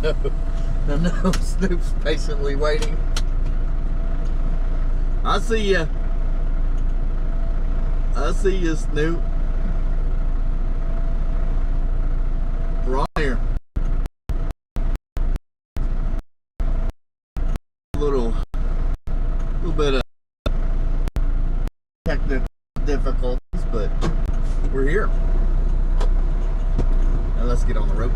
I know Snoop's patiently waiting. I see ya. I see you, Snoop. We're on here. A little bit of technical difficulties, but we're here. Now let's get on the road.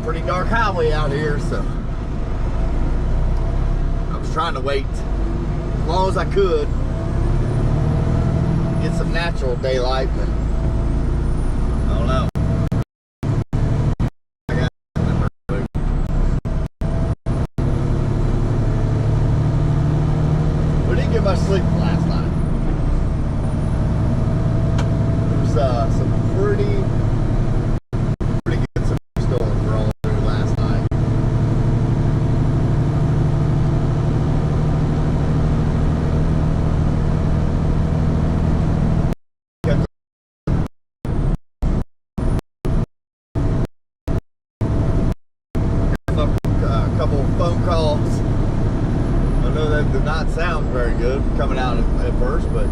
Pretty dark highway out here, so I was trying to wait as long as I could, get some natural daylight, but I don't know. We didn't get much sleep last night. There's some pretty good storms rolling through last night. A couple of phone calls. I know that did not sound very good coming out at first, but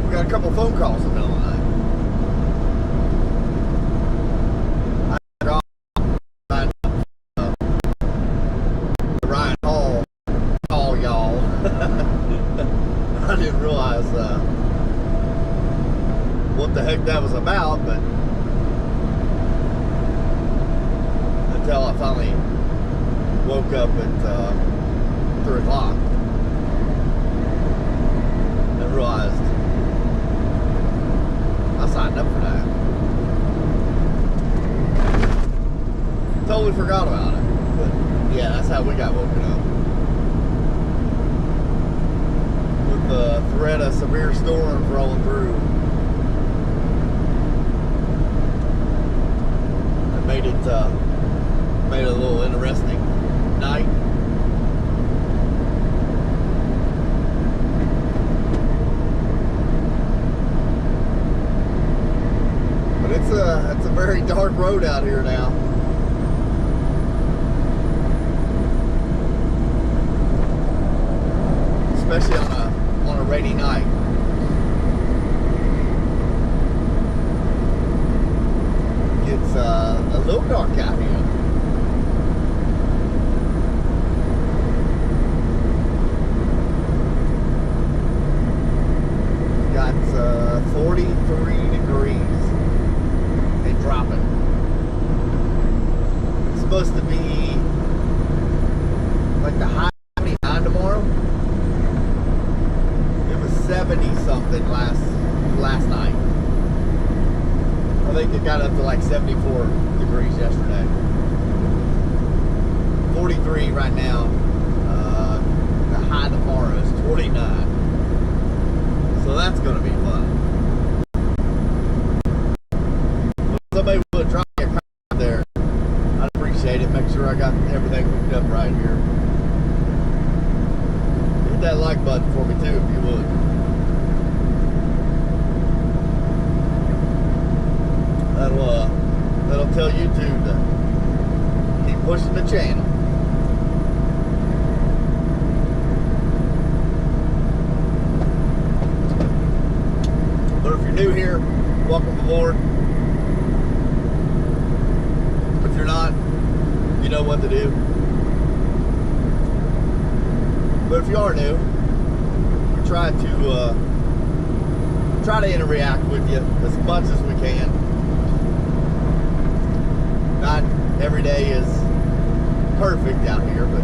we got a couple of phone calls in the middle of the night. Ryan Hall call y'all. I didn't realize what the heck that was about, but until I finally woke up at 3 o'clock and realized I signed up for that. Totally forgot about it, but yeah, that's how we got woken up. With the threat of severe storms rolling through. Made it a little interesting night. But it's a very dark road out here now. Especially on a rainy night. It's a little dark out here. Got 43 degrees and dropping. It's supposed to be like the high 79 tomorrow. It was 70 something last night. I think it got up to like 74 degrees yesterday. 43 right now. The high tomorrow is 29. So that's going to be fun. If somebody would drop me a comment there, I'd appreciate it. Make sure I got everything hooked up right here. Hit that like button for me too if you would. That'll tell YouTube to keep pushing the channel. But if you're new here, welcome aboard. If you're not, you know what to do. But if you are new, we try to interact with you as much as we can. Not every day is perfect out here, but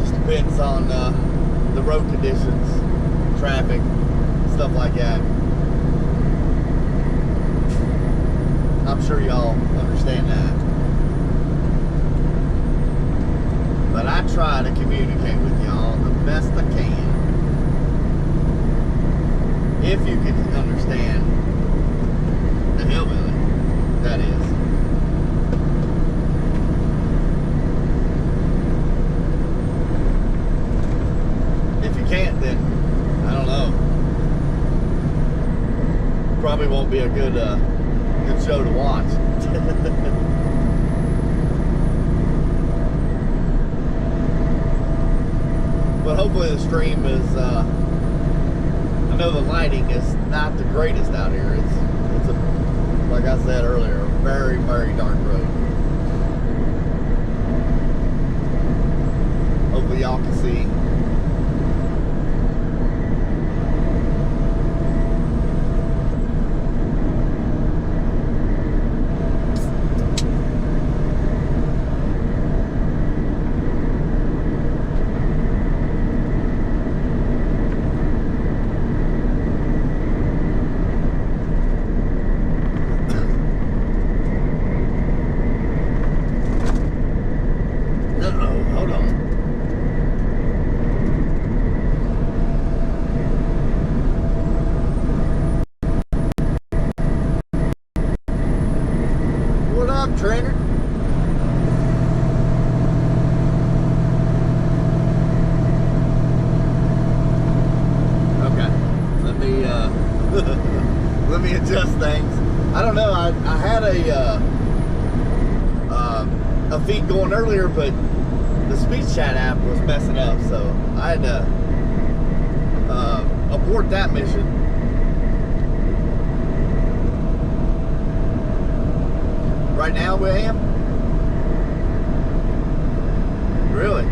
just depends on the road conditions, traffic, stuff like that. I'm sure y'all understand that. But I try to communicate with y'all the best I can. If you can understand the hillbilly, that is. If you can't, then I don't know. Probably won't be a good show to watch. But hopefully the stream is, I know the lighting is not the greatest out here. It's a, like I said earlier, a very, very dark road. Hopefully y'all can see. Trainer. Okay, let me let me adjust things. I don't know. I had a feed going earlier, but the speech chat app was messing up, so I had to abort that mission. Right now where I am? Really?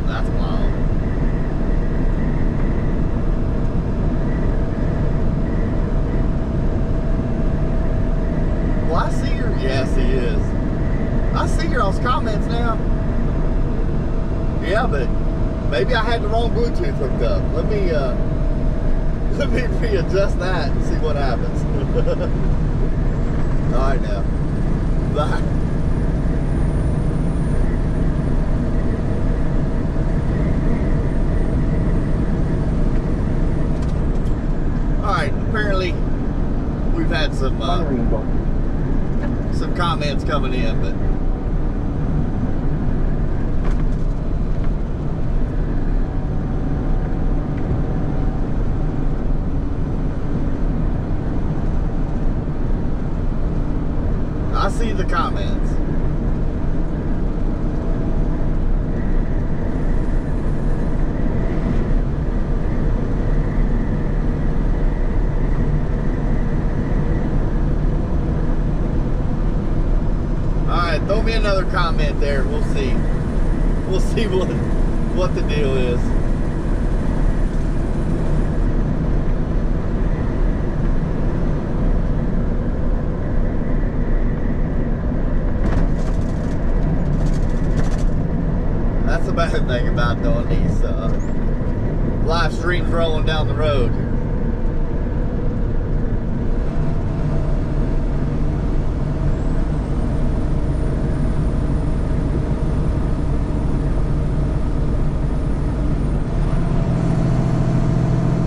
That's wild. Well, I see your... Yes, he is. I see your all's comments now. Yeah, but maybe I had the wrong Bluetooth hooked up. Let me readjust that and see what happens. Alright now. Bye. Alright, apparently we've had some comments coming in, but I see the comments. Alright, throw me another comment there. We'll see. We'll see what the deal is. That's the bad thing about doing these live streams rolling down the road.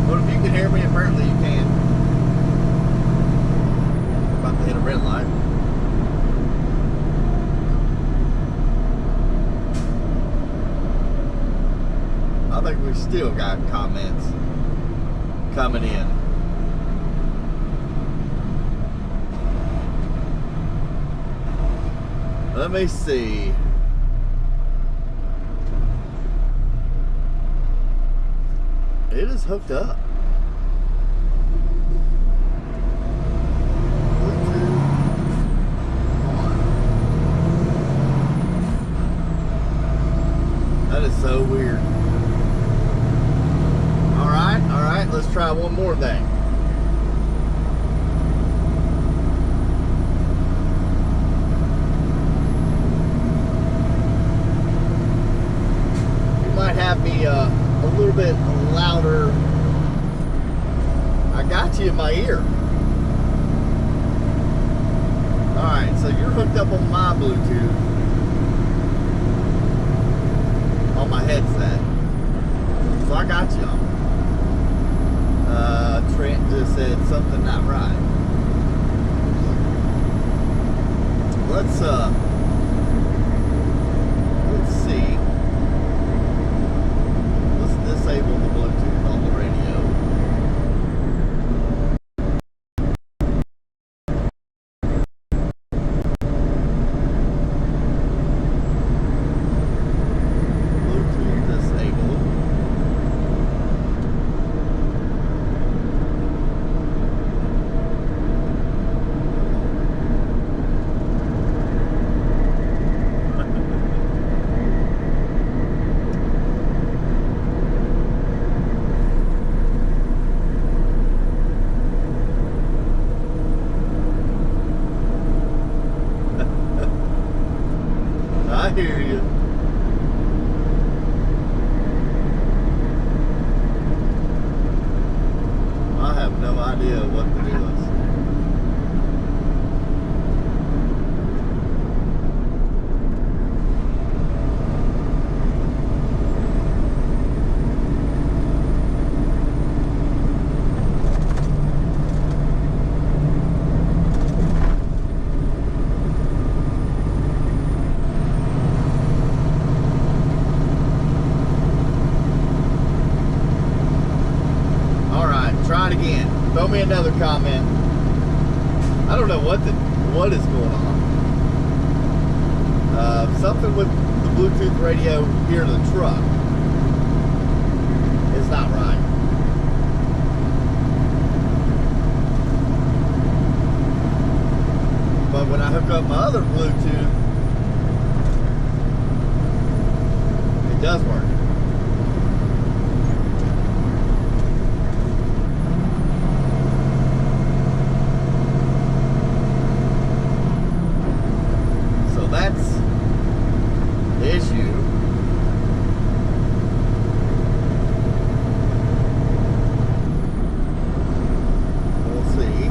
Well, if you can hear me, apparently you can. I'm about to hit a red light. I think we still got comments coming in. Let me see. It is hooked up. That is so weird. All right, let's try one more thing. have me a little bit louder. I got you in my ear. Alright, so you're hooked up on my Bluetooth on my headset. So I got you on. Trent just said something not right. Let's see. Let's disable the Bluetooth on the radio. Bluetooth disabled. I hear you. I have no idea what to do with this. Try it again. Throw me another comment. I don't know what is going on. Something with the Bluetooth radio here in the truck is not right. But when I hook up my other Bluetooth, it does work. That's the issue. We'll see.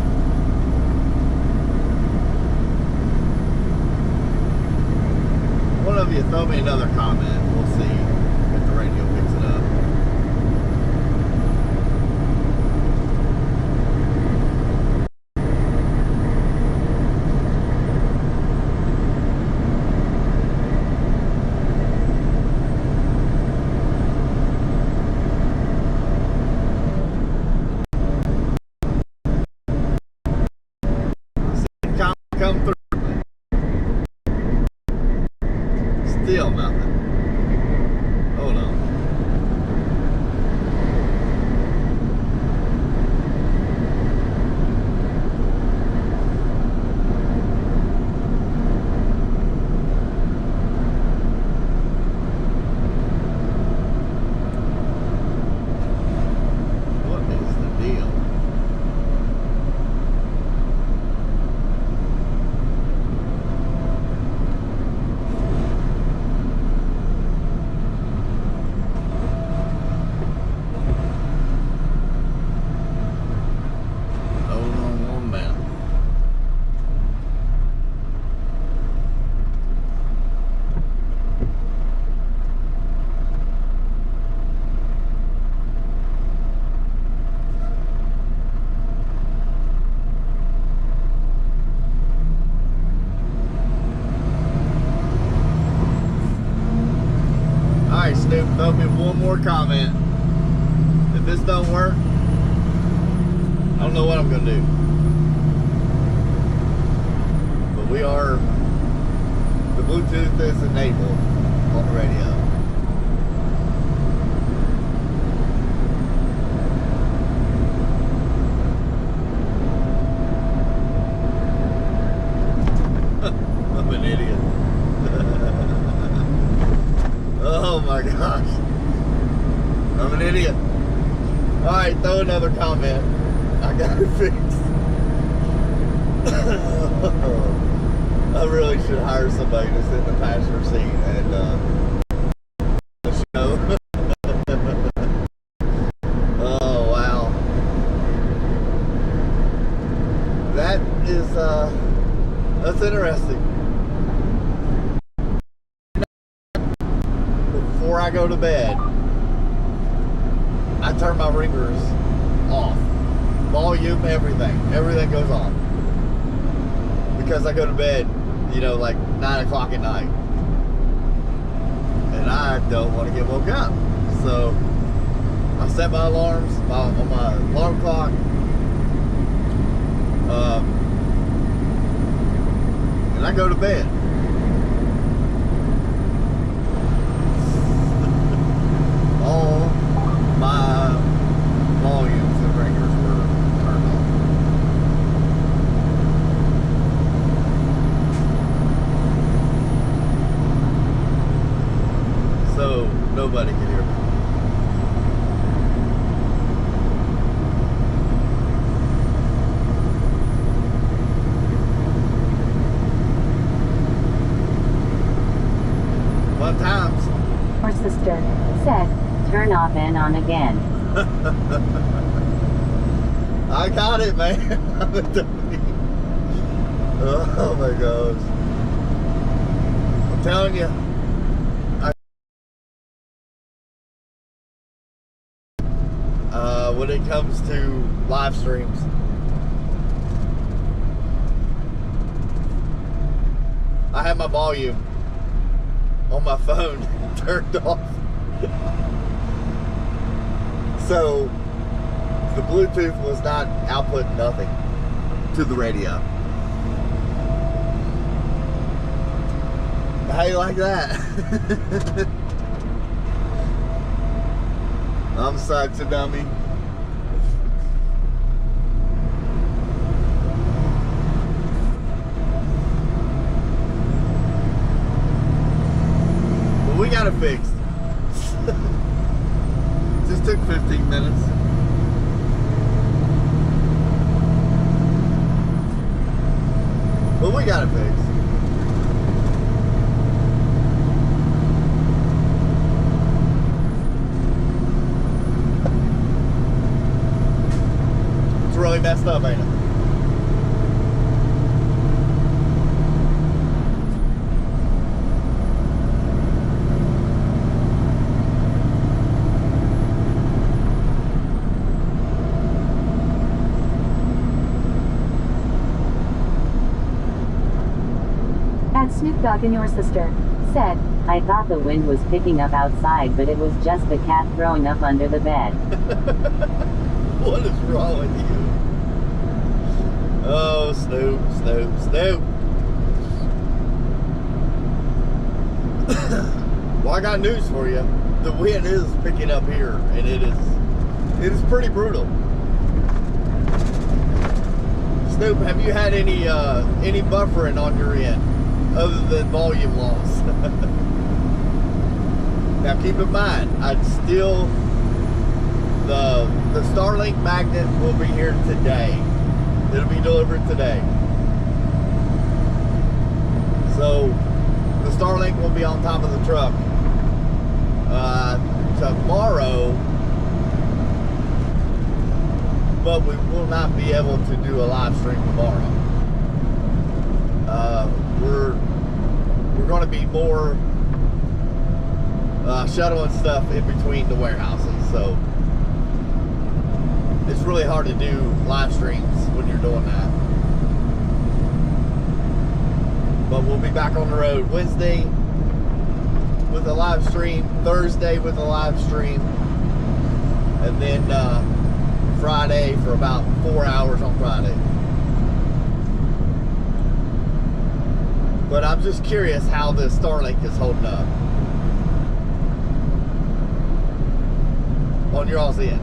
One of you throw me another comment. We'll see if the radio picks it up. Come through. Still nothing. Hold on. What is the deal? Alright, Snoop, throw me one more comment. If this don't work, I don't know what I'm going to do. But we are, the Bluetooth is enabled on the radio. I'm an idiot. Oh my gosh. I'm an idiot. Alright, throw another comment. I got it fixed. I really should hire somebody to sit in the passenger seat and the show. I go to bed, I turn my ringers off. Volume, everything goes off. Because I go to bed, you know, like 9 o'clock at night. And I don't want to get woke up. So I set my alarms on my alarm clock. And I go to bed. All my volumes and ringers were turned off. So nobody can hear me. Fun times. Her sister said, turn off and on again. I got it, man. Oh my gosh. I'm telling you. When it comes to live streams, I have my volume on my phone turned off. So the Bluetooth was not outputting nothing to the radio. How you like that? I'm such a dummy. But we got it fixed. Just took 15 minutes. But we got it fixed. It's really messed up, ain't it? Snoop Dogg and your sister said, I thought the wind was picking up outside, but it was just the cat throwing up under the bed. What is wrong with you? Oh, Snoop, Snoop, Snoop. Well, I got news for you. The wind is picking up here, and it is pretty brutal. Snoop, have you had any buffering on your end? Other than volume loss. Now keep in mind, the Starlink magnet will be here today. It'll be delivered today. So the Starlink will be on top of the truck tomorrow, but we will not be able to do a live stream tomorrow. We're going to be more shuttling stuff in between the warehouses, so it's really hard to do live streams when you're doing that. But we'll be back on the road Wednesday with a live stream, Thursday with a live stream, and then Friday for about 4 hours on Friday. But I'm just curious how the Starlink is holding up on your all's end.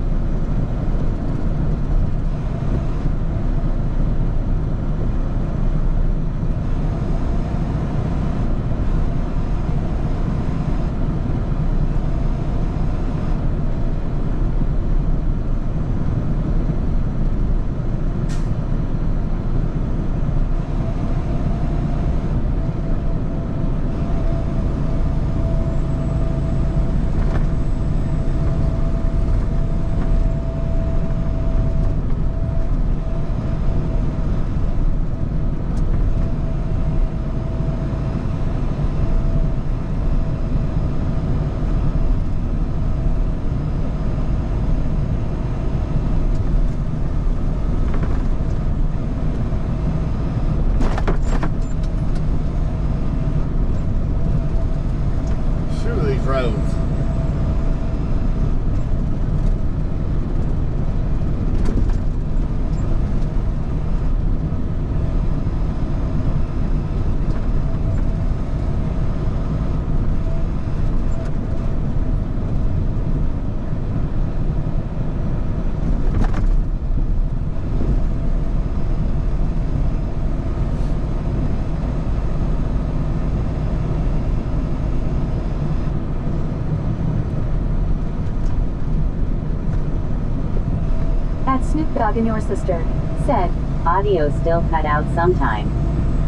Snoop Dogg and your sister said, audio still cut out sometime.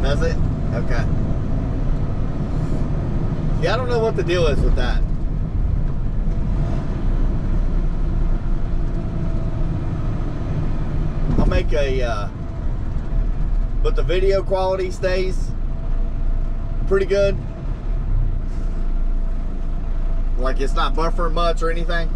Does it? Okay. Yeah, I don't know what the deal is with that. I'll make a, but the video quality stays pretty good. Like it's not buffering much or anything.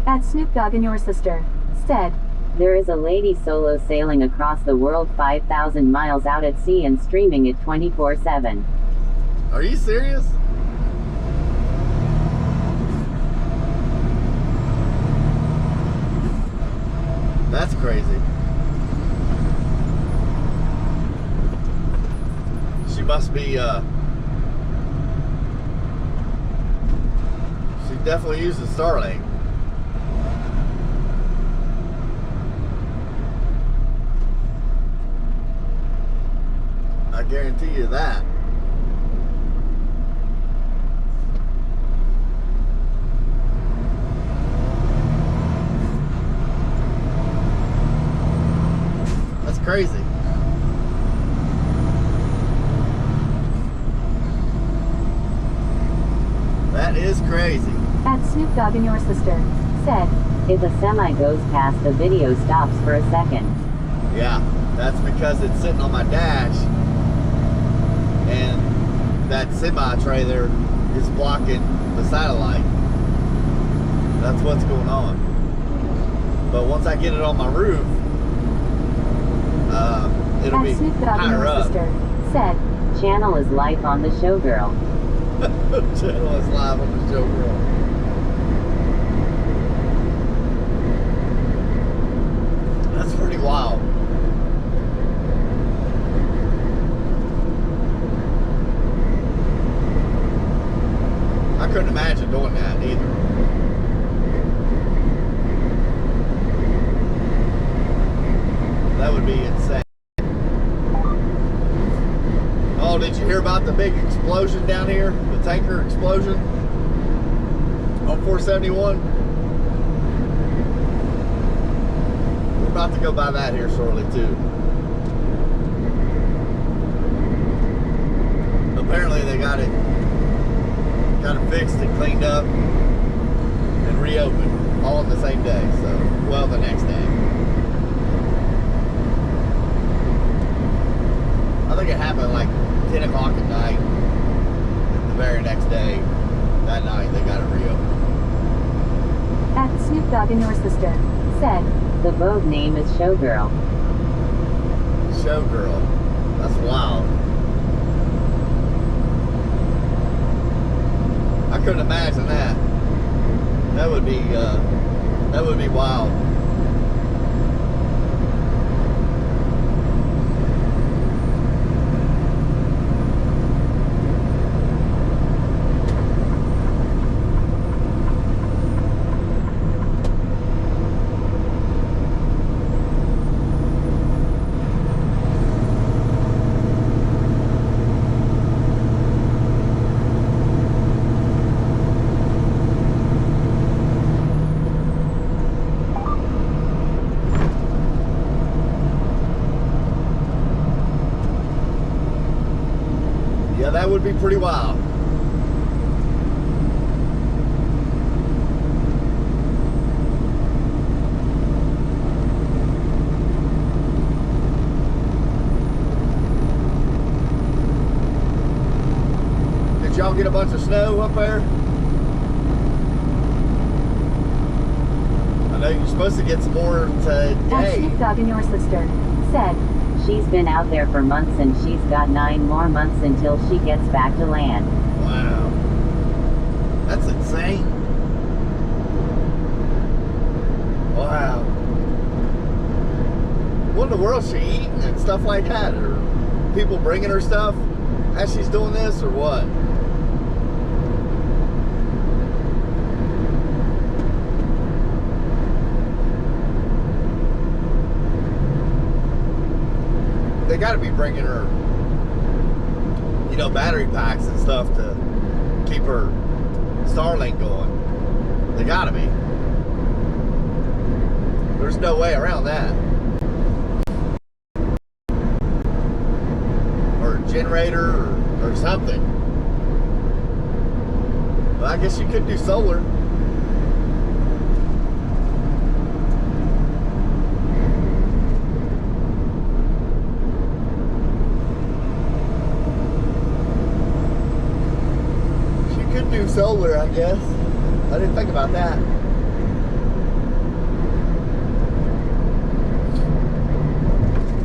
At Snoop Dogg and your sister said, there is a lady solo sailing across the world 5,000 miles out at sea and streaming it 24/7. Are you serious? That's crazy. She must be, she definitely uses Starlink. I guarantee you that. That's crazy. That is crazy. At Snoop Dogg and your sister said, if a semi goes past, the video stops for a second. Yeah, that's because it's sitting on my dash and that semi-trailer is blocking the satellite. That's what's going on. But once I get it on my roof, it'll be Snoop Dogg and higher your up. sister said, channel is live on the showgirl. Channel is live on the showgirl. That's pretty wild. I couldn't imagine doing that either. That would be insane. Oh, did you hear about the big explosion down here? The tanker explosion on 471? We're about to go by that here shortly too. Apparently they got it fixed and cleaned up and reopened all on the same day. So, well, the next day. I think it happened like 10 o'clock at night. The very next day, that night, they got it reopened. At Snoop Dogg and your sister said, the Vogue name is Showgirl. Showgirl. That's wild. I couldn't imagine that. That would be wild. Yeah, that would be pretty wild. Did y'all get a bunch of snow up there? I know you're supposed to get some more At today. Snoop Dogg and your sister said, she's been out there for months and she's got 9 more months until she gets back to land. Wow. That's insane. Wow. What in the world is she eating and stuff like that? Or people bringing her stuff as she's doing this or what? they got to be bringing her, battery packs and stuff to keep her Starlink going. They got to be. There's no way around that. Or a generator or something. Well, I guess you could do solar. Solar, I guess. I didn't think about that.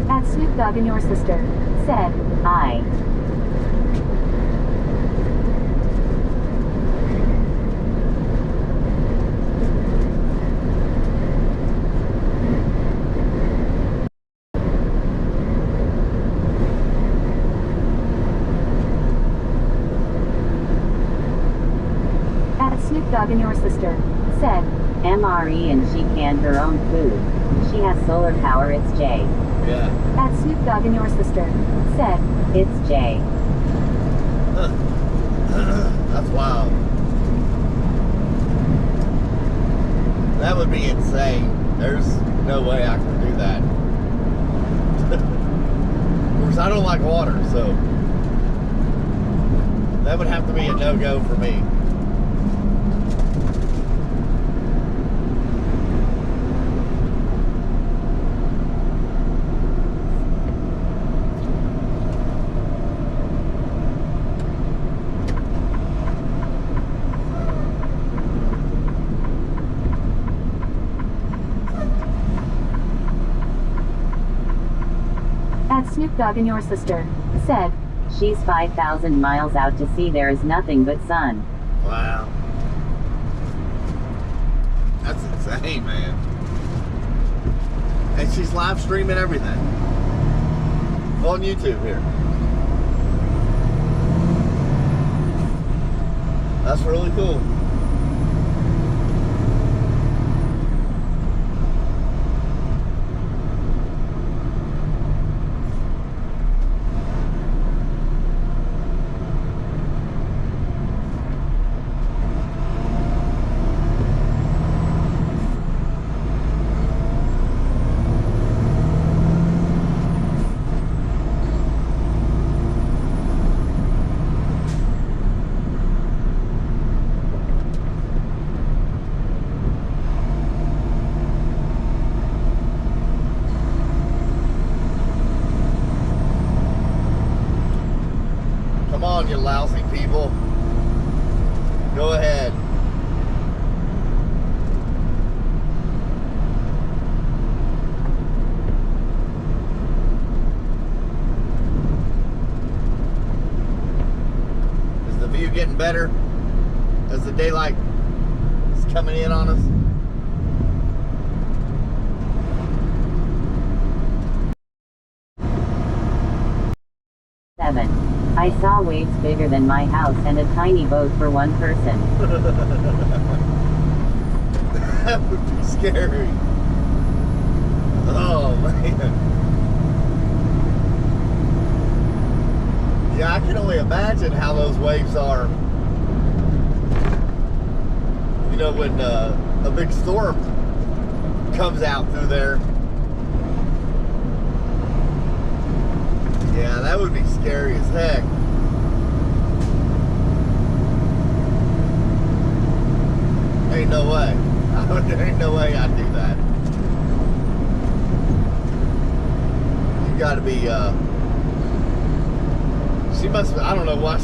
At Snoop Dogg and your sister said, I. Snoop Dogg and your sister said, MRE and she canned her own food. She has solar power, it's J. Yeah. At Snoop Dogg and your sister said, it's J. That's wild. That would be insane. There's no way I can do that. Of course, I don't like water, so that would have to be a no-go for me. Snoop Dogg and your sister said, she's 5,000 miles out to sea, there is nothing but sun. Wow. That's insane, man. And she's live streaming everything on YouTube here. That's really cool. Come on, you lousy people. Go ahead. Is the view getting better as the daylight is coming in on us? I saw waves bigger than my house and a tiny boat for one person. That would be scary. Oh, man. Yeah, I can only imagine how those waves are. You know, when a big storm comes out through there. Yeah, that would be scary as heck. Ain't no way. There ain't no way I'd do that. You gotta be, she must, I don't know what.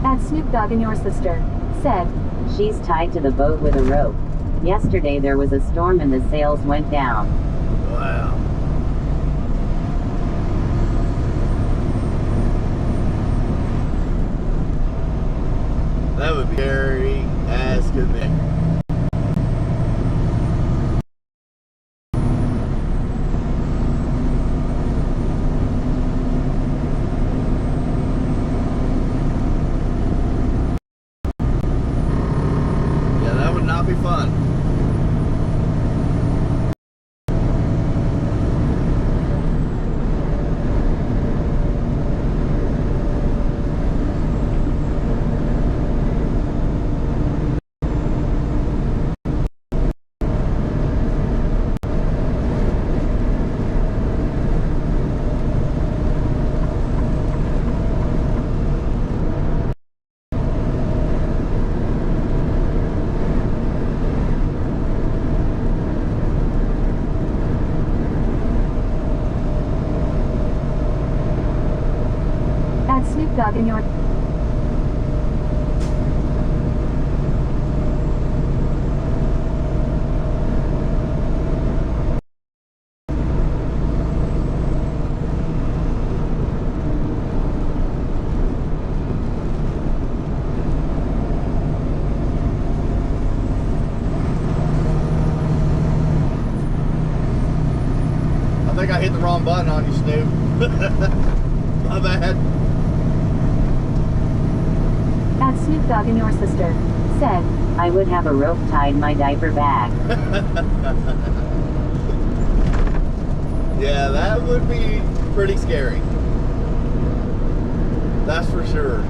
At Snoop Dogg and your sister said, she's tied to the boat with a rope. Yesterday there was a storm and the sails went down. Wow. That would be scary as could be. Yeah, that Snoop Dogg in your... I think I hit the wrong button on you, Snoop. My bad. At Snoop Dogg and your sister said, I would have a rope tied my diaper bag. Yeah, that would be pretty scary. That's for sure.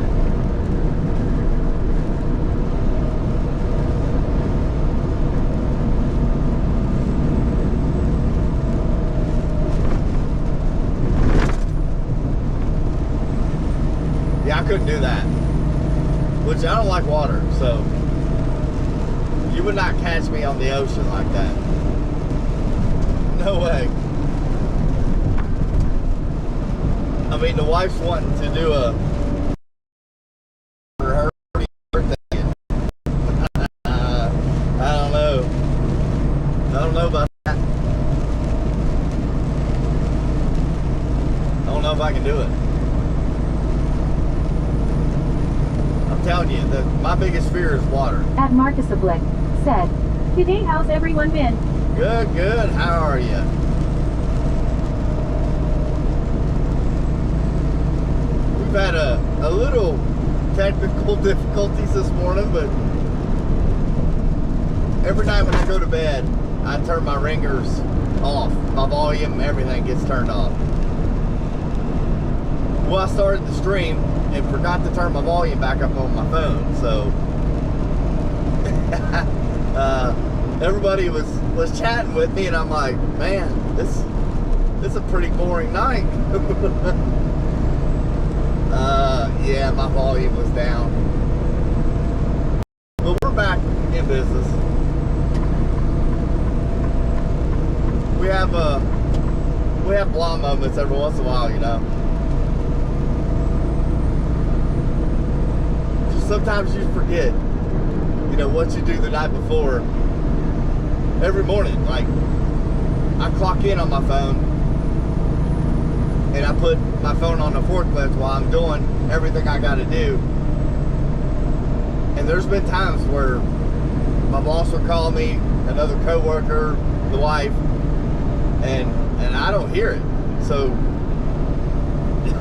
Yeah, I couldn't do that. Which I don't like water, so you would not catch me on the ocean like that. No way. I mean, the wife's wanting to do a for her birthday. I don't know. I don't know about that. I don't know if I can do it. I'm telling you, my biggest fear is water. At Marcus Oblick said, Today, how's everyone been? Good, good. How are you? We've had a little technical difficulties this morning, but every night when I go to bed, I turn my ringers off. My volume, everything gets turned off. Well, I started the stream and forgot to turn my volume back up on my phone, so everybody was chatting with me, and I'm like, man, this is a pretty boring night. Yeah, my volume was down, but we're back in business. We have blah moments every once in a while, you know. Sometimes you forget, you know, what you do the night before. Every morning, like, I clock in on my phone, and I put my phone on the forklift while I'm doing everything I gotta do. And there's been times where my boss will call me, another coworker, the wife, and I don't hear it. So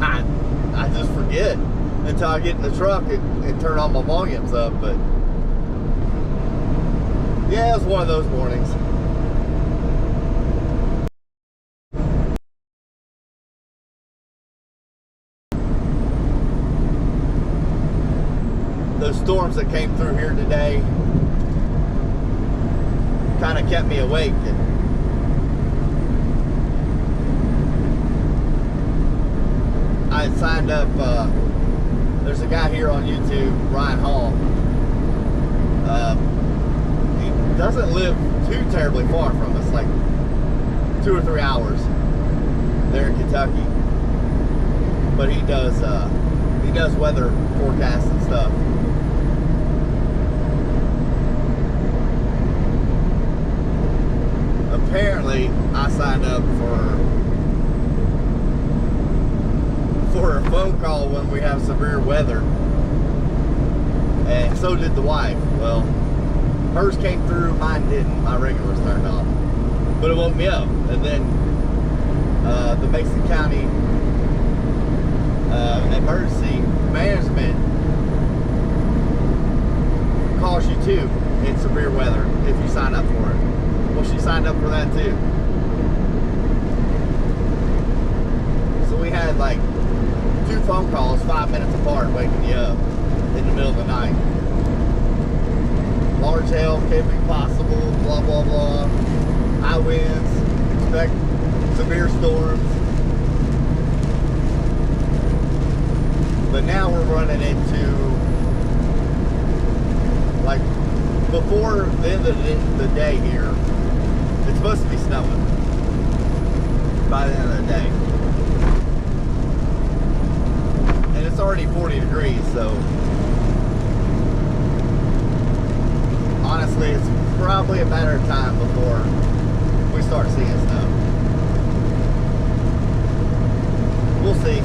I just forget until I get in the truck and turn all my volumes up. But yeah, it was one of those mornings. Those storms that came through here today kind of kept me awake. I had signed up, there's a guy here on YouTube, Ryan Hall. He doesn't live too terribly far from us, like 2 or 3 hours there in Kentucky. But he does weather forecasts and stuff. Apparently, I signed up for a phone call when we have severe weather, and so did the wife. Well, hers came through, mine didn't. My ringer was turned off, but it woke me up. And then the Mason County Emergency Management calls you too in severe weather if you sign up for it. Well, she signed up for that too. So we had like 2 phone calls 5 minutes apart waking you up in the middle of the night. Large hail can be possible, blah, blah, blah. High winds, expect severe storms. But now we're running into, like, before the end of the day here, it's supposed to be snowing by the end of the day. And it's already 40 degrees, so honestly, it's probably a matter of time before we start seeing snow. We'll see.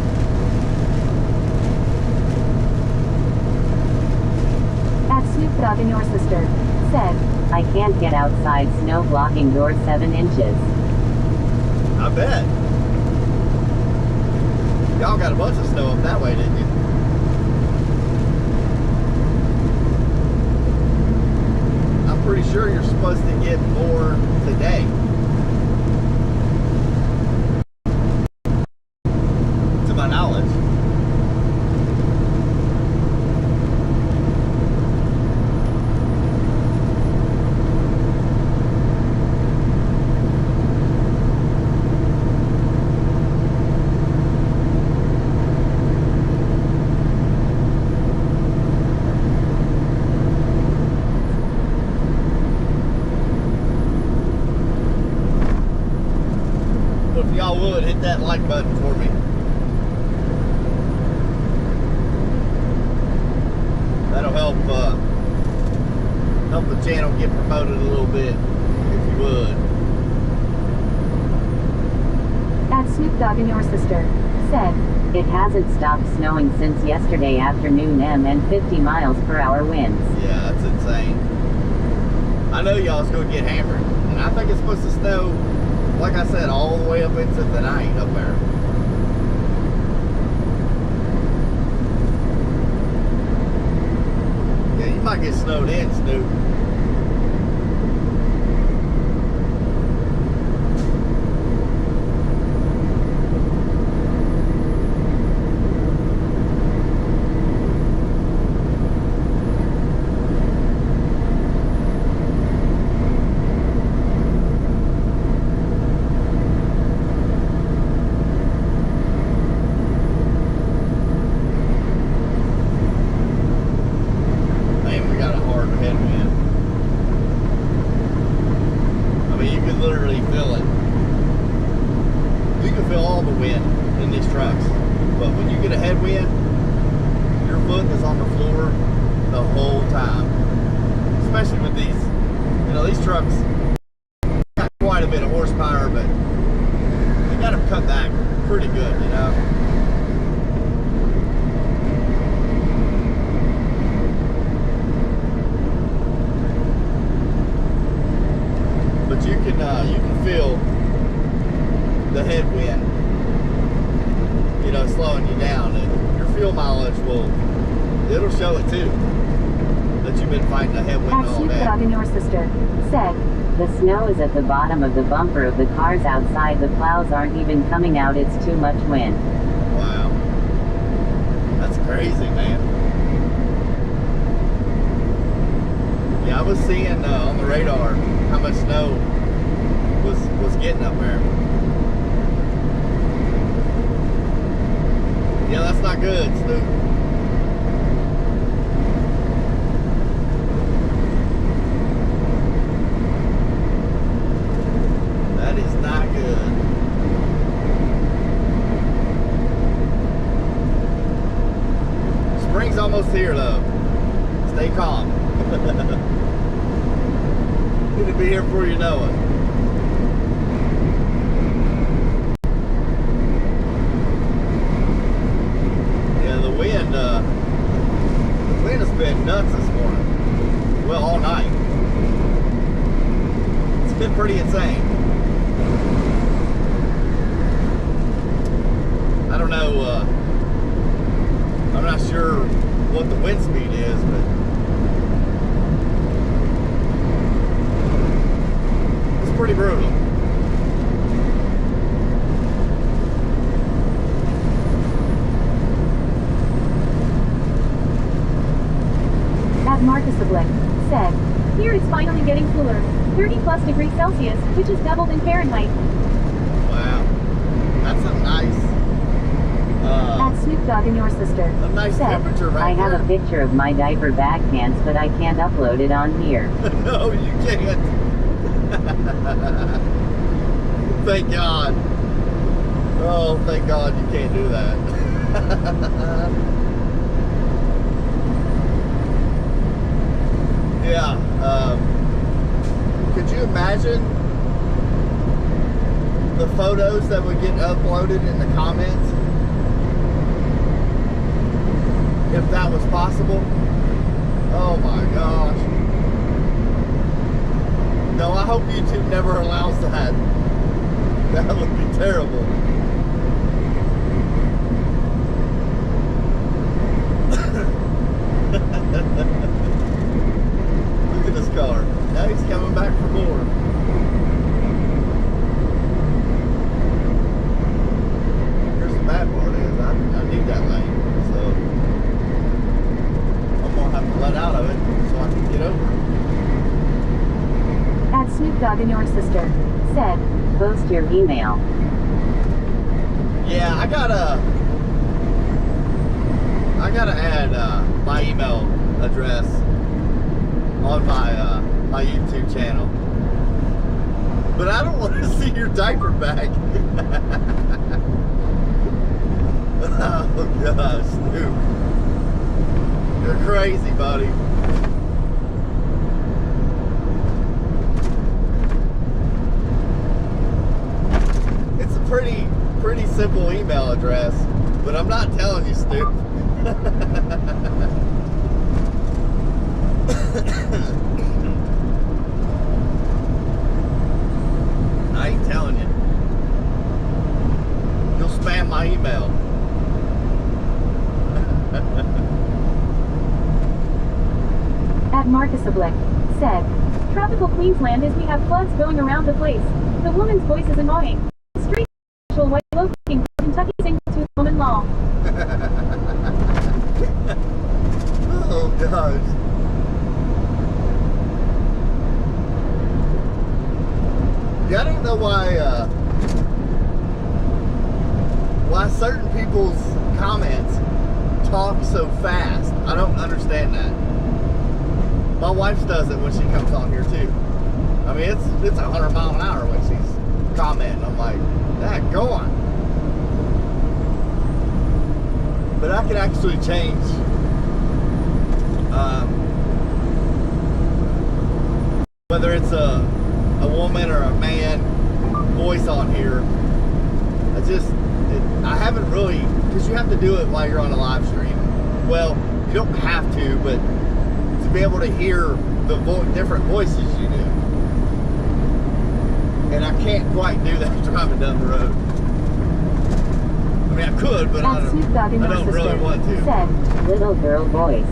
At Snoop Dogg and your sister said, I can't get outside, snow blocking door 7 inches. I bet. Y'all got a bunch of snow up that way, didn't you? I'm pretty sure you're supposed to get more today. To my knowledge. If y'all would, hit that like button for me. That'll help help the channel get promoted a little bit, if you would. At Snoop Dogg and your sister said, it hasn't stopped snowing since yesterday afternoon and 50 miles per hour winds. Yeah, that's insane. I know y'all's gonna get hammered, and I think it's supposed to snow, like I said, all the way up into the night up there. Yeah, you might get snowed in, Snoop. Man, we got a hard headwind. I mean, you can literally feel it. You can feel all the wind in these trucks. But when you get a headwind, your foot is on the floor the whole time. Especially with these, you know, these trucks got quite a bit of horsepower, but they got them cut back pretty good, you know. But you can feel the headwind, you know, slowing you down, and your fuel mileage it'll show it too, that you've been fighting a headwind At all Snoop day. Dogg and your sister said, the snow is at the bottom of the bumper of the cars outside, the plows aren't even coming out, it's too much wind. Wow, that's crazy, man. Yeah, I was seeing on the radar how much snow was getting up there. Yeah, that's not good, Snoop. That is not good. Spring's almost here, though. Stay calm. It'll be here before you know it. Yeah, the wind has been nuts this morning. Well, all night. It's been pretty insane. I don't know, I'm not sure what the wind speed is, but it's pretty brutal. At Marcus the Blick said, here it's finally getting cooler, 30 plus degrees Celsius, which is doubled in Fahrenheit. Wow. That's a nice, At Snoop Dogg and your sister a nice said, temperature right I have there. a picture of my diaper bag pants, but I can't upload it on here. No, you can't. Thank God. Oh, thank God you can't do that. Yeah. Could you imagine the photos that would get uploaded in the comments if that was possible? Oh my gosh. No, I hope YouTube never allows that. That would be terrible. Look at this car. Now he's coming back for more. Here's the bad part is I need that lane. So I'm gonna have to let out of it so I can get over it. At Snoop Dogg and your sister said, post your email. Yeah, I gotta add my email address on my YouTube channel. But I don't want to see your diaper bag. Oh gosh, Snoop. You're crazy, buddy. It's a pretty simple email address, but I'm not telling you, Snoop. I ain't telling you. You'll spam my email. At Marcus Oblick said, tropical Queensland is we have floods going around the place. The woman's voice is annoying. Straight white looking Kentucky single to woman law. Oh gosh. Yeah, I don't know why certain people's comments talk so fast. I don't understand that. My wife does it when she comes on here too. I mean, it's 100 miles an hour when she's commenting. I'm like, Dad, go on. But I could actually change whether it's a woman or a man voice on here. I haven't really, because you have to do it while you're on a live stream. Well, you don't have to, but to be able to hear the different voices you do. And I can't quite do that driving down the road. I mean, I could, but I don't really want to. Said, little girl voice.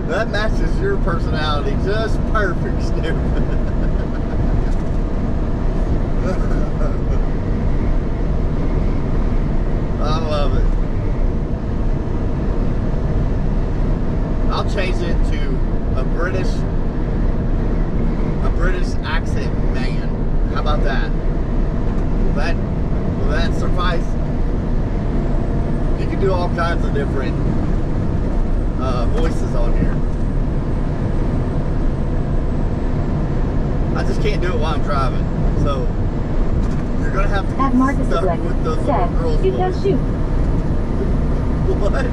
That matches your personality just perfect, Snoop. I love it. I'll change it to a British accent man. How about that? Will that suffice? You can do all kinds of different voices on here. I just can't do it while I'm driving. So you're gonna have to get stuck with those little girls' it does shoot. What?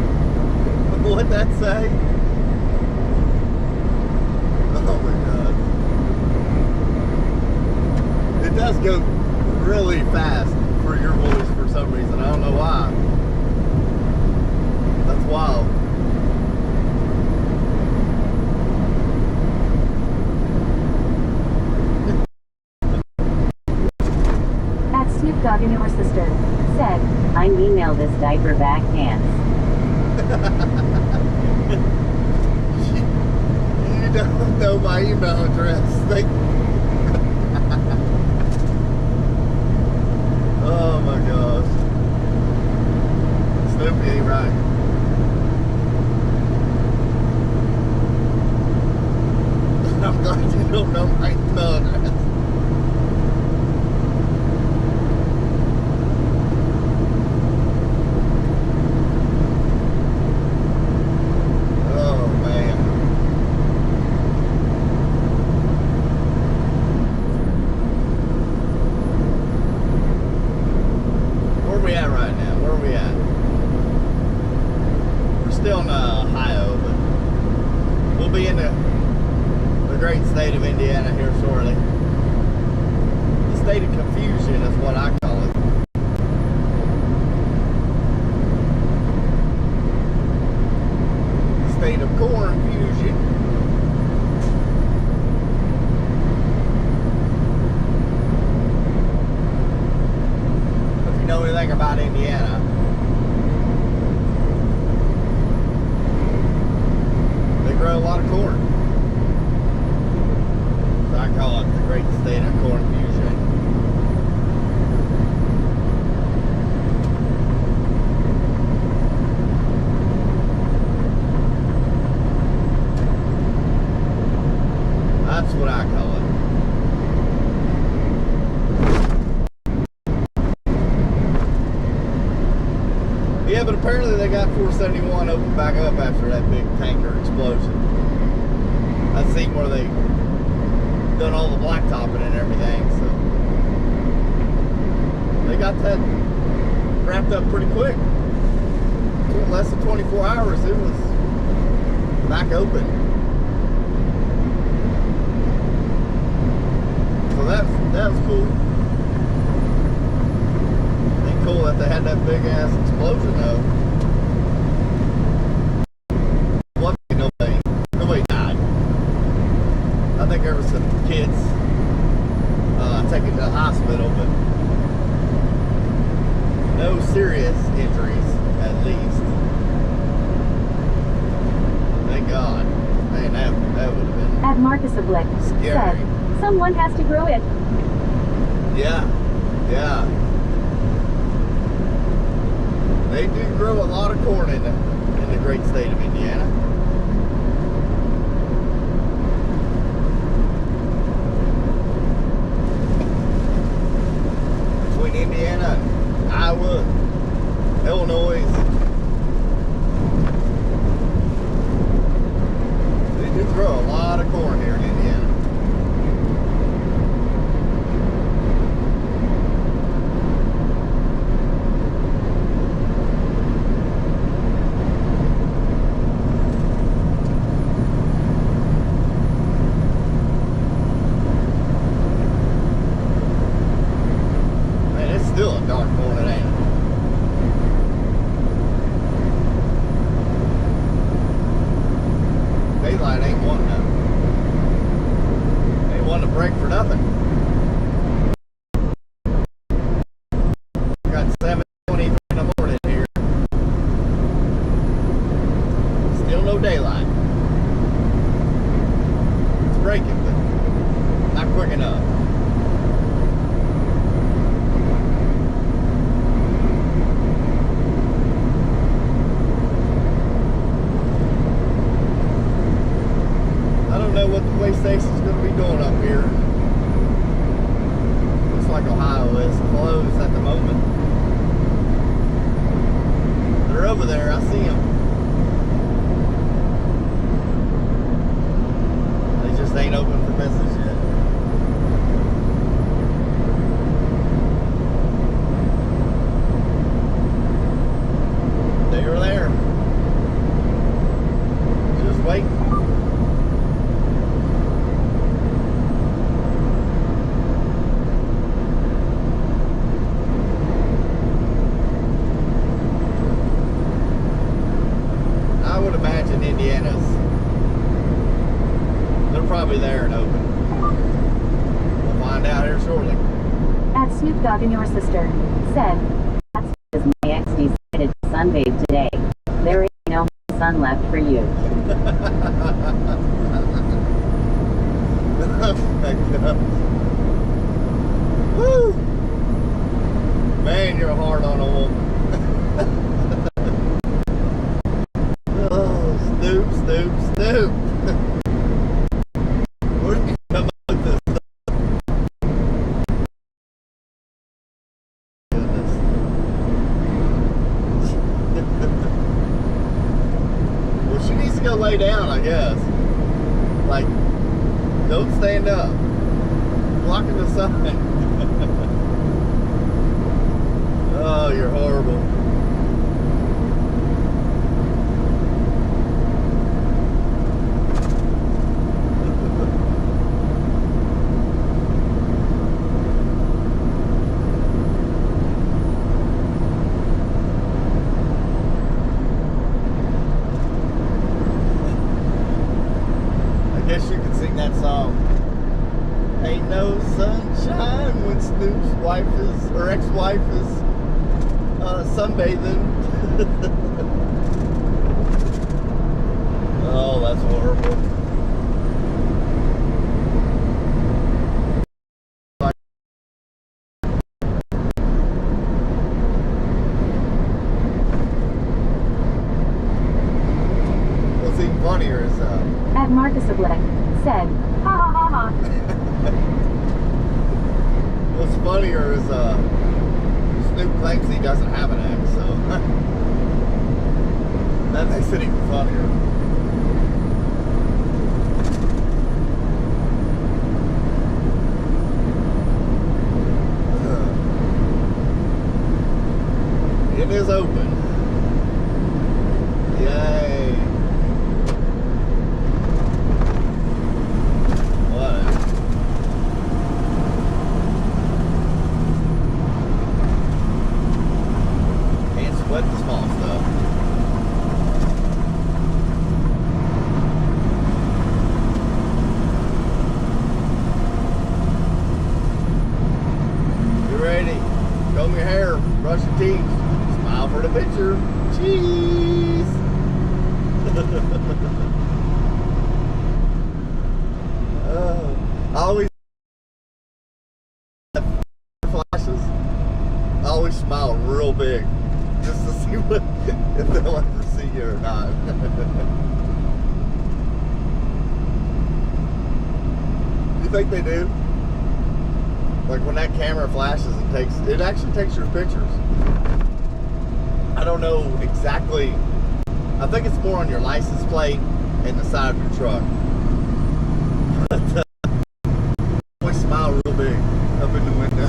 What'd that say? Oh my god. It does go really fast for your voice for some reason. I don't know why. That's wild. Snoop Dogg and your sister said, I email this diaper bag pants. You don't know my email address. Oh my gosh. Snoopy ain't right. I'm glad you don't know my email address. the great state of Indiana here shortly. The state of confusion is what I call it. The state of corn fusion. If you know anything about Indiana, they grow a lot of corn. I call it the great state of corn fusion. That's what I call it. Yeah, but apparently they got 471 open back up after that big tanker explosion. I've seen where they done all the blacktopping and everything, so they got that wrapped up pretty quick. In less than 24 hours, it was back open. So that was cool. Ain't cool that they had that big ass explosion though. Nobody died. I think there was some kids taken to the hospital, but no serious injuries, at least. Thank God. Man, that would have been At Marcus Oblique scary. said, someone has to grow it. Yeah. They do grow a lot of corn in the great state of Indiana. Indiana, Iowa, Illinois. They do grow a lot of corn here in Indiana. Still a dark morning, ain't it? Daylight ain't wanting to break for nothing. Got 7:20 in the morning here. Still no daylight. It's breaking, but not quick enough. What the way station's going to be doing up here. Looks like Ohio is closed at the moment. They're over there, I see them. They just ain't open for business yet. They were there. Just waiting. Indiana's, they're probably there and open. We'll find out here shortly. At Snoop Dogg and Your Sister said, that's because my ex decided to sunbathe today. There ain't no sun left for you. Oh my God. Woo! Man, you're hard on a woman. Snoop. Where did you come up with this stuff? Goodness. Well, she needs to go lay down, I guess. Like, don't stand up. Blocking the sun. Oh, you're horrible. Ain't no sunshine when Snoop's wife is, or ex-wife is sunbathing. Oh, that's horrible. What's even funnier is At Marcus Oblique said, ha ha ha ha. what's funnier is Snoop claims he doesn't have an ex, so that makes it even funnier. It is open. Yay. Whatever. Can't sweat the small stuff. You ready? Comb your hair, brush your teeth. Smile for the picture. Cheese. I always flashes. I always smile real big, just to see what if they'll ever see you or not. You think they do? Like when that camera flashes and it actually takes your pictures. I don't know exactly. I think it's more on your license plate and the side of your truck. But always smile real big up in the window.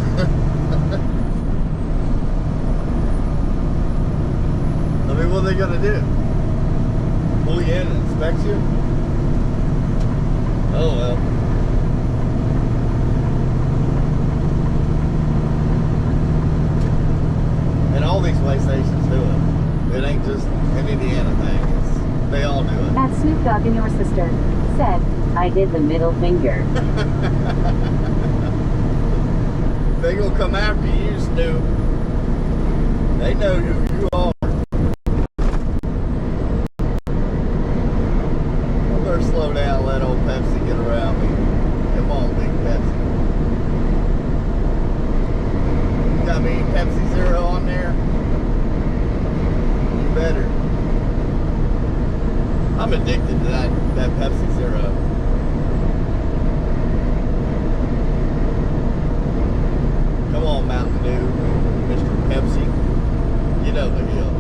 I mean, what are they gonna do? Pull you in and inspect you? Oh well. And all these PlayStations do it. It ain't just an Indiana thing. They all do it. At Snoop Dogg and your sister said, I did the middle finger. They gonna come after you, Snoop. They know who you are. I better slow down and let old Pepsi get around me. Come on, big Pepsi. You got me Pepsi Zero on there? You better. I'm addicted to that Pepsi Zero. Come on, Mountain Dew, Mr. Pepsi. Get over the hill.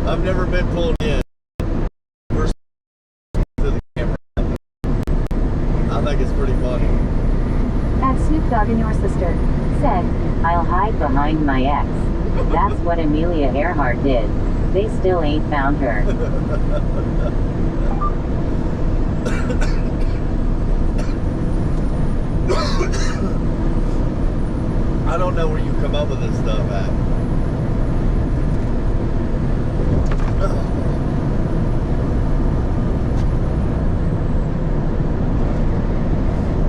I've never been pulled in to the camera. I think it's pretty funny. At Snoop Dogg and your sister said, I'll hide behind my ex. That's what Amelia Earhart did. They still ain't found her. I don't know where you come up with this stuff at.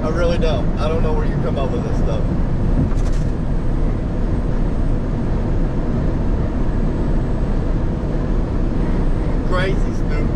I really don't. I don't know where you come up with this stuff. Crazy, Snoop.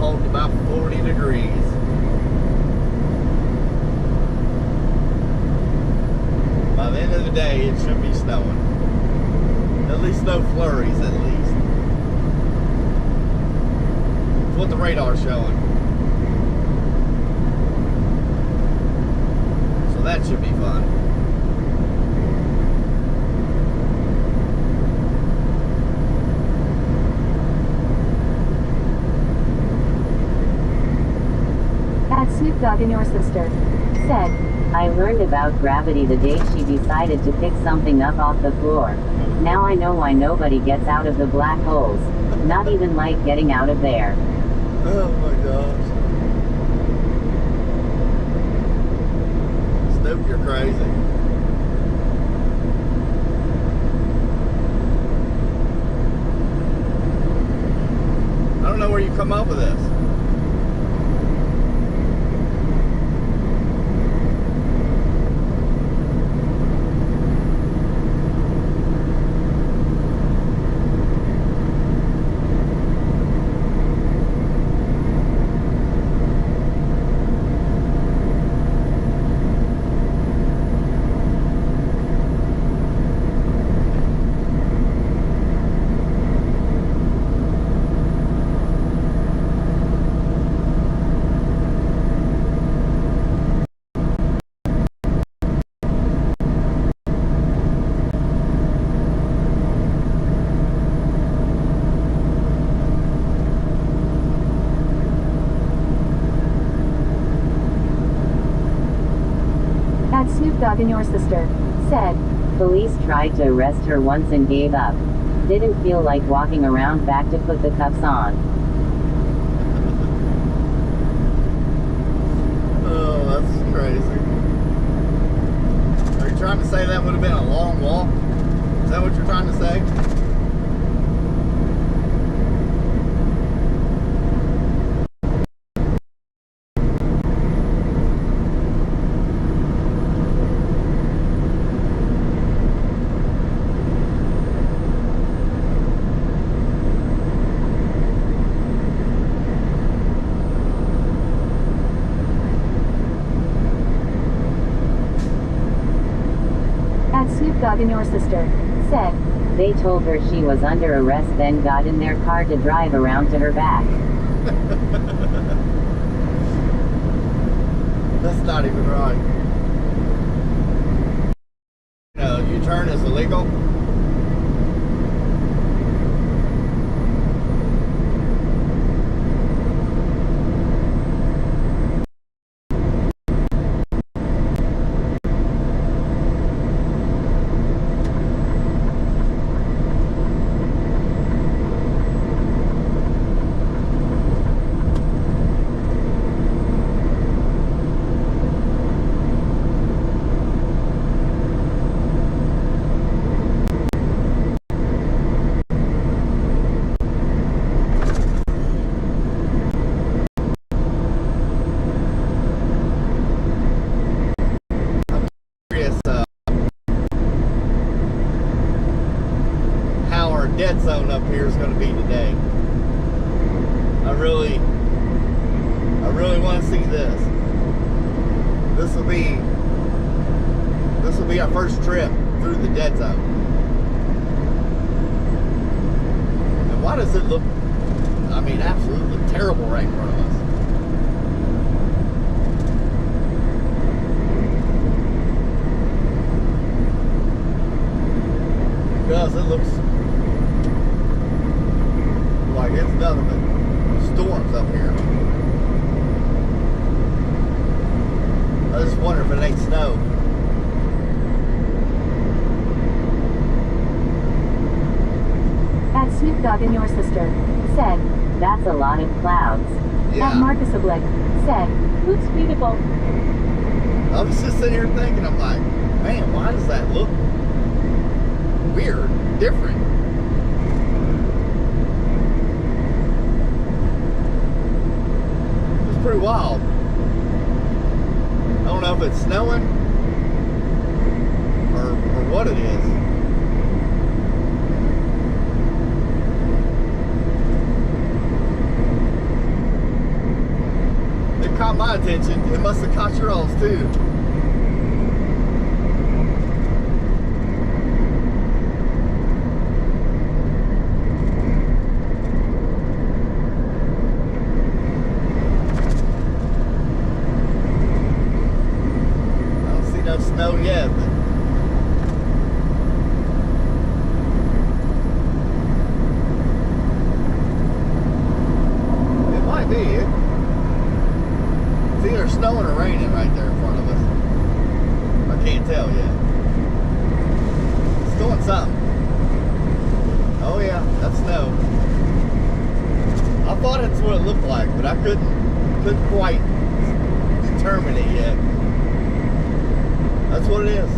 holding about 40 degrees. By the end of the day, it should be snowing. At least no flurries, at least. That's what the radar's showing. So that should be fun. At Snoop Dogg and your sister said, I learned about gravity the day she decided to pick something up off the floor. Now I know why nobody gets out of the black holes. Not even light getting out of there. Oh my gosh. Snoop, you're crazy. I don't know where you come up with this. at Snoop Dogg and your sister said, Police tried to arrest her once and gave up. Didn't feel like walking around back to put the cuffs on. Oh, that's crazy. Are you trying to say that would have been a long walk? Is that what you're trying to say? Snoop Dogg and your sister said, They told her she was under arrest, then got in their car to drive around to her back. That's not even right. No, U-turn is illegal. Dead zone up here is going to be today. I really want to see this. This will be our first trip through the dead zone. And why does it look, I mean, absolutely terrible right in front of us? Because it looks like it's nothing but storms up here. I just wonder if it ain't snow. at Snoop Dogg and your sister said, That's a lot of clouds. Yeah. at Marcus Oblick said, Looks beautiful. I was just sitting here thinking, I'm like, man, why does that look weird, different? It's pretty wild. I don't know if it's snowing or what it is. caught my attention. It must have caught your all's too. I don't see no snow yet, but it might be. It's either snowing or raining right there in front of us. I can't tell yet. It's doing something. Oh yeah, that's snow. I thought that's what it looked like, but I couldn't quite determine it yet. That's what it is.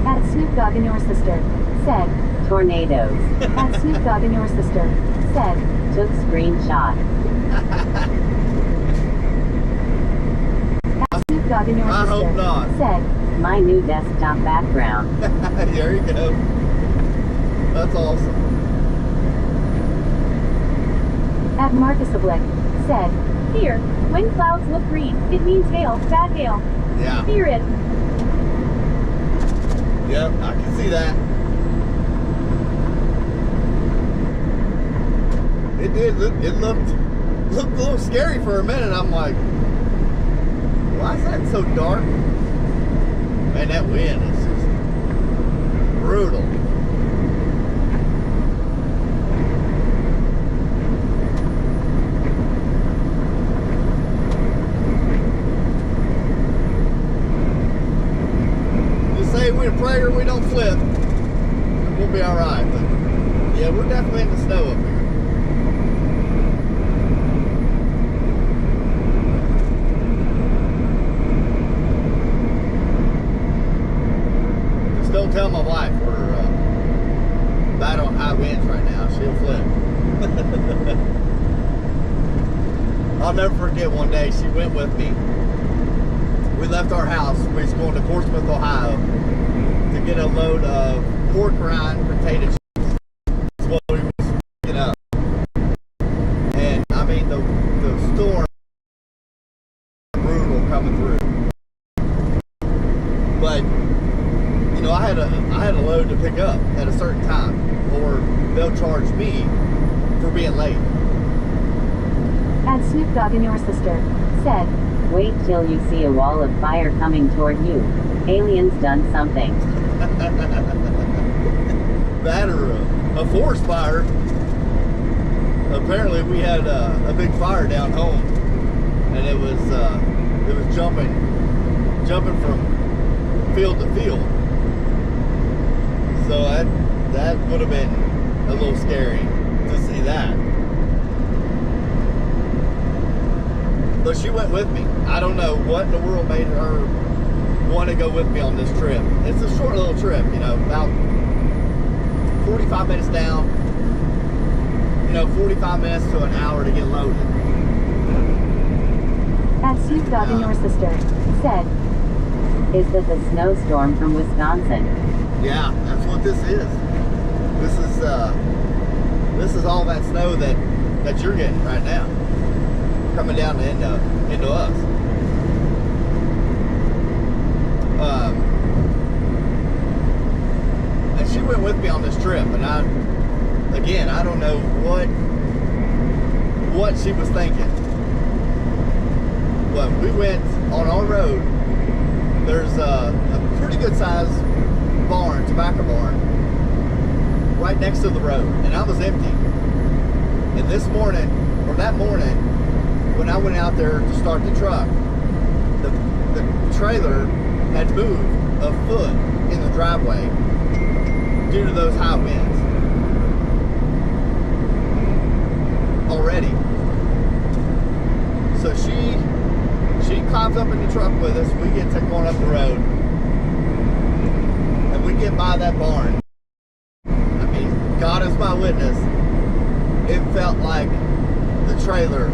At Snoop Dogg and your sister said. Tornadoes. At Snoop Dogg and your sister said. Took screenshot. At Snoop Dogg and your I hope sister not. said. My new desktop background. There you go. That's awesome. At Marcus Oblique said. Here, when clouds look green, it means hail, bad hail. Yeah. Fear it. Yep, I can see that. It did. It looked a little scary for a minute. I'm like, why is that so dark? Man, that wind is just brutal. Just say we pray or we don't flip, and we'll be all right. But yeah, we're definitely in the snow up here. Don't tell my wife we're bad on high winds right now. She'll flip. I'll never forget one day she went with me. We left our house. We was going to Portsmouth, Ohio to get a load of pork rind potato chips. That's what we was picking up. And I mean the storm brutal coming through. But you know, I had a load to pick up at a certain time, or they'll charge me for being late. At Snoop Dogg and your sister said. Wait till you see a wall of fire coming toward you. Aliens done something. That or a forest fire. Apparently we had a big fire down home, and it was jumping from field to field. So that would have been a little scary to see that. But she went with me. I don't know what in the world made her want to go with me on this trip. It's a short little trip, you know, about 45 minutes down, you know, 45 minutes to an hour to get loaded. At Snoop Dogg and your sister said. Is this a snowstorm from Wisconsin? Yeah, that's what this is. This is all that snow that you're getting right now, coming down into us. And she went with me on this trip, and I don't know what she was thinking. But we went on our road. There's a pretty good sized barn, tobacco barn, right next to the road, and I was empty. And that morning, when I went out there to start the truck, the trailer had moved a foot in the driveway due to those high winds already. So she climbs up in the truck with us. We get going up the road, and we get by that barn. I mean, God is my witness. It felt like the trailer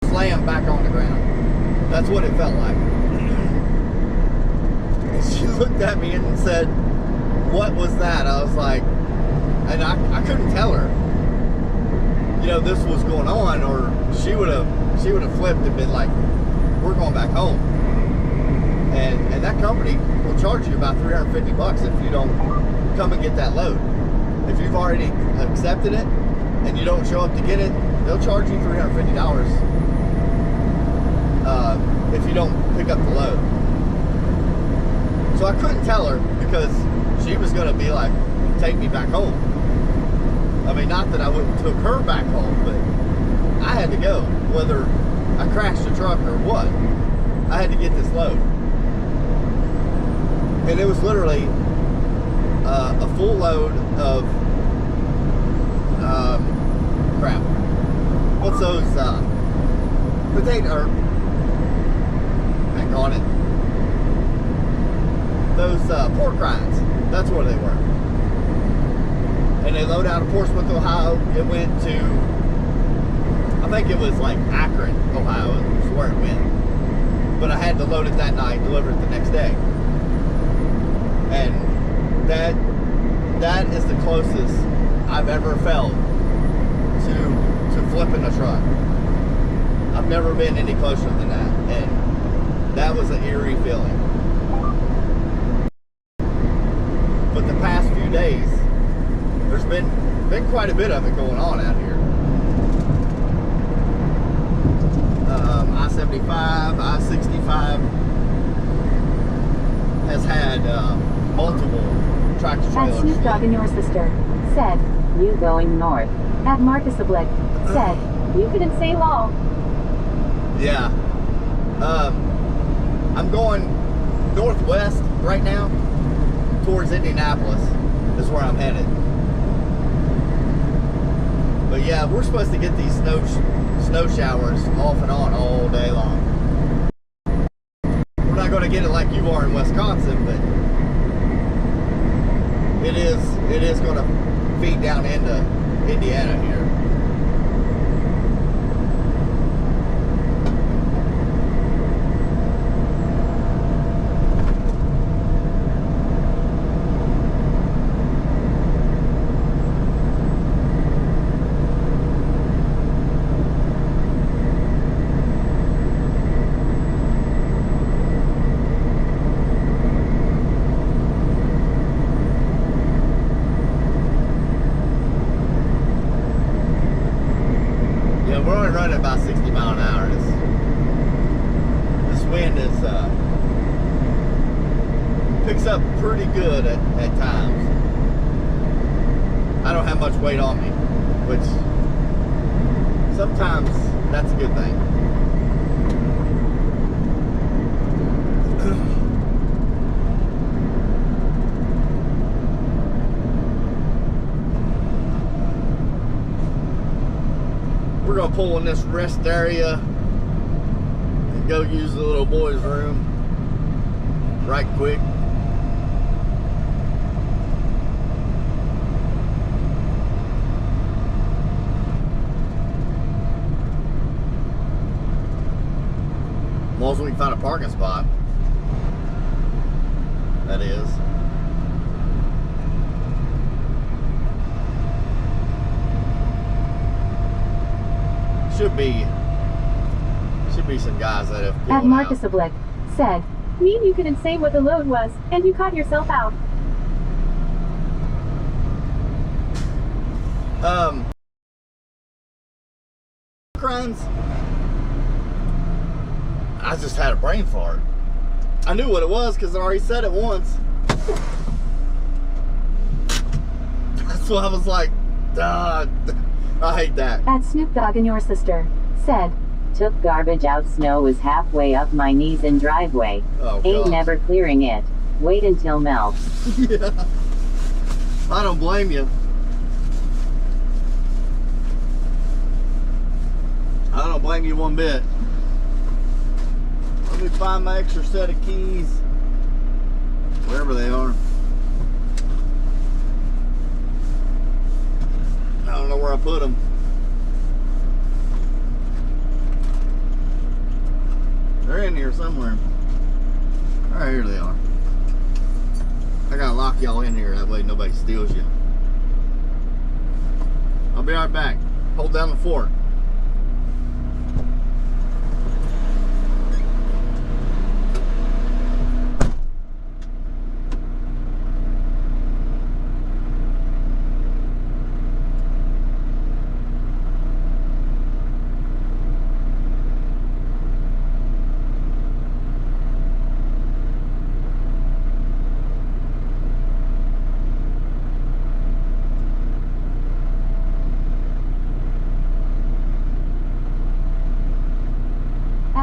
slammed back on the ground. That's what it felt like. And she looked at me and said, "What was that?" I was like, and I couldn't tell her. you know, this was going on, or she would have flipped and been like, we're going back home. And that company will charge you about $350 if you don't come and get that load. If you've already accepted it and you don't show up to get it, they'll charge you $350 if you don't pick up the load. So I couldn't tell her because she was going to be like, take me back home. I mean, not that I wouldn't took her back home, but I had to go, whether I crashed the truck or what. I had to get this load. And it was literally a full load of crap. What's those potato? Hang on it. Those pork rinds. That's what they were. And they load out of Portsmouth, Ohio. It went to, I think it was like Akron, Ohio, is where it went. But I had to load it that night, deliver it the next day. And that is the closest I've ever felt to flipping a truck. I've never been any closer than that, and that was an eerie feeling. But the past few days, there's been quite a bit of it going on out here. I-75, I-65 has had multiple tractor At trailers. Snoop Dogg and your sister said, You going north. at Marcus Oblique said, you couldn't say lol. Yeah. I'm going northwest right now towards Indianapolis is where I'm headed. But yeah, we're supposed to get these snow showers off and on all day long. We're not going to get it like you are in Wisconsin, but it is going to feed down into Indiana here. We're only running about 60 mile an hour. This wind is picks up pretty good at times. I don't have much weight on me, which sometimes that's a good thing. We're gonna pull in this rest area and go use the little boy's room right quick. As long as we can find a parking spot, that is. Should be some guys that have At Marcus Oblique said, mean you couldn't say what the load was, and you caught yourself out. Crimes. I just had a brain fart. I knew what it was because I already said it once. That's why I was like, I hate that. At Snoop Dogg and your sister said, Took garbage out, snow was halfway up my knees in driveway. Oh, Ain't God. never clearing it. Wait until melts. Yeah. I don't blame you. I don't blame you one bit. Let me find my extra set of keys. Wherever they are. I don't know where I put them. They're in here somewhere. Alright, here they are. I gotta lock y'all in here, that way nobody steals you. I'll be right back. Hold down the fort.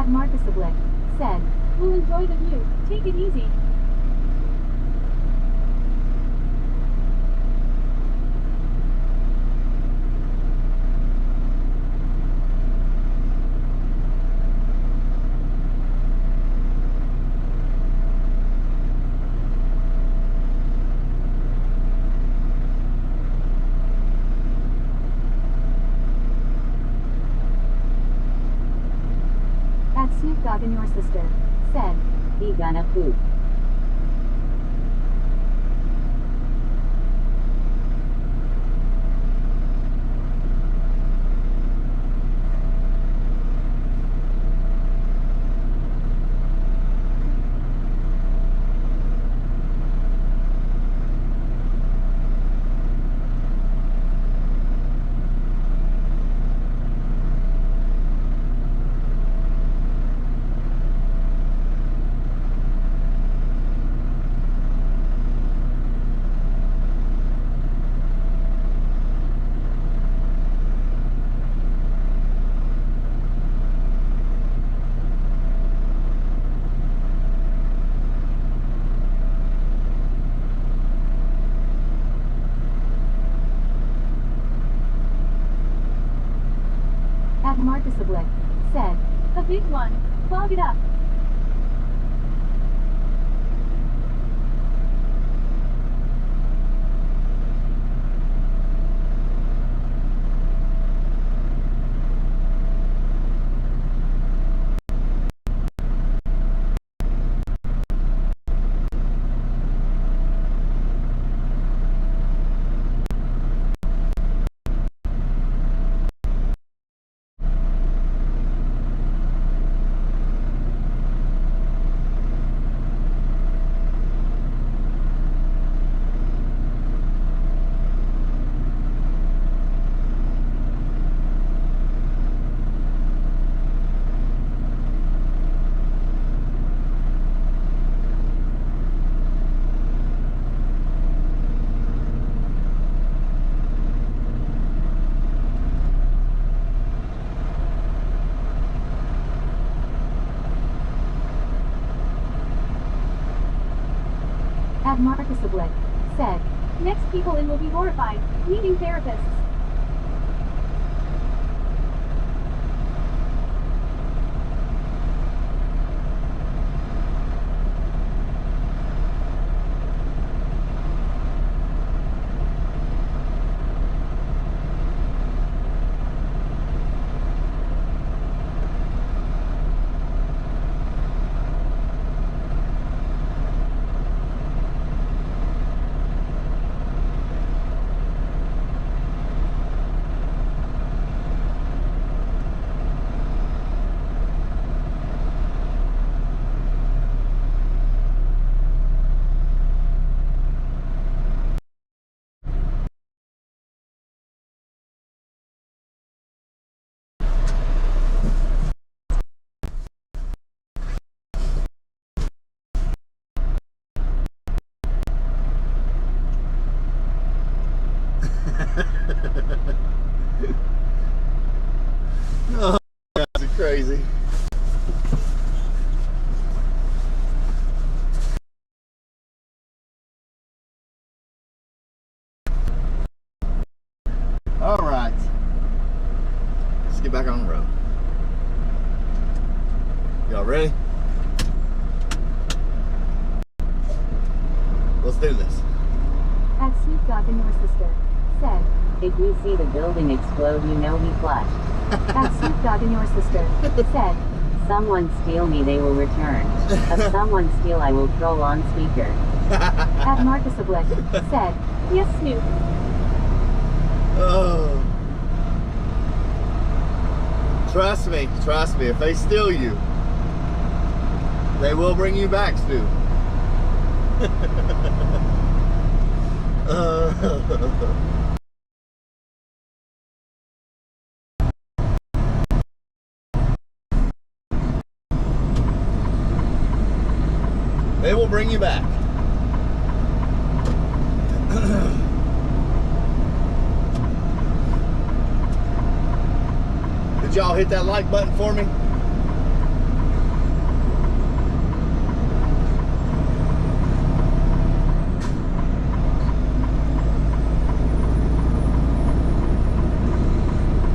Marcus Oblique said, "We'll enjoy the view. Take it easy." Snoop Dogg and your sister said, "He gonna poop." Marcus Oblique said, "A big one. Clog it up." Marcus Oblique said, "Next people in will be horrified, needing therapists." Oh, that's crazy. All right, let's get back on the road. Y'all ready? Let's do this. At Snoop Dogg and your sister said, "If we see the building explode, you know he flushed." At Snoop Dogg and your sister said, "Someone steal me, they will return. If someone steal, I will troll on speaker." At Marcus Oblique said, "Yes, Snoop." Oh. Trust me, if they steal you, they will bring you back, Stu. They will bring you back. Did y'all hit that like button for me?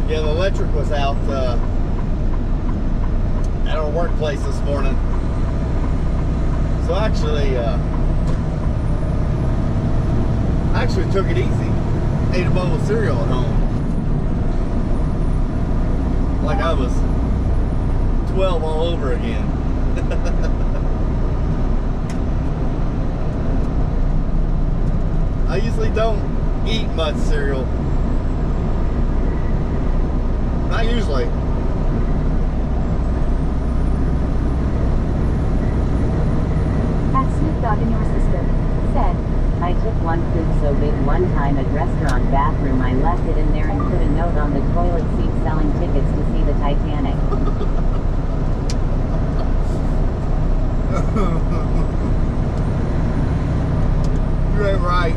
Yeah, the electric was out at our workplace this morning. So I actually took it easy. Ate a bowl of cereal at home. Like I was 12 all over again. I usually don't eat much cereal. Not usually. At Snoop Dogg and your sister said, I took one poop so big one time at restaurant bathroom I left it in there and put a note on the toilet seat selling tickets to see the Titanic. You ain't right.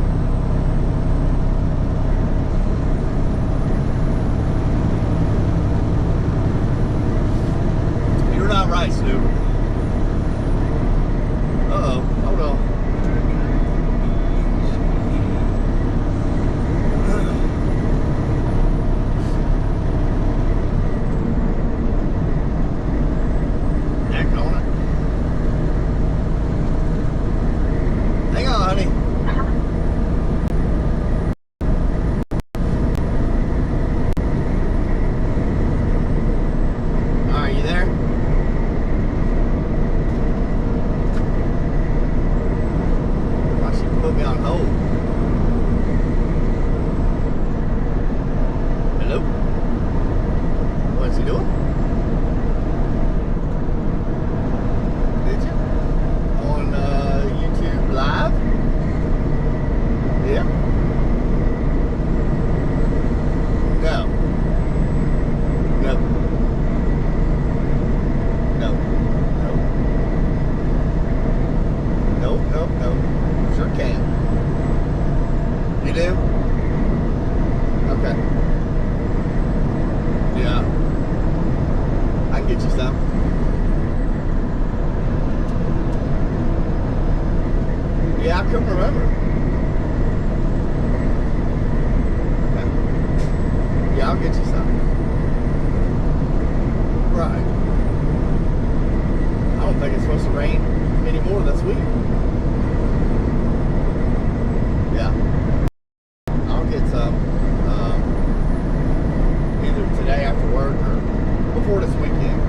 You're not right, Snoop. Uh-oh. Hold on. Hang on, honey. Are you there? Why she put me on hold? Hello? What's he doing? Did you? On YouTube Live? Yeah? No. No. No. No. Nope, nope, nope. Sure can. You do? Okay. Yeah. I can get you some. Yeah, I couldn't remember. Okay. Yeah, I'll get you some. Right. I don't think it's supposed to rain anymore this week. Yeah. I'll get some either today after work or before this weekend.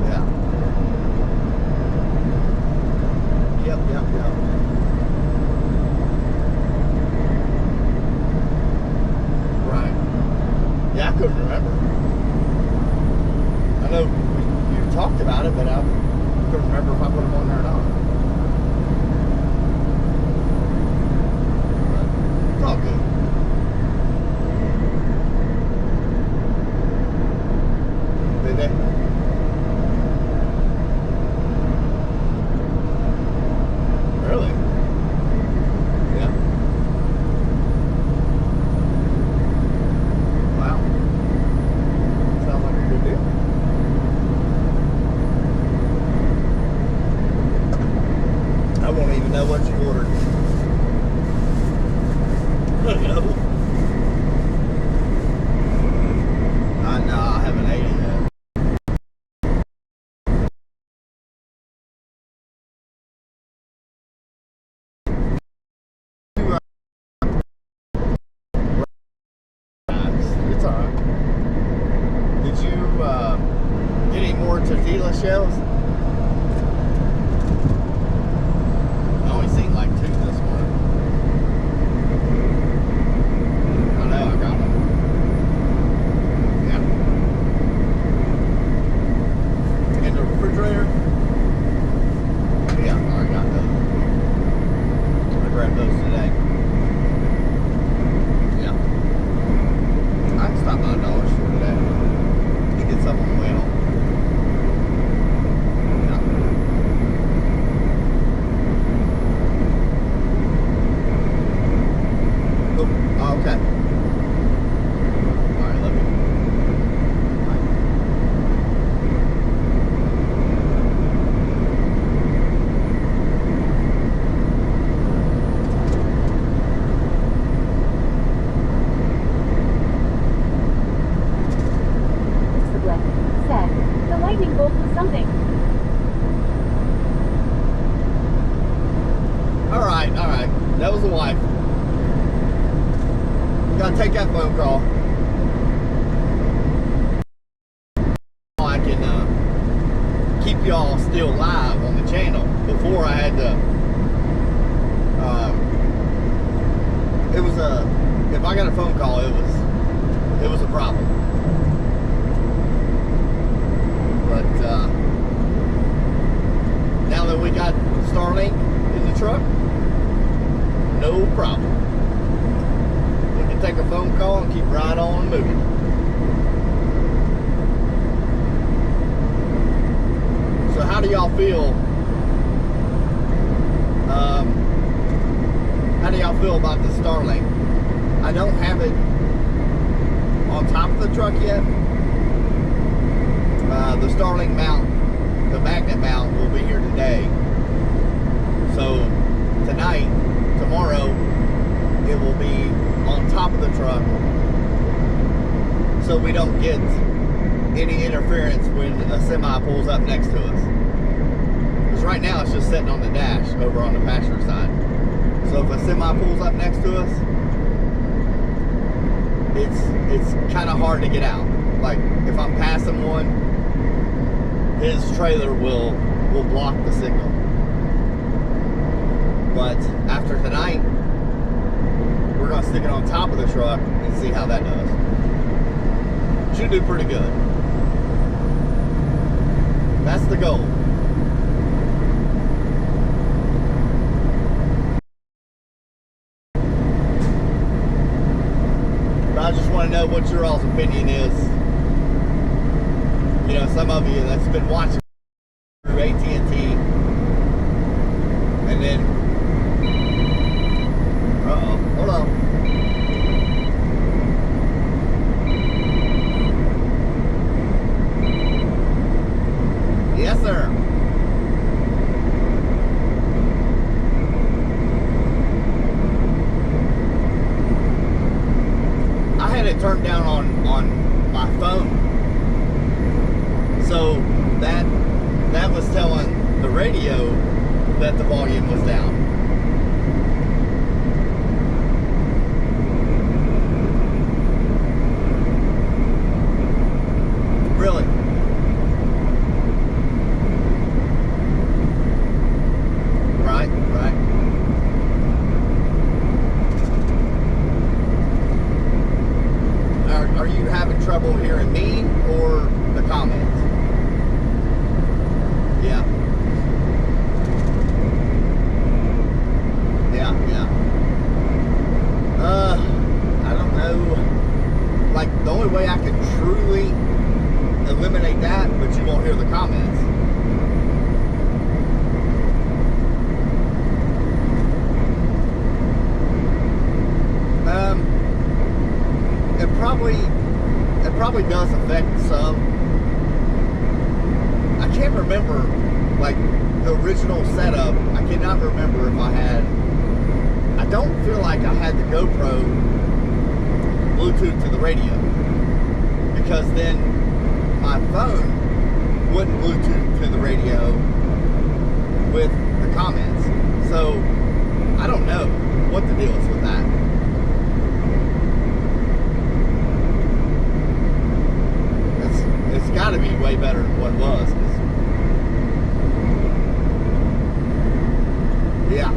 Yeah. Yep. Right. Yeah, I couldn't remember. I know you talked about it, but I couldn't remember if I put them on there or not. But it's all good. Did they? Really? Yeah. Wow. Sounds like a good deal. I won't even know what you ordered. No. No, I haven't ate it yet. It's alright. Did you get any more tortilla shells? I only seen like 2 this morning. I know, I got them. Yeah, today. Yeah. I can stop by a dollar store today to get something on the way home. Yeah. Oh, okay. Alright, love you. Bye. Split said, the lightning bolt was something. Alright. That was the wife. Gotta take that phone call. I can keep y'all still live on the channel. Before I had to, it was if I got a phone call, it was a problem. But now that we got Starlink in the truck, no problem. We can take a phone call and keep right on moving. So how do y'all feel? How do y'all feel about the Starlink? I don't have it on top of the truck yet. The Starlink mount, the magnet mount, will be here today. So tonight, tomorrow, it will be on top of the truck, so we don't get any interference when a semi pulls up next to us. Because right now it's just sitting on the dash over on the passenger side. So if a semi pulls up next to us, it's kind of hard to get out. Like if I'm passing one, his trailer will block the signal. But after tonight, we're gonna stick it on top of the truck and see how that does. Should do pretty good. That's the goal. But I just want to know what your all's opinion is. You know, some of you that's been watching through AT&T, and then hold on. Yes, sir. I had it turned down on my phone, so that was telling the radio that the volume was down. Really? Right. Are you having trouble hearing me or the comments? Yeah. I don't know. Like, the only way I can truly eliminate that, but you won't hear the comments. It probably does affect some. I can't remember, like, the original setup. I cannot remember if I don't feel like I had the GoPro Bluetooth to the radio, because then my phone wouldn't Bluetooth to the radio with the comments. So I don't know what the deal is with that. It's got to be way better than what it was. Yeah.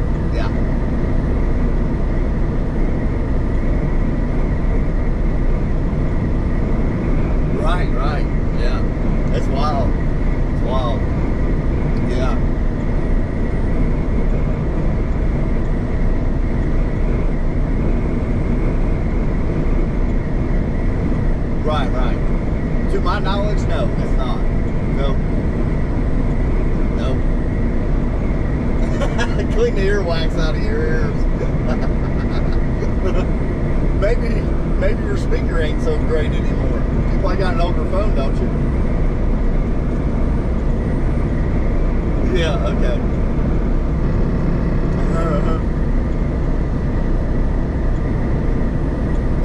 Right. Yeah. It's wild. Yeah. my knowledge, no, it's not. No. Clean the earwax out of your ears. maybe your speaker ain't so great anymore. You probably got an older phone, don't you? Yeah, okay.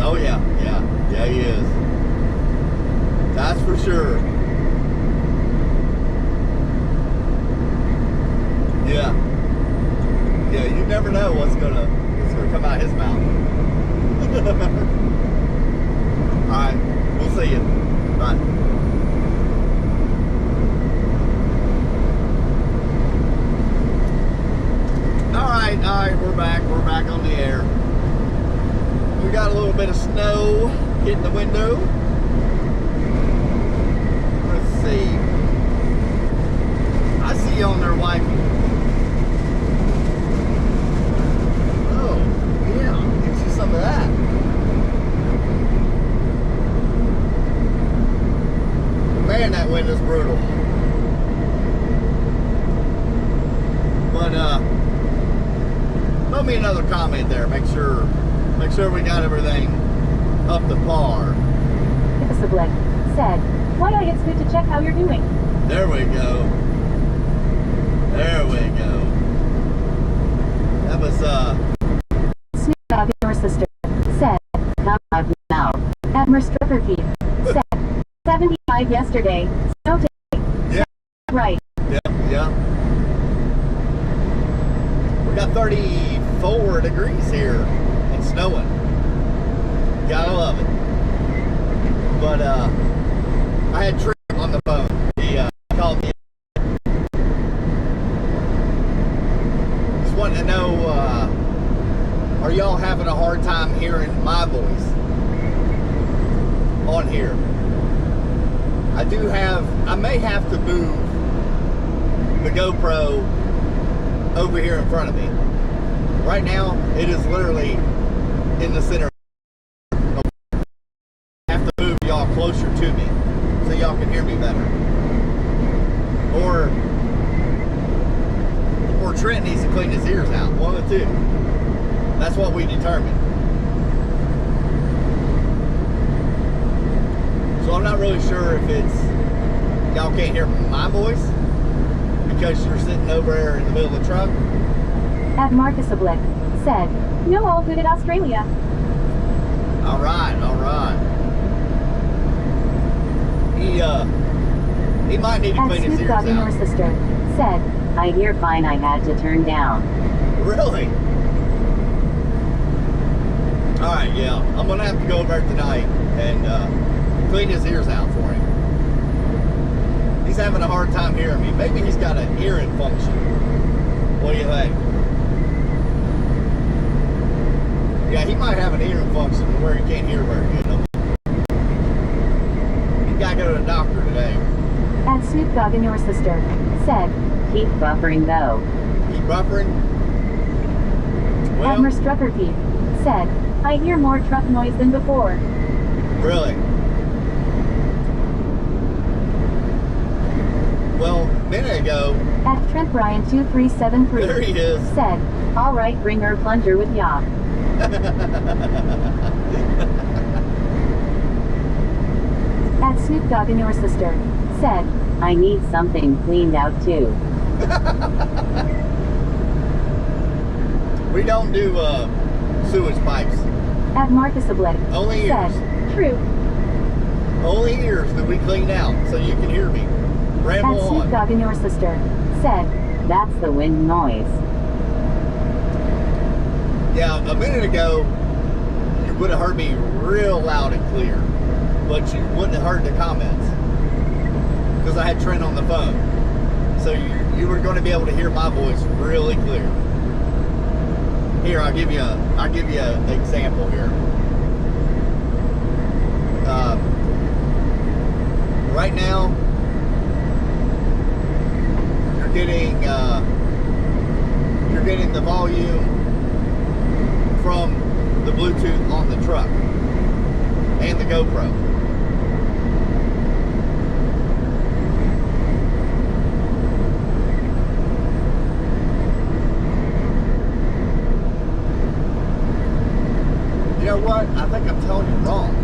Oh yeah, he is. That's for sure. Yeah, you never know what's gonna come out of his mouth. All right, we'll see you. Bye. All right, we're back on the air. We got a little bit of snow hitting the window. Let's see. I see you on there, wifey. Oh, yeah, get you some of that. Man, that wind is brutal. But throw me another comment there. Make sure we got everything up to par. Hitchhikers said, "Why it's good to check how you're doing." There we go. There we go. That was Snoop Dogg, your sister, said, How about now? Admiral Strufferkeith said, 75 yesterday, snow today. Yeah. Right. Yeah. We got 34 degrees here and snowing. Gotta love it. But I had Trip on the phone. He called me. Just wanted to know, are y'all having a hard time hearing my voice on here? I may have to move the GoPro over here in front of me. Right now, it is literally in the center. I have to move y'all closer to me so y'all can hear me better. Or Trent needs to clean his ears out. One of the two. That's what we determined. So I'm not really sure if it's y'all can't hear my voice because you're sitting over there in the middle of the truck. At Marcus Oblick said, "No, all good at Australia." All right. He might need to At clean his Snoop ears Dogg, your out. sister, said, I hear fine, I had to turn down. Really? All right, yeah. I'm gonna have to go over there tonight and clean his ears out for him. He's having a hard time hearing me. Maybe he's got an hearing function. What do you think? Yeah, he might have an hearing function where he can't hear very good. He's got to go to the doctor today. At Snoop Dogg and your sister, said, Keep buffering though. Keep buffering? Well, Admiral Strufferkeith said, "I hear more truck noise than before." really? Well, a minute ago, At Trent Bryan 2373 there he is. said, All right, bring her plunger with ya. At Snoop Dogg and your sister, said, I need something cleaned out too. We don't do sewage pipes. At Marcus Oblick Only said, ears. "True." Only ears that we clean out so you can hear me. At Ramble Snoop on. Dogg and your sister, said, That's the wind noise. Yeah, a minute ago, you would have heard me real loud and clear, but you wouldn't have heard the comments because I had Trent on the phone. So you were going to be able to hear my voice really clear. Here, I'll give you an example here. Right now, you're getting the volume from the Bluetooth on the truck and the GoPro. You know what? I think I'm telling you wrong.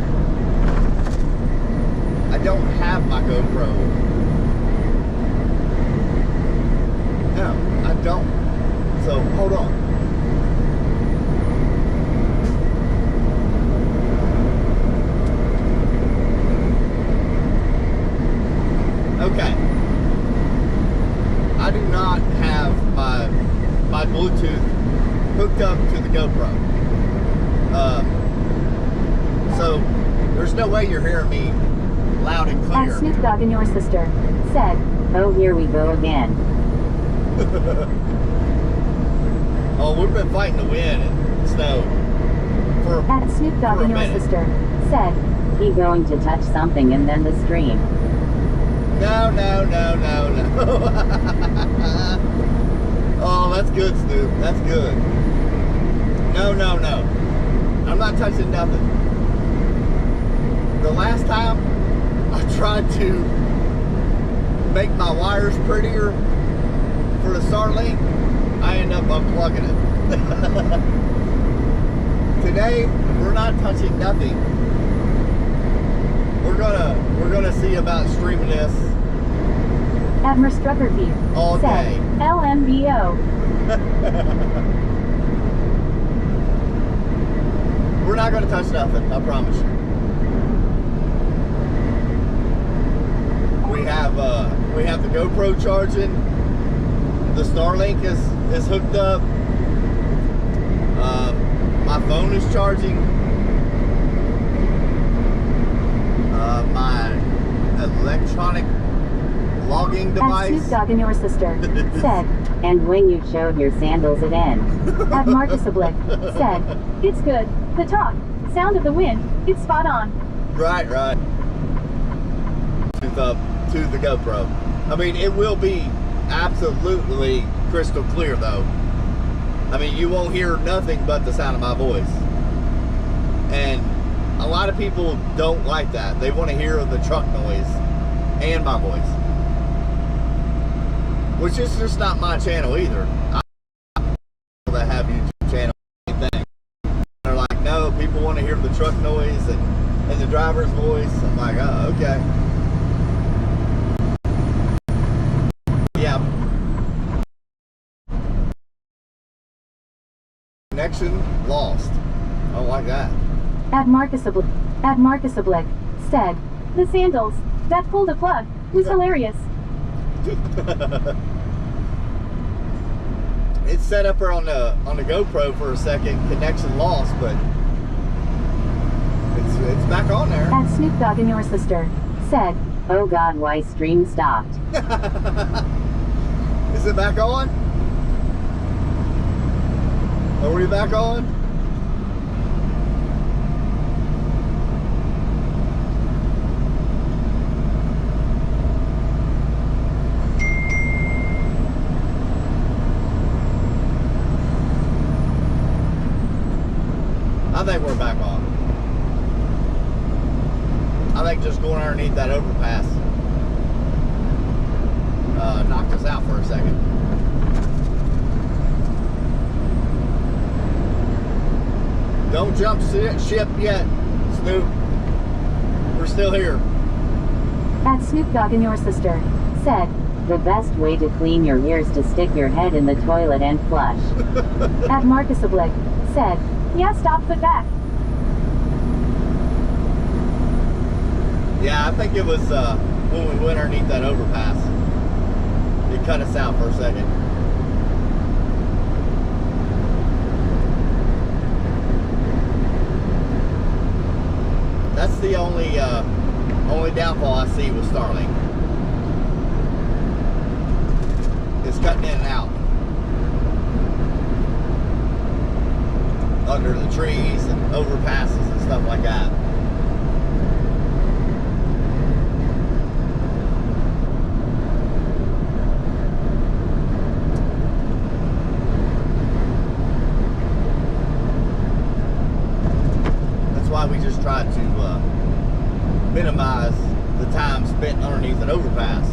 I don't have my GoPro. No, I don't. So, hold on. Okay. I do not have my Bluetooth hooked up to the GoPro. So there's no way you're hearing me loud and clear. At Snoop Dogg and your sister said, Oh, here we go again. Oh, we've been fighting the wind and snow for at Snoop Dogg for a and your minute. sister said, He going to touch something and then the stream. No. Oh, that's good, Snoop. That's good. No. I'm not touching nothing. The last time I tried to make my wires prettier for the Starlink, I end up unplugging it. Today, we're not touching nothing. We're gonna see about streaming this Admiral Struckerby all said, day. LMBO. We're not gonna touch nothing, I promise you. We have the GoPro charging. The Starlink is hooked up. My phone is charging. My electronic logging At device. Snoop Dogg and your sister said, And when you showed your sandals it end. at Marcus Oblique said, it's good. The talk, sound of the wind, it's spot on. Right. To the GoPro. I mean, it will be absolutely crystal clear, though. I mean, you won't hear nothing but the sound of my voice. And a lot of people don't like that. They want to hear the truck noise and my voice. Which is just not my channel either. I that have YouTube channel, same thing. They're like, no, people want to hear the truck noise and the driver's voice. I'm like, oh, okay. Yeah. Connection lost. I don't like that. At Marcus Oblique said, the sandals, that pulled a plug, was hilarious. It's set up here on the GoPro for a second, connection lost, but it's back on there. At Snoop Dogg and your sister said, Oh God, why stream stopped? Is it back on? Are we back on? I think we're back on. I think just going underneath that overpass knocked us out for a second. Don't jump ship yet, Snoop. We're still here. at Snoop Dogg and your sister said, The best way to clean your ears to stick your head in the toilet and flush. at Marcus Oblique said, yeah, stop, but back. Yeah, I think it was when we went underneath that overpass. It cut us out for a second. That's the only downfall I see with Starlink. It's cutting in and out. Under the trees and overpasses and stuff like that. That's why we just try to minimize the time spent underneath an overpass.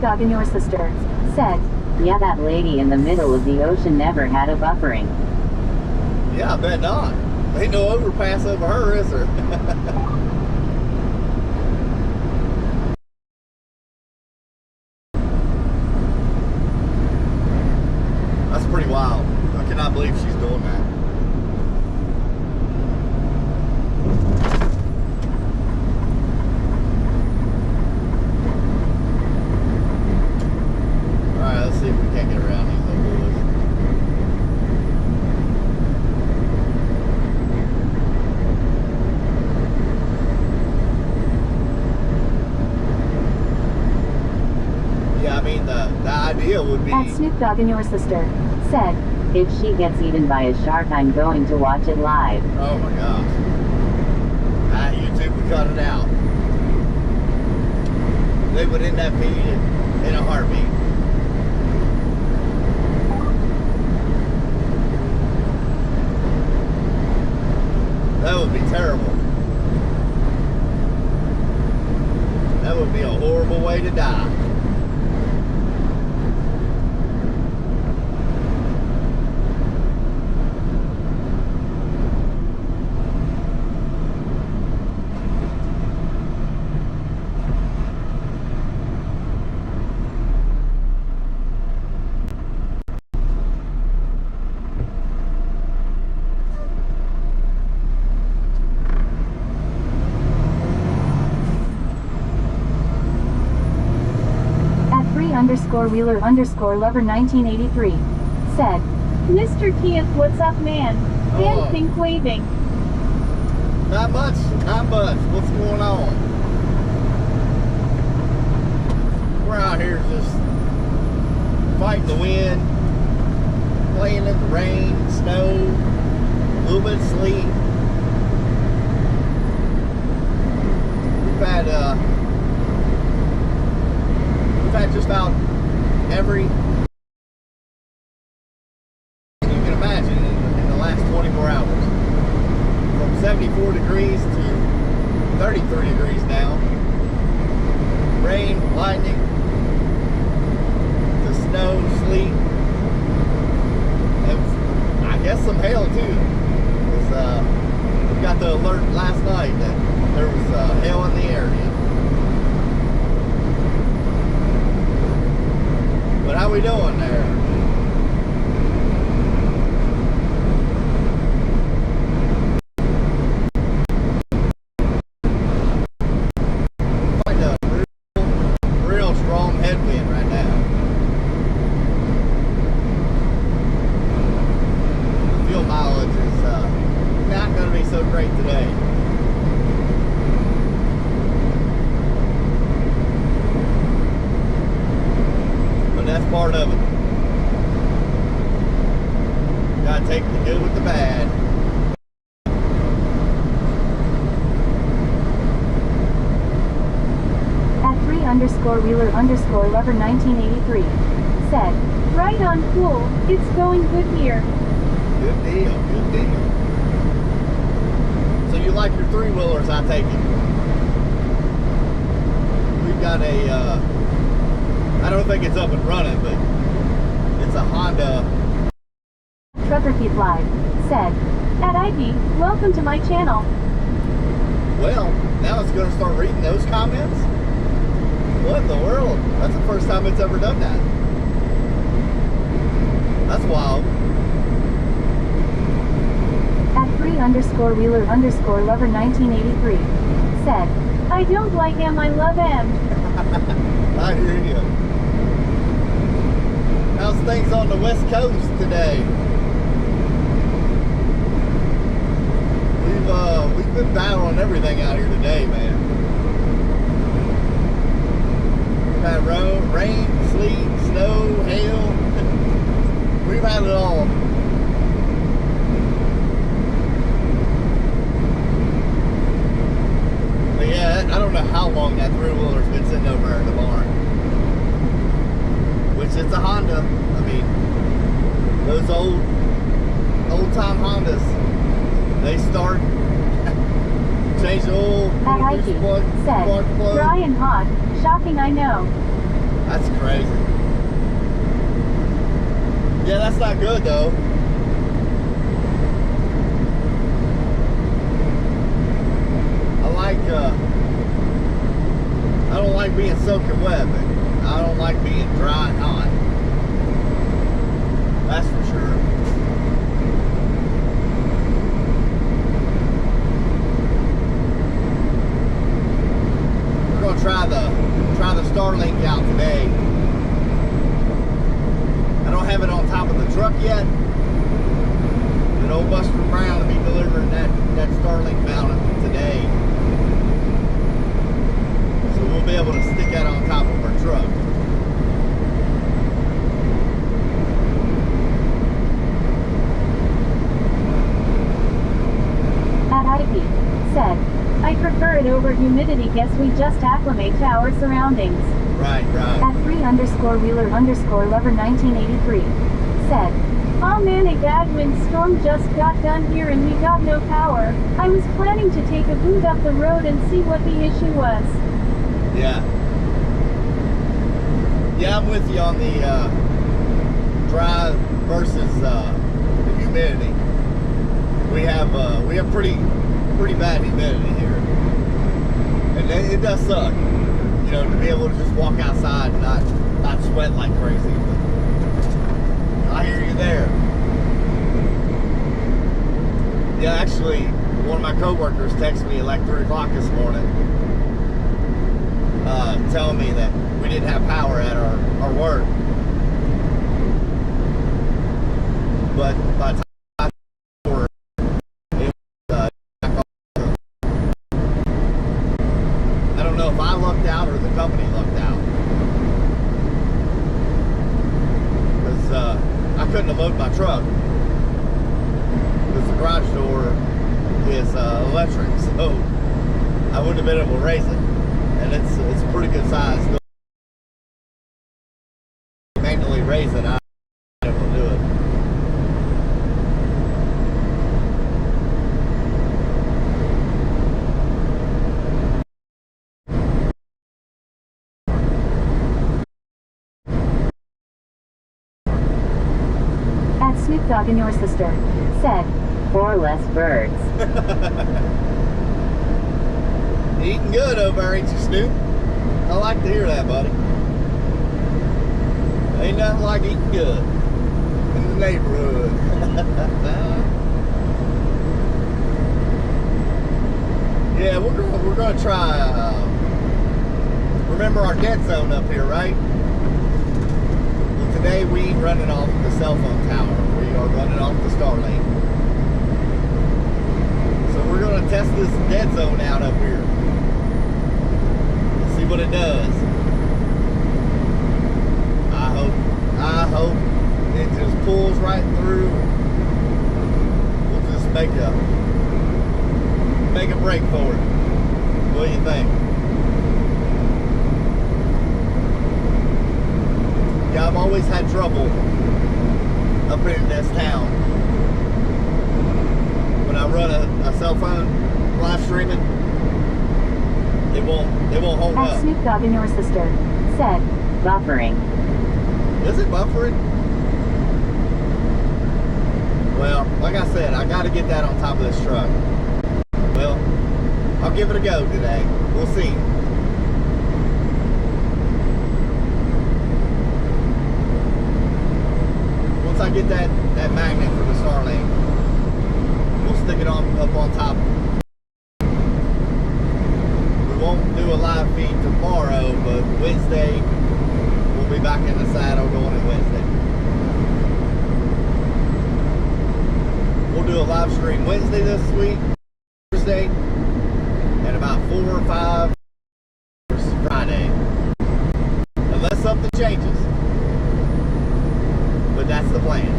Dog and your sister said, Yeah, that lady in the middle of the ocean never had a buffering. Yeah, I bet not. Ain't no overpass over her, is there? That's pretty wild. I cannot believe she's doing that. Alright, let's see if we can't get around these little boys. Yeah, I mean, the idea would be... at Snoop Dogg and your sister said, If she gets eaten by a shark, I'm going to watch it live. Oh my gosh. YouTube would cut it out. They would end that feed in a heartbeat. That would be terrible. That would be a horrible way to die. _Wheeler_Lover 1983 said, Mr. Keith, what's up, man? Oh. And pink waving. Not much. What's going on? We're out here just fighting the wind, playing in the rain, snow, a little bit of sleet. We've had just about every you can imagine in the last 24 hours. From 74 degrees to 33 degrees now. Rain, lightning, to snow, sleet, and I guess some hail too. We got the alert last night that there was hail in the area. But how we doing there? Find a real strong headwind right now. The fuel mileage is not going to be so great today. That's part of it. Gotta take the good with the bad. At _Wheeler_Lover 1983 said, right on, cool, it's going good here. Good deal, good deal. So you like your three-wheelers, I take it. We've got a I don't think it's up and running, but it's a Honda. Trucker Keith Live said, at ID, welcome to my channel. Well, now it's going to start reading those comments? What in the world? That's the first time it's ever done that. That's wild. At _Wheeler_Lover 1983 said, I don't like M, I love M. I hear you. How's things on the West Coast today? We've been battling everything out here today, man. We've had rain, sleet, snow, hail. We've had it all. But yeah, I don't know how long that three-wheeler's been sitting over there in the barn. Which it's a Honda. I mean, those old-time Hondas, they start, change the oil, At Ike said, Brian Hot, shocking I know. That's crazy. Yeah, that's not good though. I don't like being soaking wet, but I don't like being dry and hot. That's for sure. We're gonna try the Starlink out today. I don't have it on top of the truck yet. But old Buster Brown will be delivering that Starlink mount today. So we'll be able to stick that on top of our truck. At IP said, I prefer it over humidity. Guess we just acclimate to our surroundings. Right. At 3_Wheeler_Lover 1983 said, oh man, a bad windstorm just got done here and we got no power. I was planning to take a boot up the road and see what the issue was. Yeah, I'm with you on the dry versus the humidity. We have pretty bad humidity here, and it does suck, you know, to be able to just walk outside and not sweat like crazy. But I hear you there. Yeah, actually, one of my coworkers texted me at like 3 o'clock this morning, telling me that we didn't have power at our work. But by the time it was back on. I don't know if I lucked out or the company lucked out. Because I couldn't have loaded my truck. Because the garage door is electric, so I wouldn't have been able to raise it. And it's a pretty good size. Manually raise it, I ain't able to do it. At Snoop Dogg and your sister said, 4 less birds. Eating good over there, ain't you, Snoop? I like to hear that, buddy. Ain't nothing like eating good in the neighborhood. Yeah, we're gonna try. Remember our dead zone up here, right? Well, today we ain't running off the cell phone tower. We are running off the Starlink. So we're gonna test this dead zone out up here. See what it does. I hope it just pulls right through. We'll just make a break for it. What do you think? Yeah, I've always had trouble up in this town. When I run a cell phone live streaming, it won't hold at up. Snoop Dogg and your sister said, Buffering. Is it buffering? Well, like I said, I got to get that on top of this truck. Well, I'll give it a go today. We'll see. Once I get that magnet for the Starlink, we'll stick it on up on top. We won't do a live feed tomorrow, but Wednesday we'll be back in the saddle going in Wednesday. We'll do a live stream Wednesday this week, Thursday, and about 4 or 5 Friday. Unless something changes. But that's the plan.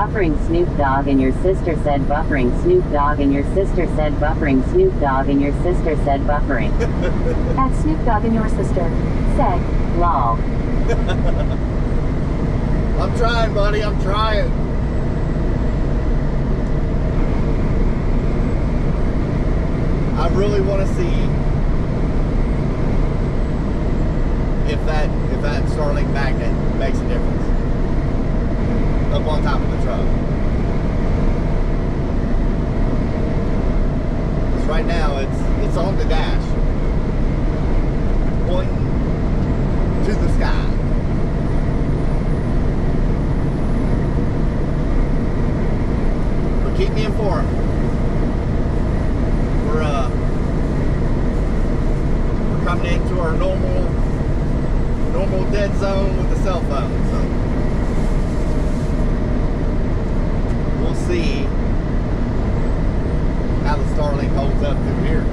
buffering Snoop Dogg and your sister said buffering Snoop Dogg and your sister said buffering Snoop Dogg and your sister said buffering. At Snoop Dogg and your sister said, Lol. I'm trying, buddy. I'm trying. I really want to see if that Starlink magnet makes a difference up on top of the truck. Because right now it's on the dash, pointing to the sky. But keep me informed. We're coming into our normal dead zone with the cell phone, so we'll see how the Starlink holds up through here.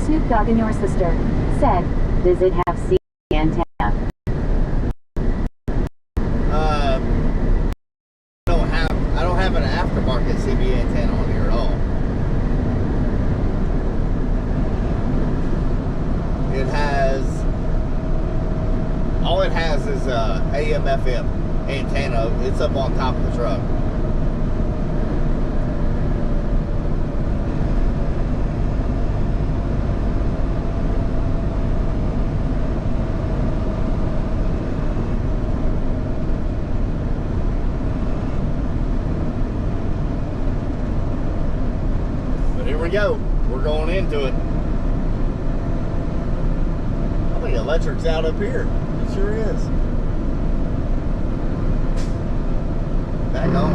Snoop Dogg and your sister said, Does it have C antenna? I don't have an aftermarket CB antenna on here at all. All it has is AM FM antenna. It's up on top of the truck. Here we go. We're going into it. I think electric's out up here. It sure is. Back on.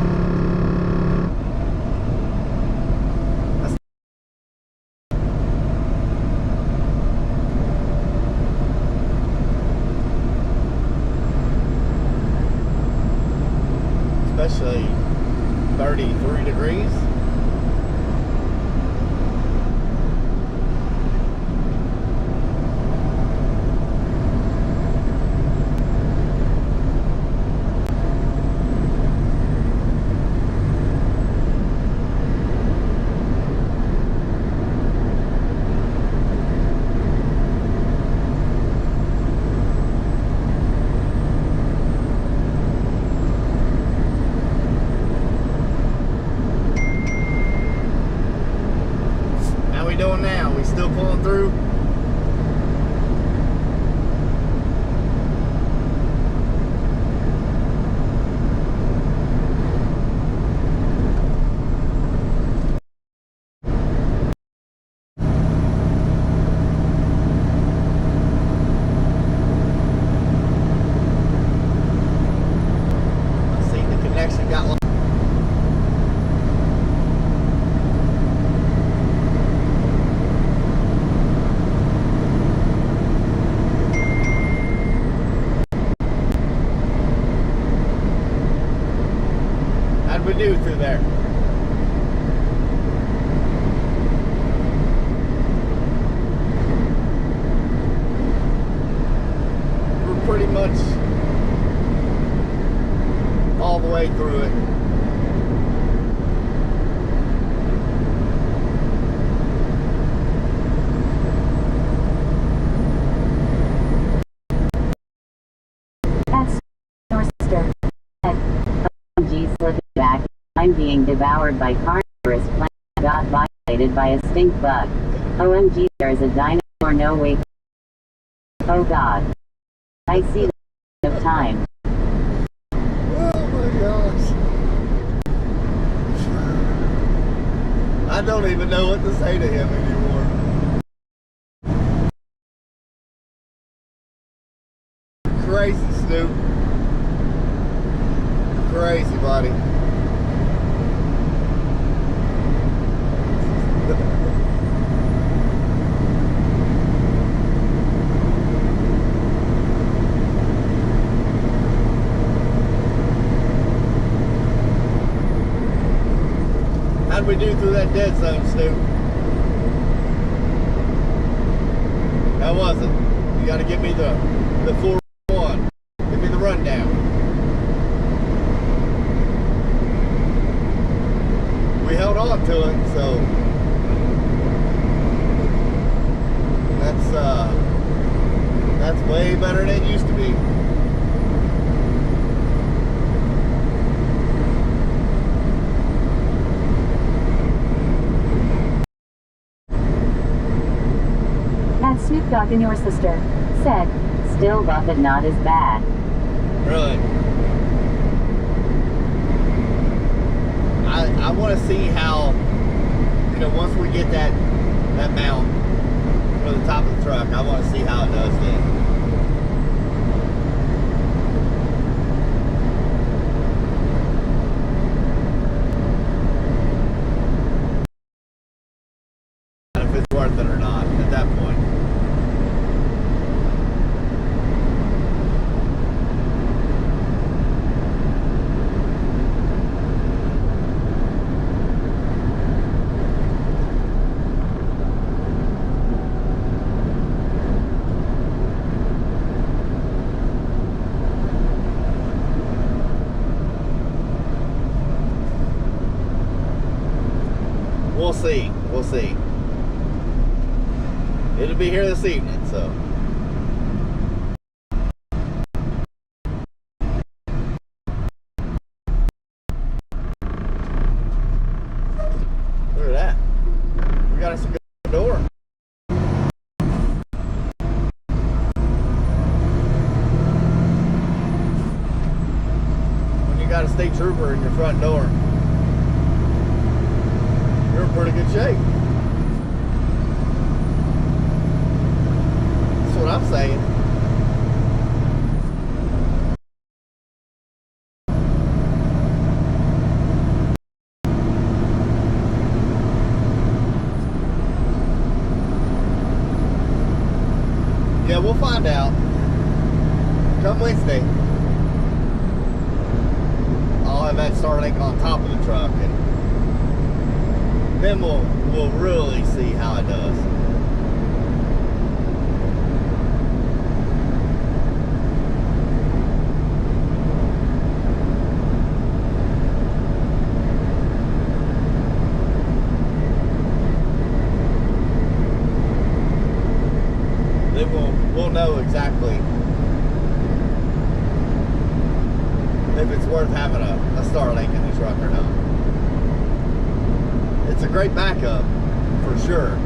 Especially 33 degrees. Doing now? We still pulling through? I see the connection got lost. We do through there. We're pretty much all the way through it. That's your sister said, OMG slipping back. I'm being devoured by carnivorous plants. Got violated by a stink bug. OMG, there's a dinosaur. No way. Oh God. I see the of time. Oh my gosh. I don't even know what to say to him anymore. Crazy, Snoop. Crazy, buddy. How'd we do through that dead zone, Stu? How was it? You gotta give me the 4-1. Give me the rundown. We held on to it, so that's way better than it used to be. At Snoop Dogg and your sister said, Still but not as bad. Really. I want to see how, once we get that mount for the top of the truck, I want to see how it does then. If it's worth it or not at that point. We'll see. We'll see. It'll be here this evening, so. Look at that. We got us a good door. When you got a state trooper in your front door, you're in pretty good shape. That's what I'm saying. Yeah, we'll find out. Come Wednesday, I'll have that Starlink on top of the truck, and then we'll really see how it does. Then we'll know exactly if it's worth having a Starlink in the truck or not. It's a great backup, for sure.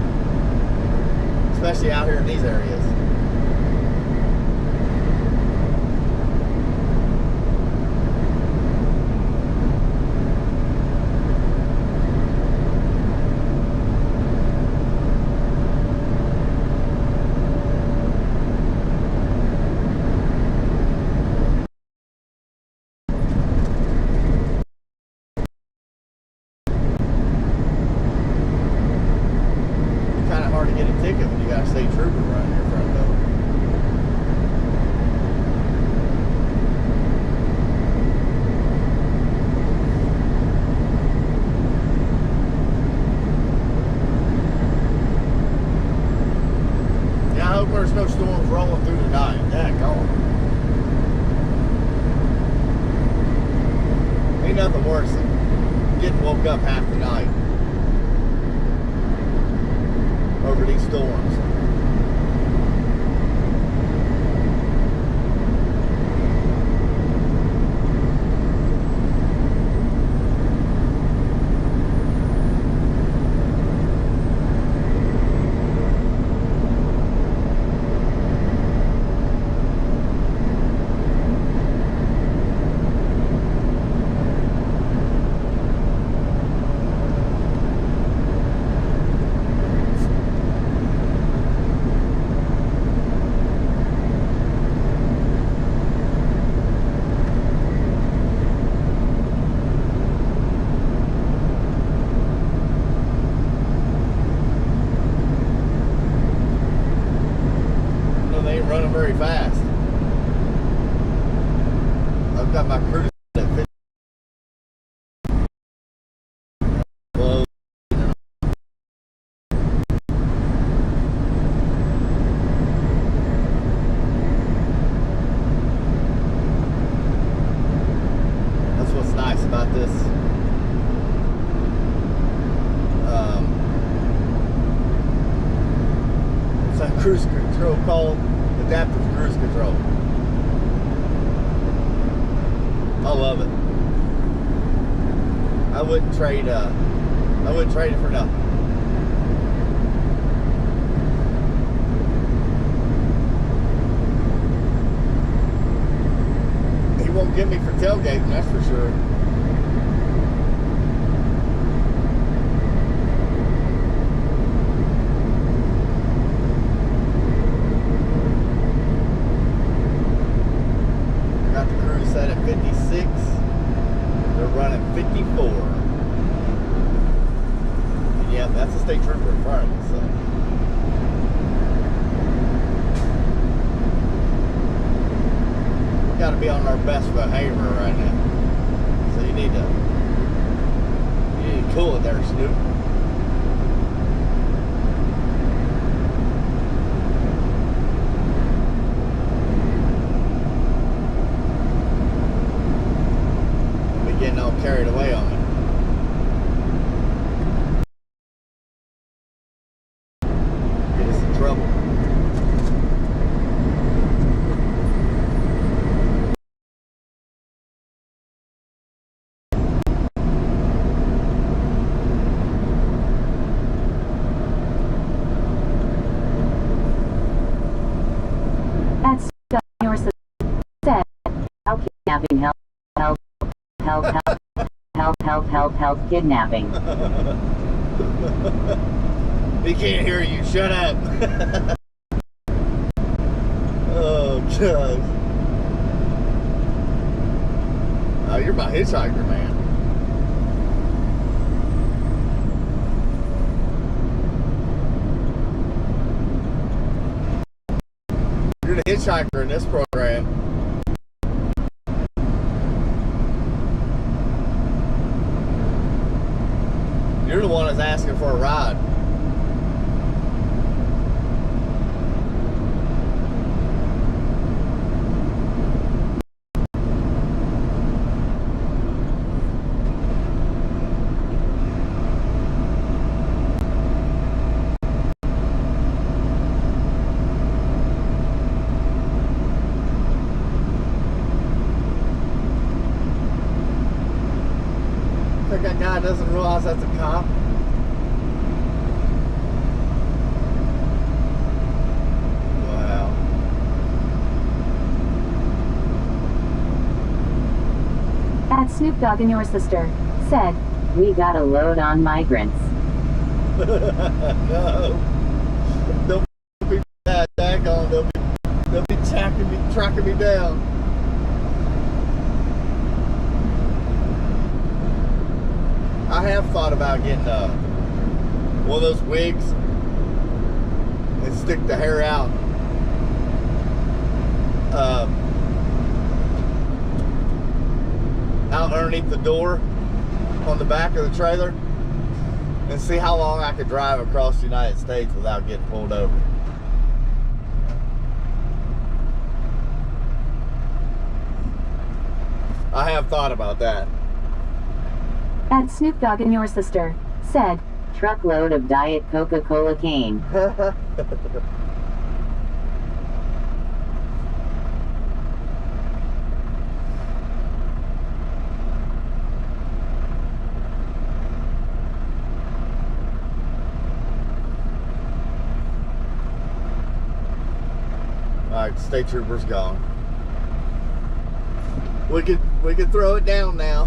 Especially out here in these areas. Hard to get a ticket when you got a state trooper running your front door. Yeah, I hope there's no storms rolling through tonight. Yeah, go on. Ain't nothing worse than getting woke up half the night over these storms. Running very fast. I've got my cruise at 50. Close. control, adaptive cruise control. I love it. I wouldn't trade it for nothing. He won't get me for tailgating, that's for sure. Got the cruise set at 56. They're running 54. And yeah, that's a state trooper in front of me, so. We gotta be on our best behavior right now. So you need to cool it there, Snoop. Getting all carried away on me. Get us in trouble. That's your said. Help kidnapping, help kidnapping. He can't hear you. Shut up. Oh, gosh. Oh, you're my hitchhiker, man. You're the hitchhiker in this program. You're the one that's asking for a ride. Think that guy doesn't realize that's a cop? Wow. At Snoop Dogg and your sister said, We got a load on migrants. No. They'll be that daggone. They'll be tracking me down. I have thought about getting one of those wigs and stick the hair out. Out underneath the door on the back of the trailer and see how long I could drive across the United States without getting pulled over. I have thought about that. at Snoop Dogg and your sister said, Truckload of Diet Coca-Cola cane. Alright, state trooper's gone. We could throw it down now.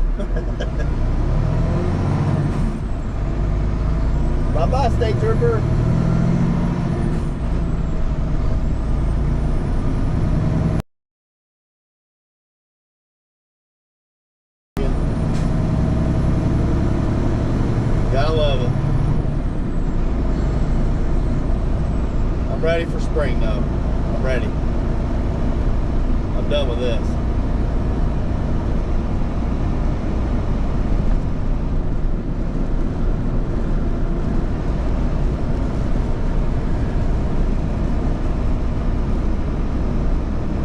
Bye-bye, state trooper. Gotta love it. I'm ready for spring though. I'm ready. I'm done with this.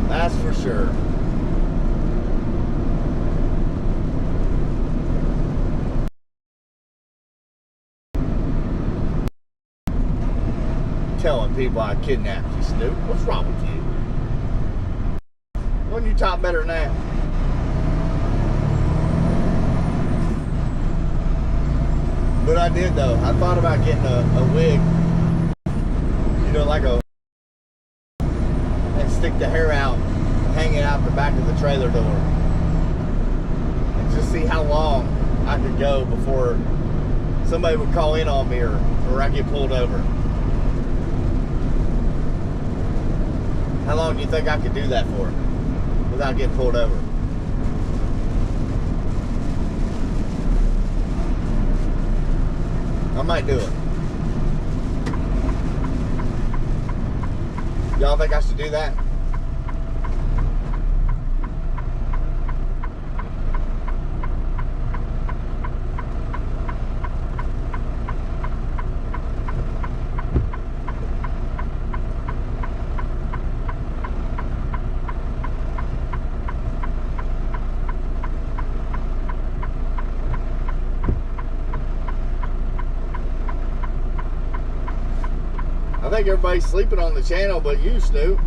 That's for sure. Tell him. telling people I kidnapped you, Snoop. What's wrong with you? Wouldn't you talk better than that? But I did though. I thought about getting a wig, you know, like and stick the hair out, hang it out the back of the trailer door, and just see how long I could go before somebody would call in on me or I get pulled over. How long do you think I could do that for without getting pulled over? I might do it. Y'all think I should do that? I think everybody's sleeping on the channel but you, Snoop.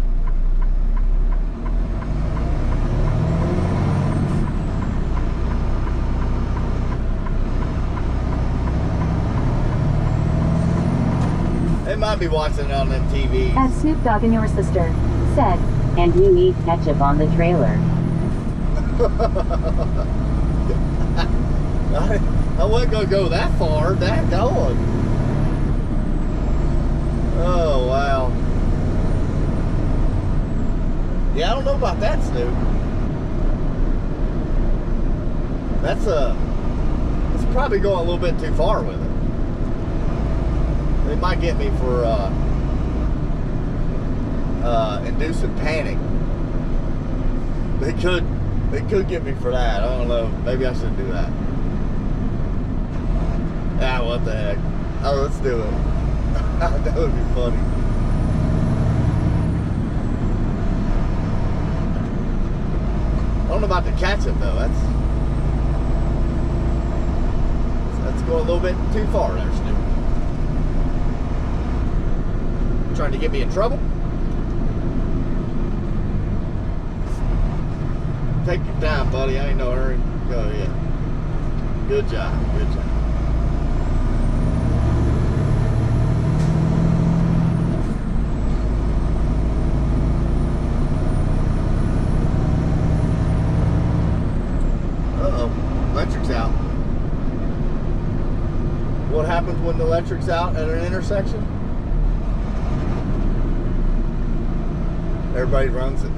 They might be watching it on them TVs. As Snoop Dogg and your sister said. And you need ketchup on the trailer. I wasn't gonna go that far. That going. Oh wow. Yeah, I don't know about that, Snoop. That's probably going a little bit too far with it. They might get me for inducing panic. They could get me for that. I don't know. Maybe I shouldn't do that. Ah, what the heck. Oh, let's do it. That would be funny. I don't know about the ketchup though. That's going a little bit too far there, Snoop. Trying to get me in trouble? Take your time, buddy. I ain't no hurry. Go ahead. Good job. Good job. Electric's out. What happens when the electric's out at an intersection? Everybody runs it.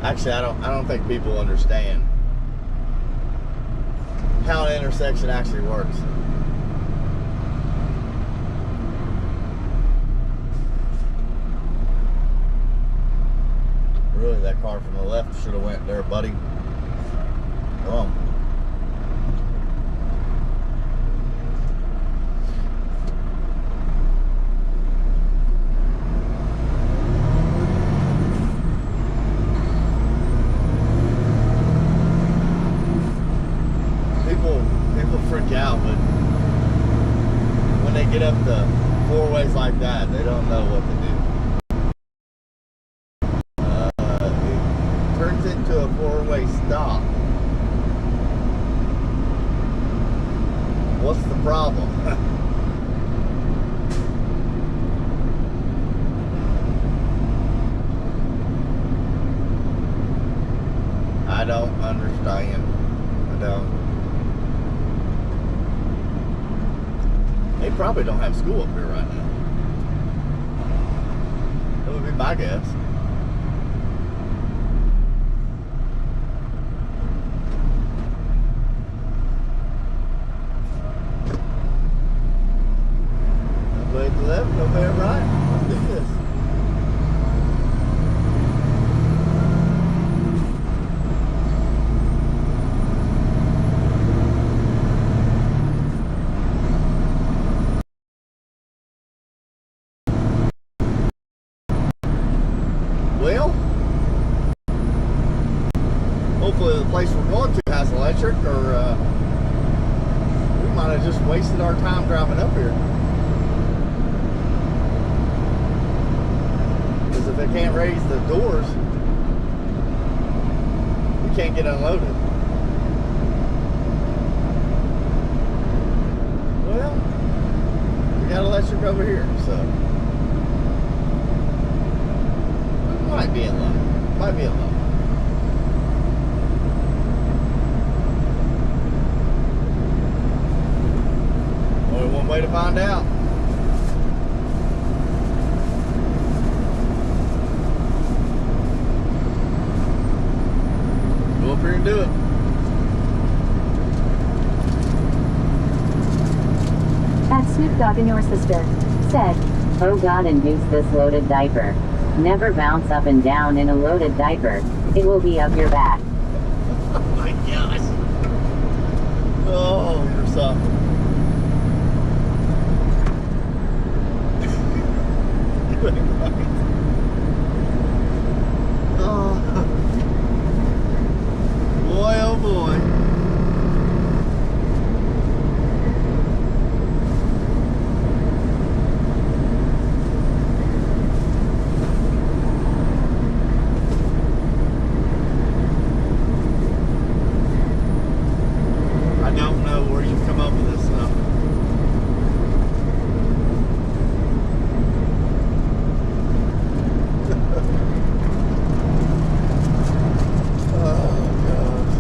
Actually, I don't think people understand how an intersection actually works. Really, that car from the left should have went there, buddy. Come on. People freak out, but when they get up the four ways like that, they don't know what to do. Turns into a four-way stop. What's the problem? I don't understand. I don't. They probably don't have school up here right now. That would be my guess. Nobody to the left, nobody to the right. Let's do this. Well, hopefully the place we're going to has electric, or we might have just wasted our time driving up here. Because if they can't raise the doors, we can't get unloaded. Well, we got electric over here, so we might be in luck. Might be in luck. Only one way to find out. Go up here and do it. At Snoop Dogg and your sister said, Oh God, induce this loaded diaper. Never bounce up and down in a loaded diaper. It will be up your back. Oh my gosh. Oh, you're something. Oh. Boy, oh boy. I don't know where you've come up with this stuff. Oh, gosh.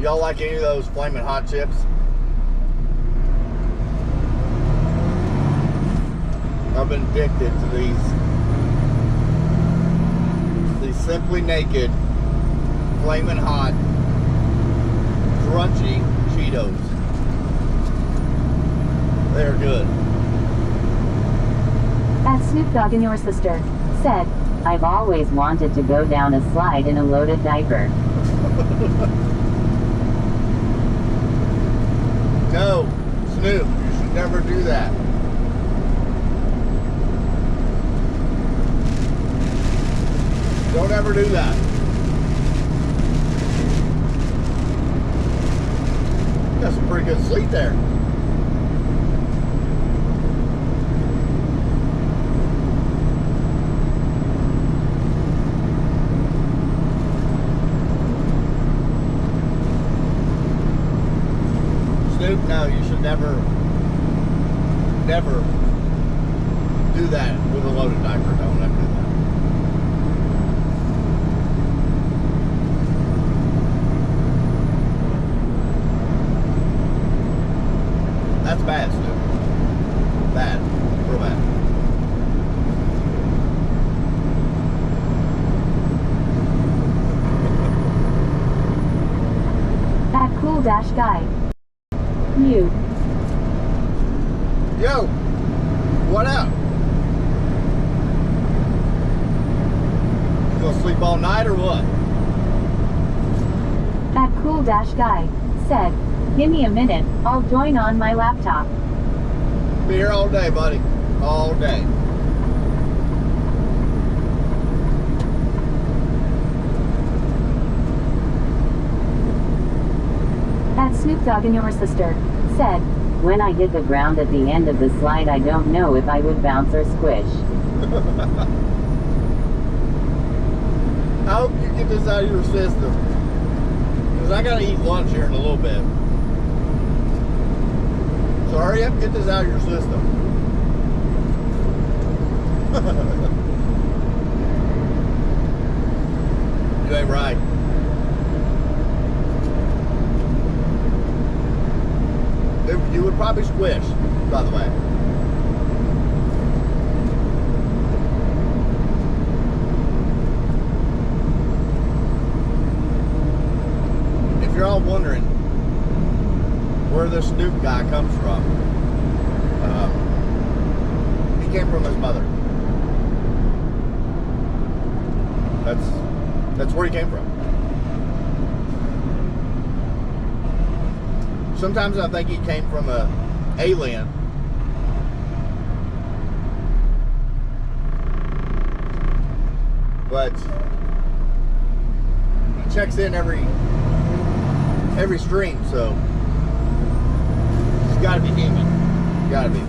Y'all like any of those flaming hot chips? I've been addicted to these Simply Naked flaming hot crunchy Cheetos. They're good. at Snoop Dogg and your sister said, I've always wanted to go down a slide in a loaded diaper. No, Snoop, you should never do that. Don't ever do that. Got some pretty good sleep there. Snoop, no, you should never do that with a loaded diaper. Don't ever do that. That's bad, Snoop. Bad. Real bad. at Cool Dash Guy. Mute. Yo, what up? You gonna sleep all night or what? At Cool Dash Guy said, give me a minute, I'll join on my laptop. Be here all day, buddy. All day. At Snoop Dogg and your sister said, When I hit the ground at the end of the slide, I don't know if I would bounce or squish. I hope you get this out of your system. Because I gotta eat lunch here in a little bit. So hurry up and get this out of your system. You ain't right. You would probably squish, by the way. If you're all wondering, came from his mother. That's where he came from. Sometimes I think he came from a alien. But he checks in every stream, so he's gotta be human. Gotta be.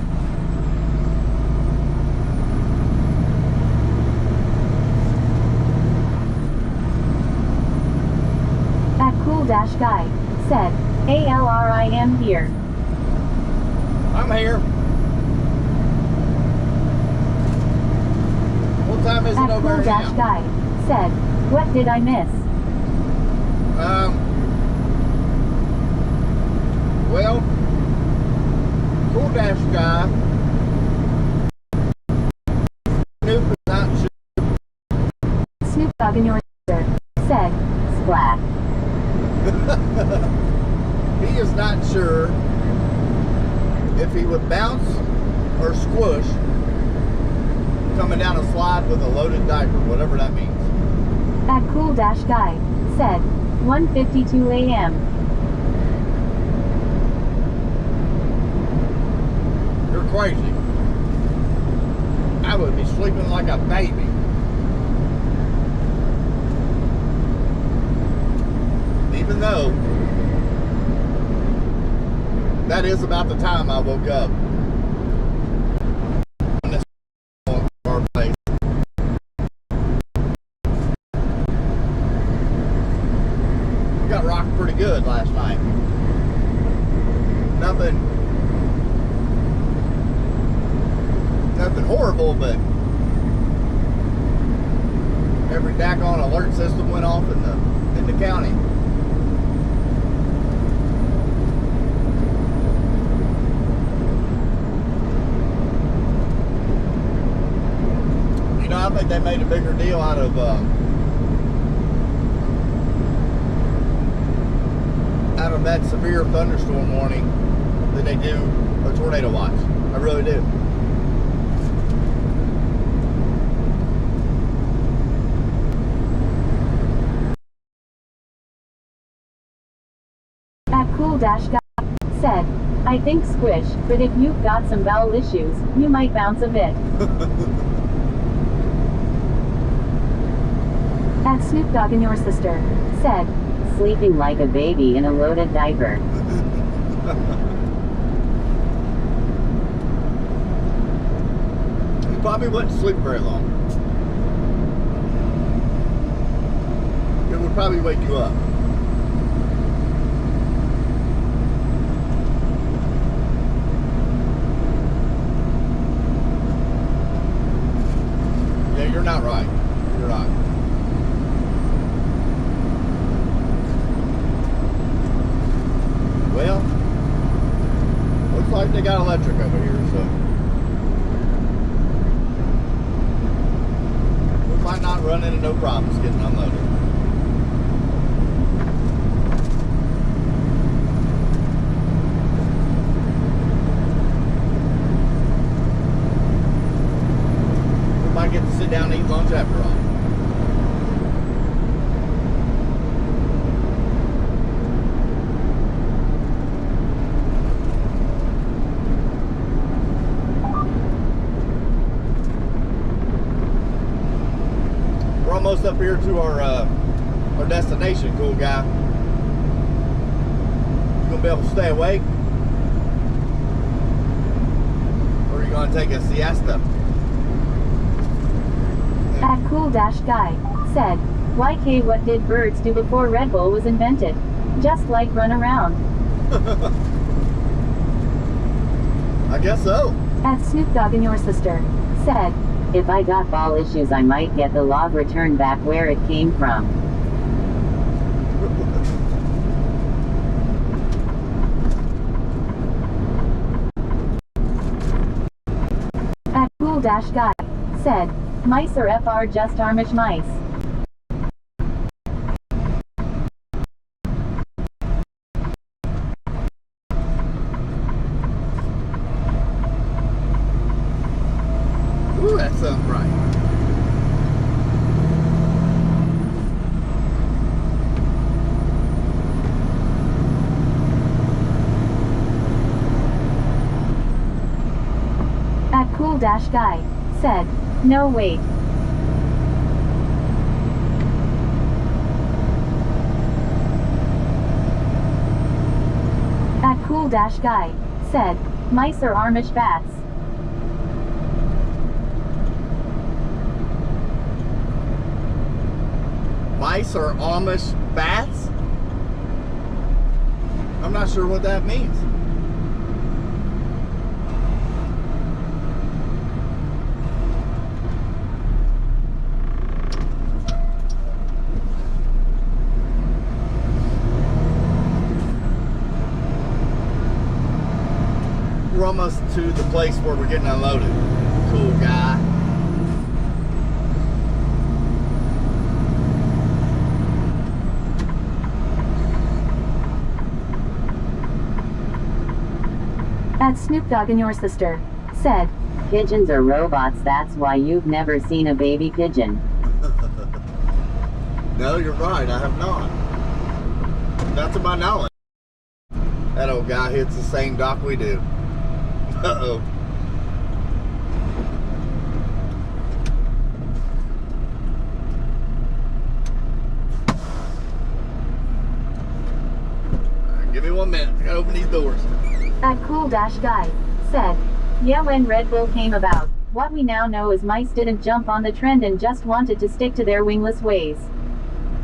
At Cool Dash Guy said, ALRIM here. I'm here. What time is it At over Cool there Dash now? Guy said, what did I miss? Well, Cool Dash Guy, Snoop is not sure. Snoop Dogg and your sister said, Splat. He is not sure if he would bounce or squish coming down a slide with a loaded diaper, whatever that means. At Cool Dash Guy said, 1:52 a.m. You're crazy. I would be sleeping like a baby. Even though that is about the time I woke up. In this our place. We got rocked pretty good last night. Nothing horrible, but every daggone alert system went off in the county. You know, I think they made a bigger deal out of that severe thunderstorm warning than they do a tornado watch. I really do. At Cool Dash Guy said, I think squish, but if you've got some bowel issues, you might bounce a bit. At Snoop Dogg and your sister said, Sleeping like a baby in a loaded diaper. You probably wouldn't sleep very long. It would probably wake you up. Yeah, you're not right. You're not. Well, looks like they got electric over here, so we might not run into no problems getting unloaded. We might get to sit down and eat lunch after all. We're almost up here to our destination, cool guy. You gonna be able to stay awake? Or are you gonna take a siesta? At Cool Dash Guy said, YK, what did birds do before Red Bull was invented? Just like run around. I guess so. At Snoop Dogg and your sister said, If I got ball issues, I might get the log returned back where it came from. At Cool Dash Guy said, mice or FR just Amish mice. Ooh, that sounds right. At Cool Dash Guy said, no wait. At Cool Dash Guy said, mice are Amish bats. Mice are Amish bats? I'm not sure what that means. We're almost to the place where we're getting unloaded. Cool guy. At Snoop Dogg and your sister said, Pigeons are robots, that's why you've never seen a baby pigeon. No, you're right, I have not. Not to my knowledge. That old guy hits the same dock we do. Uh-oh. Give me 1 minute. I gotta open these doors. At Cool Dash Guy said, yeah, when Red Bull came about, what we now know is mice didn't jump on the trend and just wanted to stick to their wingless ways.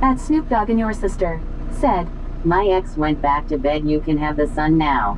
At Snoop Dogg and your sister said, My ex went back to bed, you can have the sun now.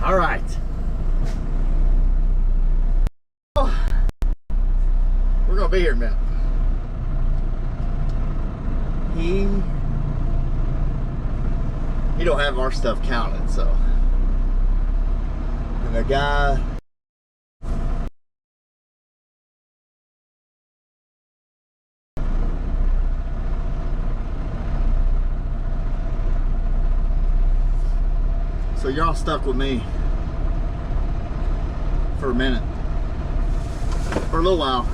All right. Oh, we're gonna be here a minute. He don't have our stuff counted, so. And the guy. So y'all stuck with me for a minute, for a little while.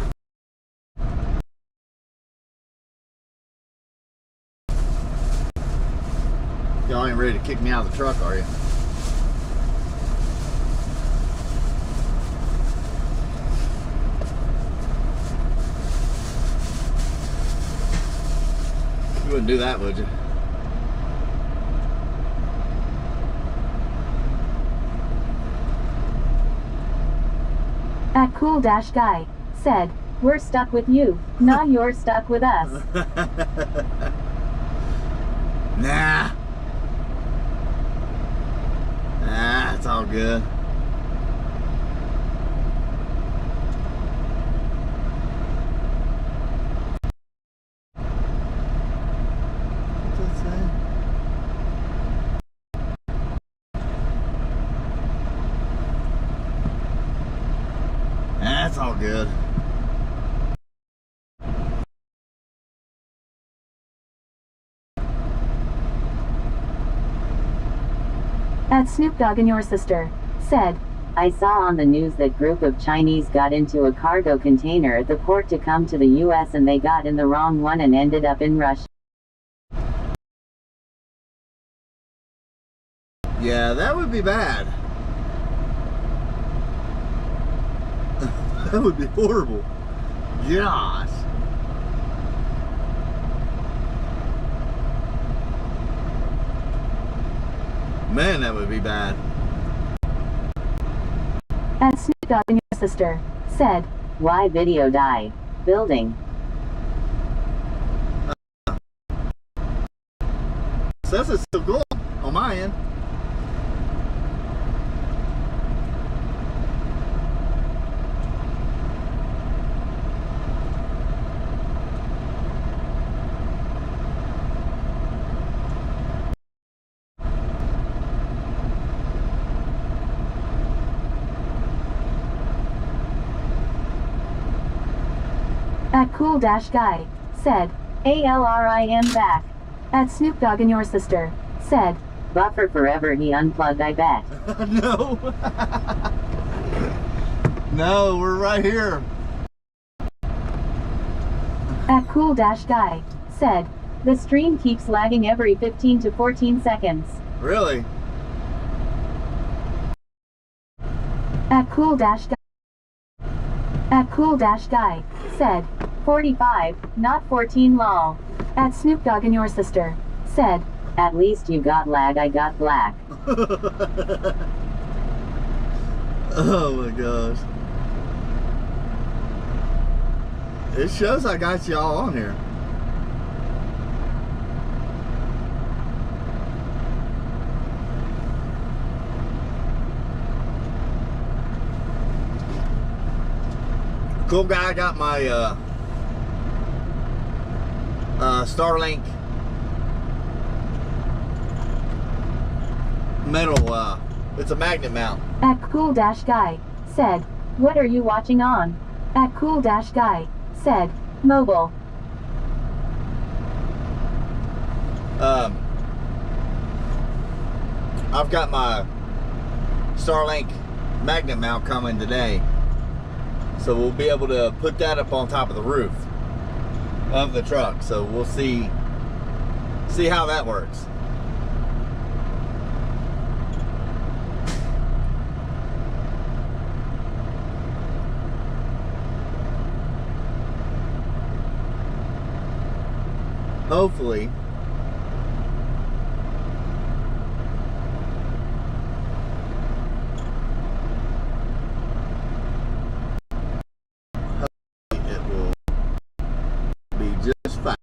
Y'all ain't ready to kick me out of the truck, are you? You wouldn't do that, would you? At Cool Dash Guy said, "We're stuck with you, not you're stuck with us." Nah. Nah, it's all good. What's that say? That's all good. At Snoop Dogg and Your Sister said, I saw on the news that group of Chinese got into a cargo container at the port to come to the US and they got in the wrong one and ended up in Russia. Yeah, that would be bad. That would be horrible. Gosh. Man, that would be bad. At Snoop Dogg and Your Sister said, Why video died? Building. Says it's still going on my end. At Cool Dash Guy said, ALRIM back. At Snoop Dogg and Your Sister said, Buffer forever, he unplugged, I bet. No. No, we're right here. At Cool Dash Guy said, the stream keeps lagging every 15 to 14 seconds. Really? At Cool Dash Guy said, 45, not 14 lol. At Snoop Dogg and Your Sister said, At least you got lag, I got black. Oh my gosh. It shows I got y'all on here. Cool guy got my Starlink metal, it's a magnet mount. At Cool Dash Guy said, what are you watching on? At Cool Dash Guy said, mobile. I've got my Starlink magnet mount coming today, so we'll be able to put that up on top of the roof of the truck. So we'll see how that works. Hopefully it will be just fine.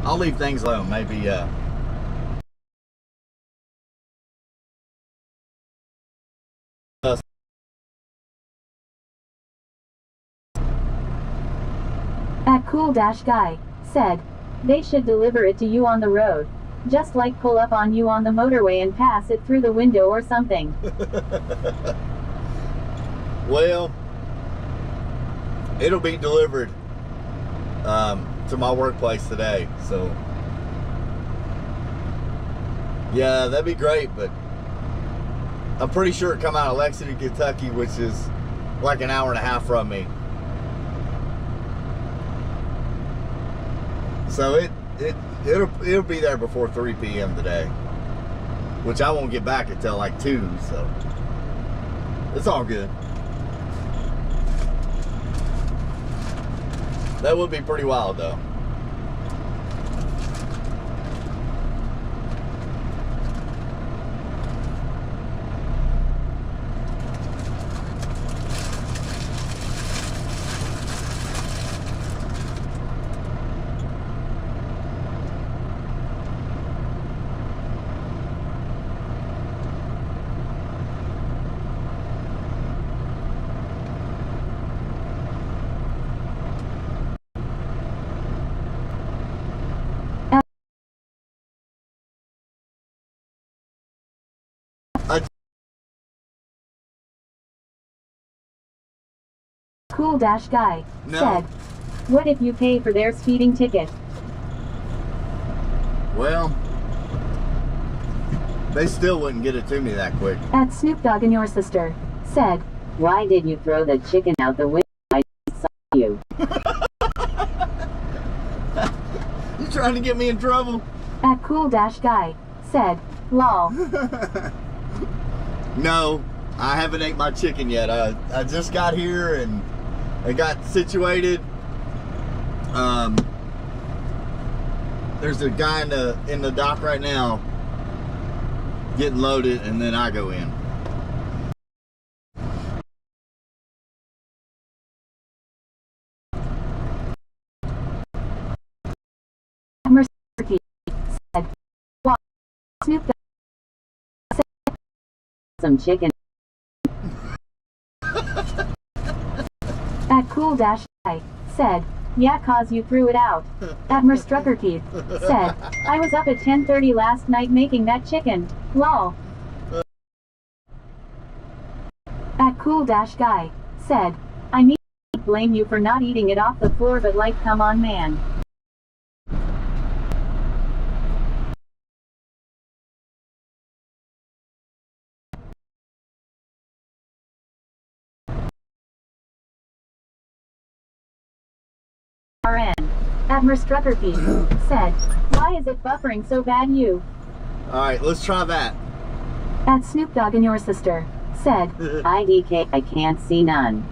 I'll leave things alone. Maybe At Cool Dash Guy said, they should deliver it to you on the road. Just like pull up on you on the motorway and pass it through the window or something. Well, it'll be delivered to my workplace today, so yeah, that'd be great. But I'm pretty sure it come out of Lexington, Kentucky, which is like an hour and a half from me. So it'll be there before 3 p.m. today, which I won't get back until like 2, so it's all good. That would be pretty wild though. Cool dash guy No. said, what if you pay for their speeding ticket? Well, they still wouldn't get it to me that quick. At Snoop Dogg and your sister said, Why did you throw the chicken out the window? I saw you. You trying to get me in trouble? At cool dash guy said, lol. No, I haven't ate my chicken yet. I just got here and I got situated. There's a guy in the dock right now getting loaded, and then I go in. Mercy said, wow. Snoop Dogg Some chicken. at cool dash guy said, yeah, cause you threw it out. At Merstrucker Keith said, I was up at 10:30 last night making that chicken. Lol. At cool dash guy said, I mean, blame you for not eating it off the floor, but like, come on, man. RN. At Merstrucker Keith said, why is it buffering so bad you? Alright, let's try that. At Snoop Dogg and your sister said, IDK, I can't see none.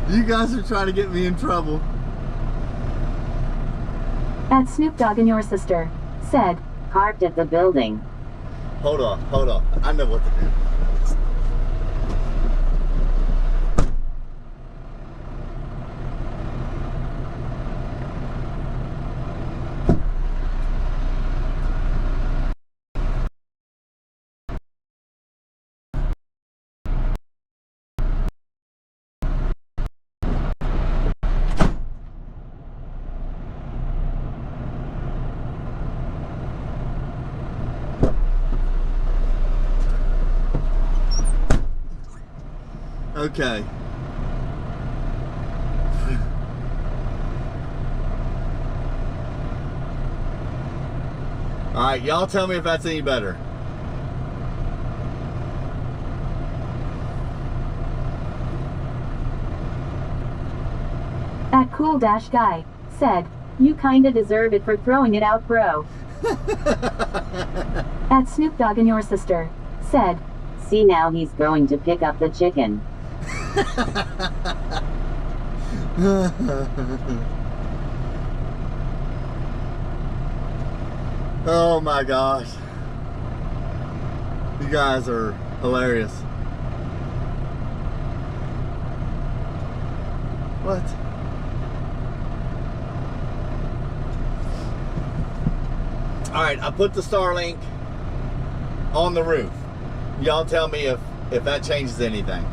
You guys are trying to get me in trouble. at Snoop Dogg and your sister said, Parked at the building. Hold on. I know what to do. Okay. Alright, y'all tell me if that's any better. at cool dash guy said, you kinda deserve it for throwing it out, bro. At Snoop Dogg and your sister said, See, now he's going to pick up the chicken. Oh my gosh. You guys are hilarious. What? Alright, I put the Starlink on the roof. Y'all tell me if that changes anything.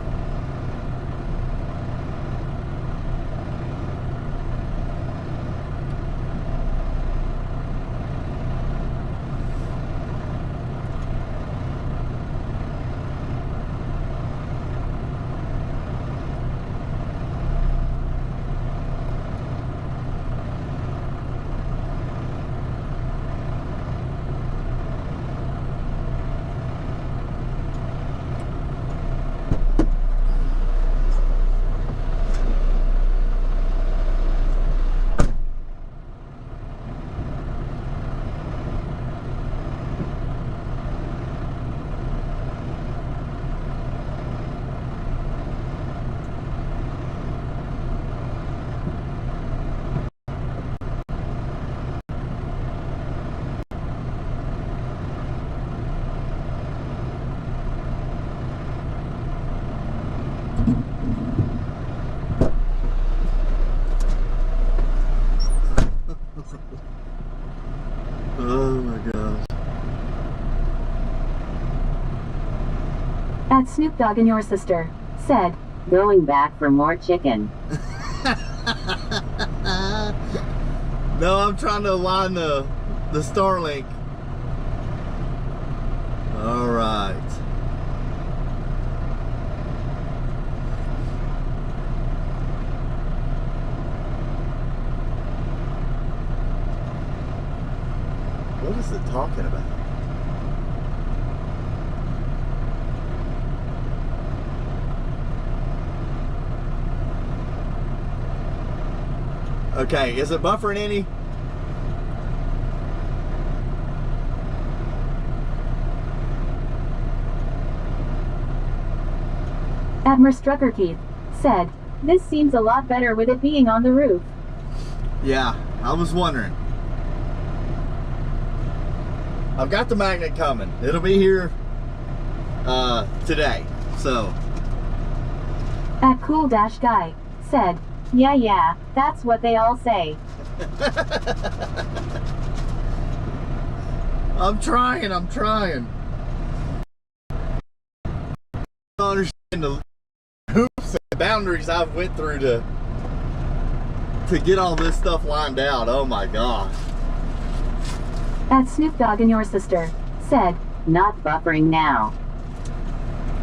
At Snoop Dogg and your sister said, Going back for more chicken. No, I'm trying to align the Starlink. All right. What is it talking about? Okay, is it buffering any? Admiral Strucker Keith said, this seems a lot better with it being on the roof. Yeah, I was wondering. I've got the magnet coming. It'll be here today, so. At Cool Dash Guy said, yeah, that's what they all say. I'm trying. I don't understand the hoops and boundaries I've went through to get all this stuff lined out. Oh my gosh. At Snoop Dogg and your sister said, Not buffering now.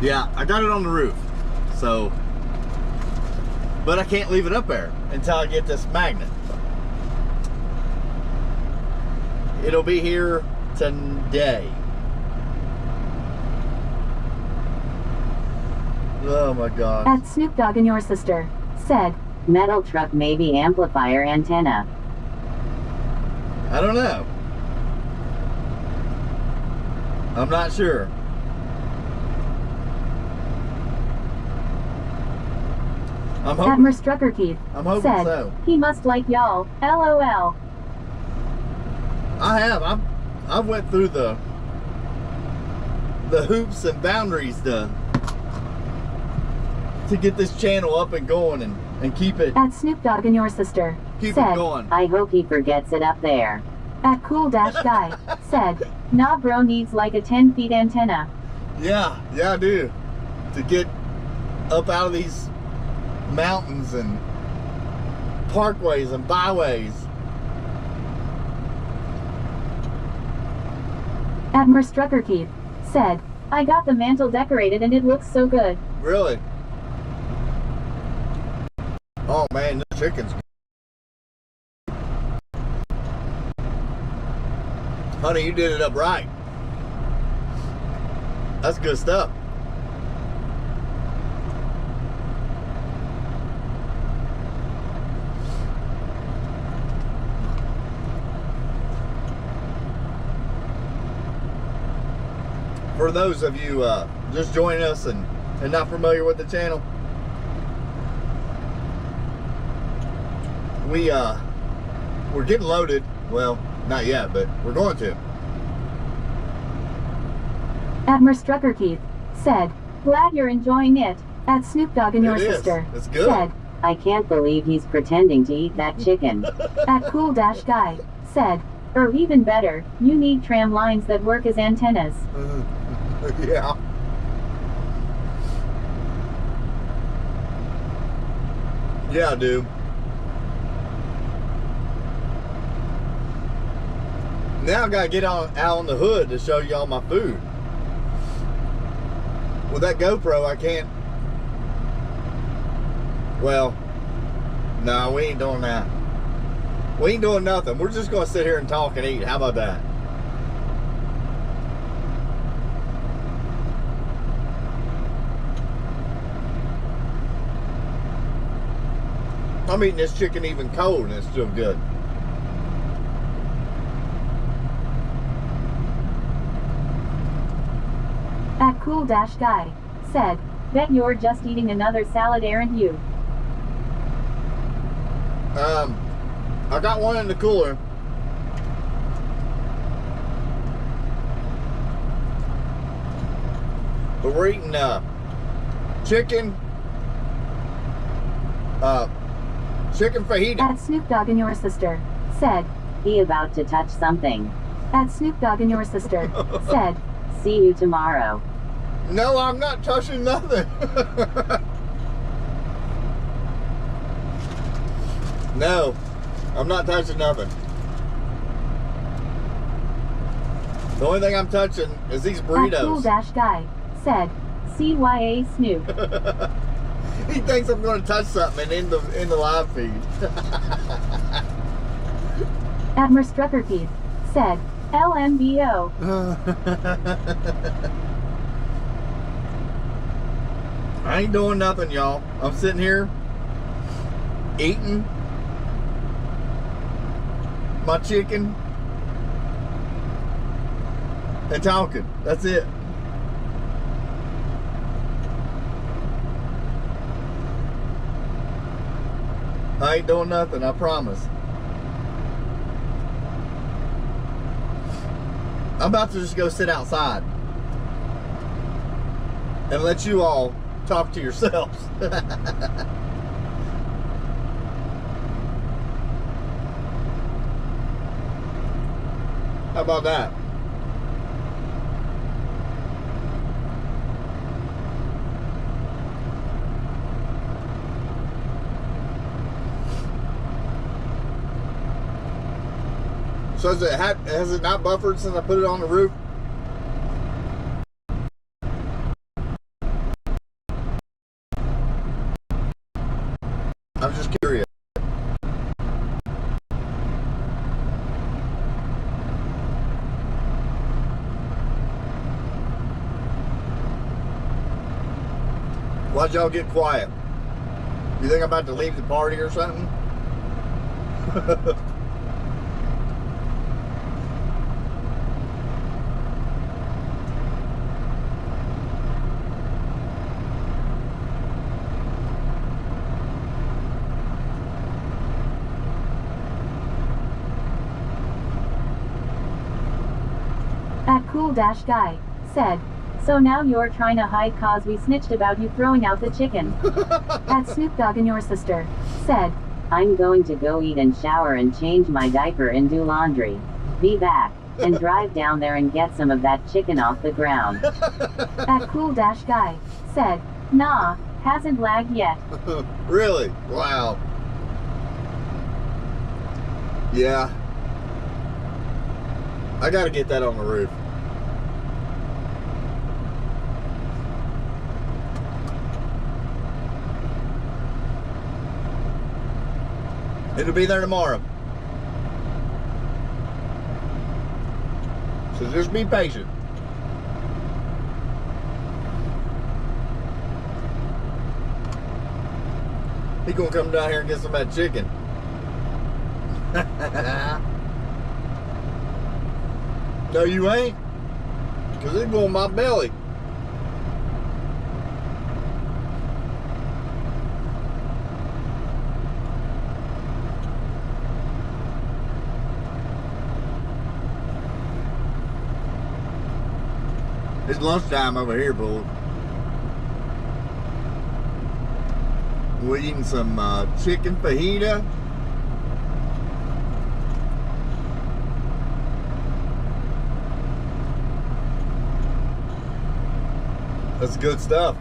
Yeah, I got it on the roof, so, but I can't leave it up there until I get this magnet. It'll be here today. Oh my God. At Snoop Dogg and your sister said, Metal truck maybe amplifier antenna. I don't know. I'm not sure. I'm hoping. Admiral Strucker Keith I'm hoping said, so. he must like y'all, LOL. I have. I've went through the hoops and boundaries to get this channel up and going and keep it At Snoop Dogg and your sister it said, going. I hope he forgets it up there. At Cool Dash Guy said, nah bro needs like a 10 feet antenna. Yeah, I do. To get up out of these mountains and parkways and byways. Admiral Strucker Keith said, I got the mantle decorated and it looks so good. Really? Oh man, the chicken's. Honey, you did it up right. That's good stuff. For those of you just joining us and not familiar with the channel, we're getting loaded. Well, not yet, but we're going to. Admiral Strucker Keith said, glad you're enjoying it. At Snoop Dogg and your It is. sister It's good. said, I can't believe he's pretending to eat that chicken. At Cool Dash Guy said, or even better, you need tram lines that work as antennas. Yeah. Yeah, I do. Now I gotta get out on the hood to show y'all my food. With that GoPro, I can't. Well, no, we ain't doing that. We ain't doing nothing. We're just gonna sit here and talk and eat. How about that? I'm eating this chicken even cold and it's still good. At Cool Dash Guy said, bet you're just eating another salad, aren't you? I got one in the cooler. But we're eating chicken fajita. At Snoop Dogg and your sister said, He about to touch something. at Snoop Dogg and your sister said, See you tomorrow. No, I'm not touching nothing. No, I'm not touching nothing. The only thing I'm touching is these burritos. Cool-guy said, CYA Snoop. He thinks I'm going to touch something in the live feed. Atmer Struckerkeith said, LMBO. I ain't doing nothing, y'all. I'm sitting here eating my chicken and talking. That's it. I ain't doing nothing, I promise. I'm about to just go sit outside and let you all talk to yourselves. How about that? So has it not buffered since I put it on the roof? I'm just curious. Why'd y'all get quiet? You think I'm about to leave the party or something? At Cool-Guy said, so now you're trying to hide cause we snitched about you throwing out the chicken. At Snoop Dogg and your sister said, I'm going to go eat and shower and change my diaper and do laundry. Be back. And drive down there and get some of that chicken off the ground. At Cool-Guy said, nah, hasn't lagged yet. Really? Wow. Yeah. I gotta get that on the roof. It'll be there tomorrow. So just be patient. He gonna come down here and get some of that chicken. No, you ain't. Because it's going in my belly. It's lunchtime over here, boy. We're eating some chicken fajita. That's good stuff.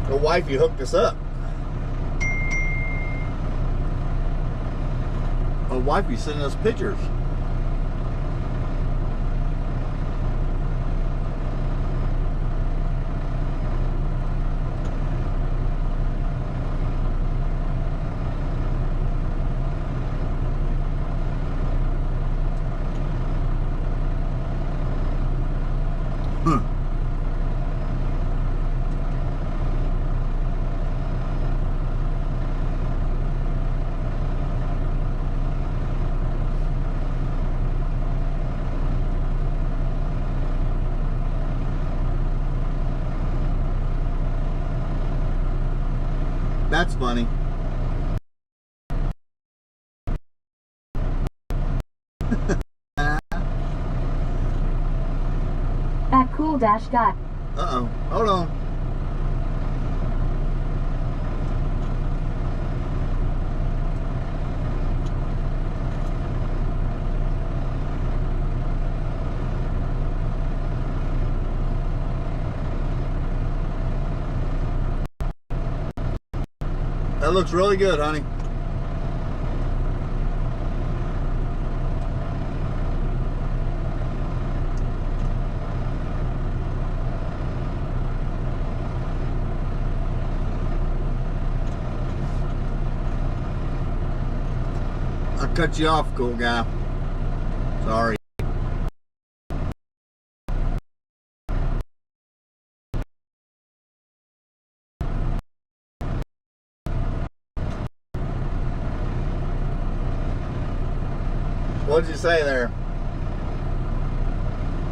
The wifey hooked us up. The wifey sending us pictures. That's funny. At Cool-Guy. Uh-oh. Hold on. That looks really good, honey. I cut you off, cool guy. Sorry. What'd you say there?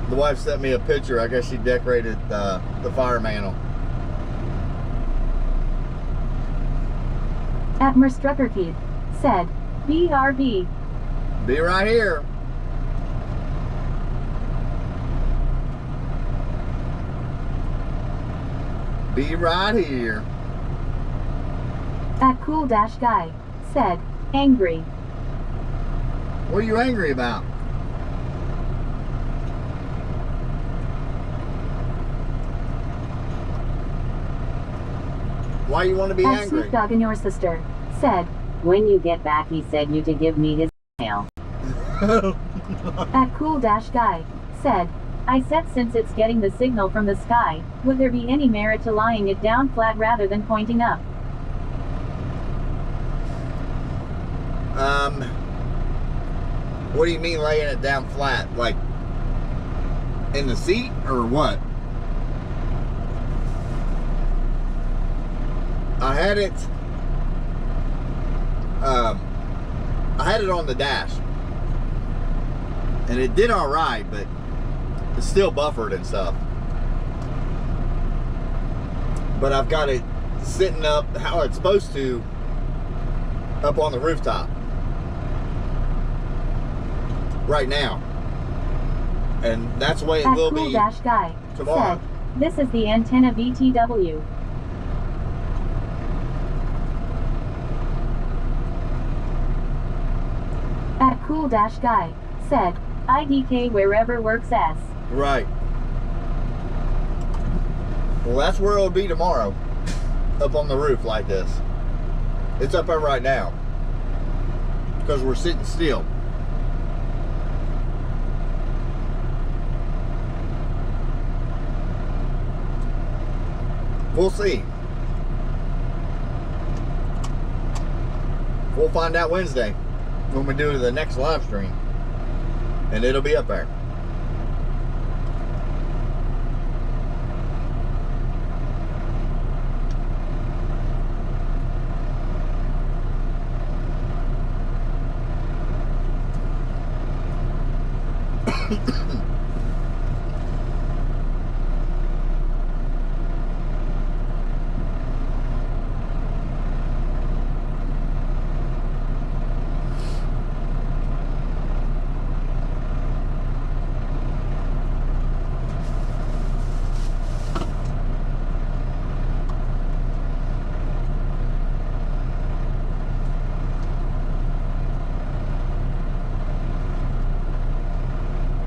The wife sent me a picture. I guess she decorated the fire mantle. Atmer Struckerkeed said, BRB. Be right here. Be right here. At Cool Dash Guy said, angry. What are you angry about? Why you want to be At angry? Snoop Dogg and your sister said, When you get back, he said you to give me his email. At Cool Dash Guy said, I said since it's getting the signal from the sky, would there be any merit to lying it down flat rather than pointing up? What do you mean laying it down flat? Like in the seat or what? I had it on the dash, and it did all right, but it's still buffered and stuff. But I've got it sitting up how it's supposed to, up on the rooftop right now, and that's the way it At will Cool be Dash Guy tomorrow. said, this is the antenna BTW. At Cool Dash Guy said, IDK wherever works S. Right. Well, that's where it'll be tomorrow, up on the roof like this. It's up there right now because we're sitting still. We'll see. We'll find out Wednesday when we do the next live stream, and it'll be up there.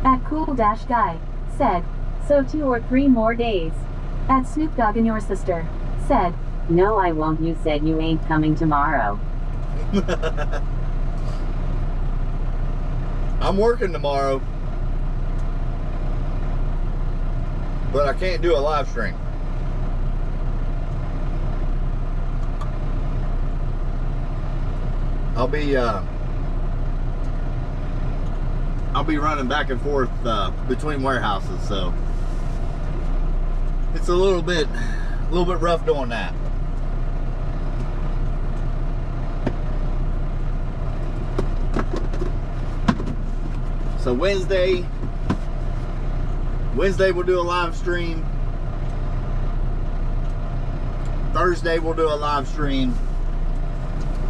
At Cool Dash Guy said, so 2 or 3 more days. At Snoop Dogg and your sister said, No, I won't. You said you ain't coming tomorrow. I'm working tomorrow, but I can't do a live stream. I'll be running back and forth between warehouses, so it's a little bit rough doing that. So Wednesday we'll do a live stream. Thursday we'll do a live stream.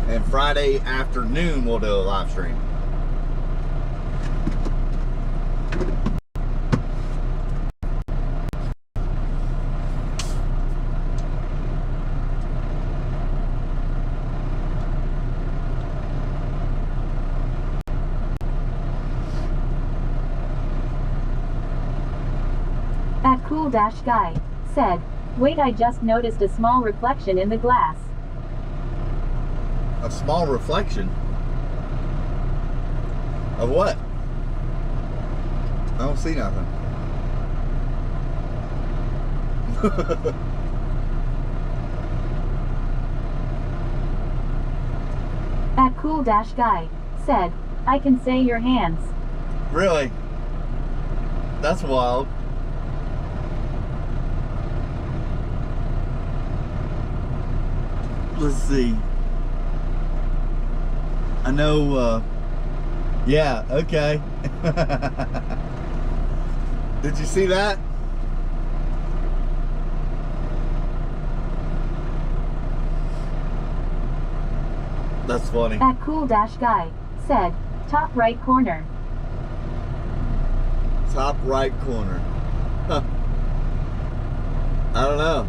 And Friday afternoon we'll do a live stream. At Cool Dash Guy said, wait, I just noticed a small reflection in the glass. A small reflection of what? I don't see nothing. That cool dash guy said, I can say your hands. Really? That's wild. Let's see. I know, yeah, okay. Did you see that? That's funny. That cool dash guy said, top right corner. Top right corner. Huh. I don't know.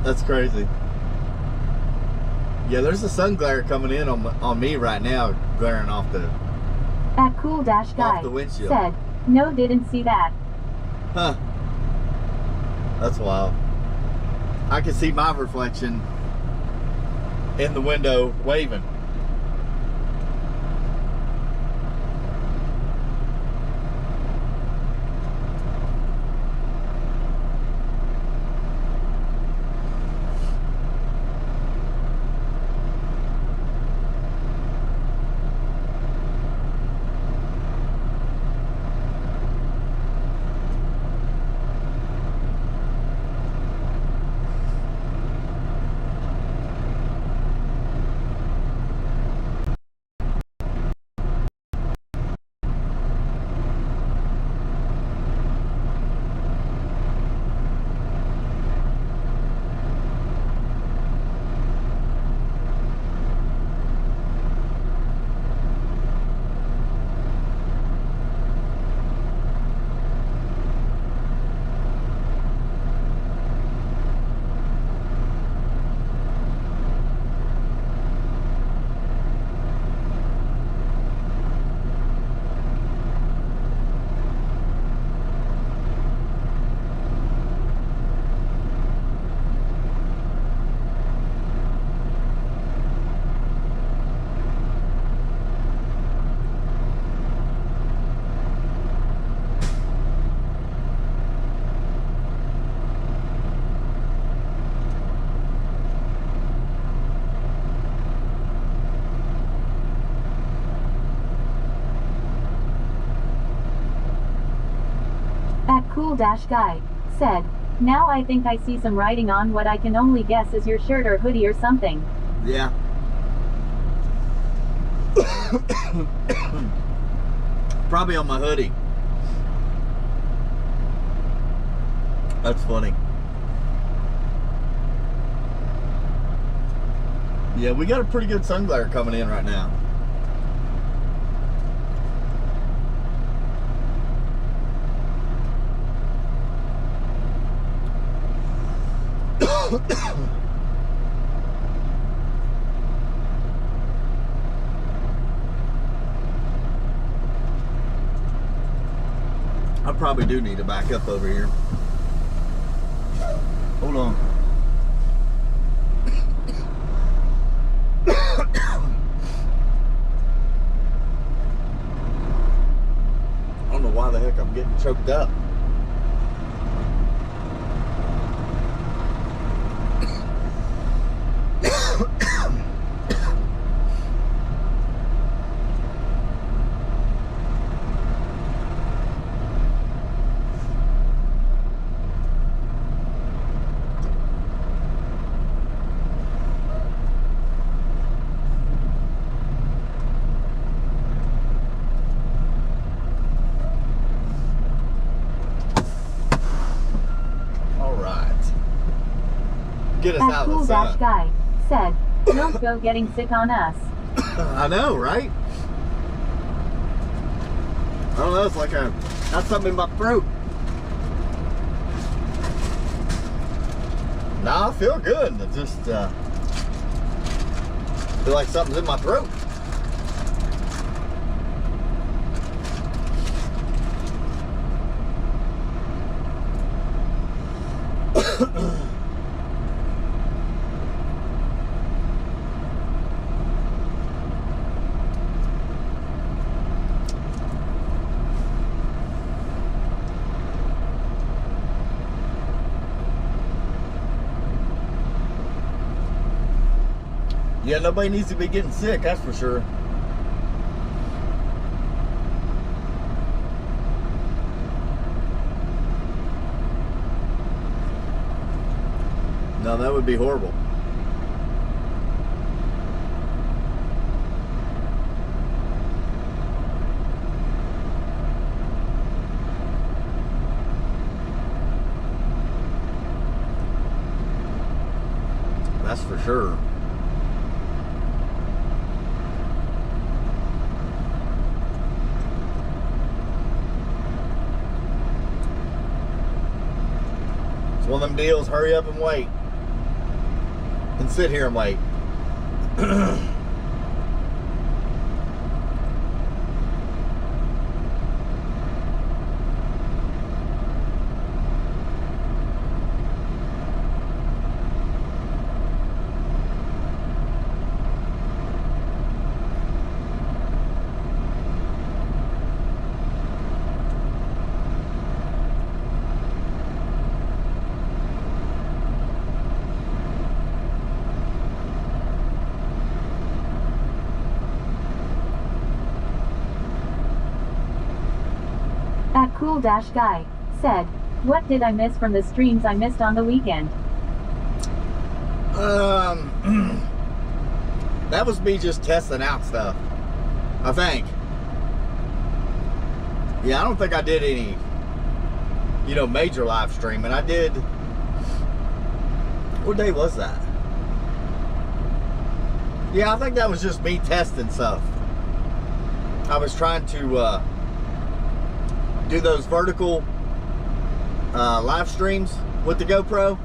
That's crazy. Yeah, there's a sun glare coming in on me right now, glaring off the That cool dash guy the windshield. said, no, didn't see that. Huh. That's wild. I can see my reflection in the window waving. That cool dash guy said, now I think I see some writing on what I can only guess is your shirt or hoodie or something. Yeah. Probably on my hoodie. That's funny. Yeah, we got a pretty good sun glare coming in right now. I probably do need to back up over here. Hold on. I don't know why the heck I'm getting choked up. Get us That out of cool the dash sun. guy said, don't go getting sick on us. I know, right? I don't know, it's like I got something in my throat. Nah, I feel good. I just feel like something's in my throat. Yeah, nobody needs to be getting sick, that's for sure. No, that would be horrible. That's for sure. It's one of them deals, hurry up and wait. And sit here and wait. At Cool-Guy said, what did I miss from the streams I missed on the weekend? That was me just testing out stuff, I think. Yeah, I don't think I did any, major live streaming. I did, what day was that? Yeah, I think that was just me testing stuff. I was trying to do those vertical live streams with the GoPro,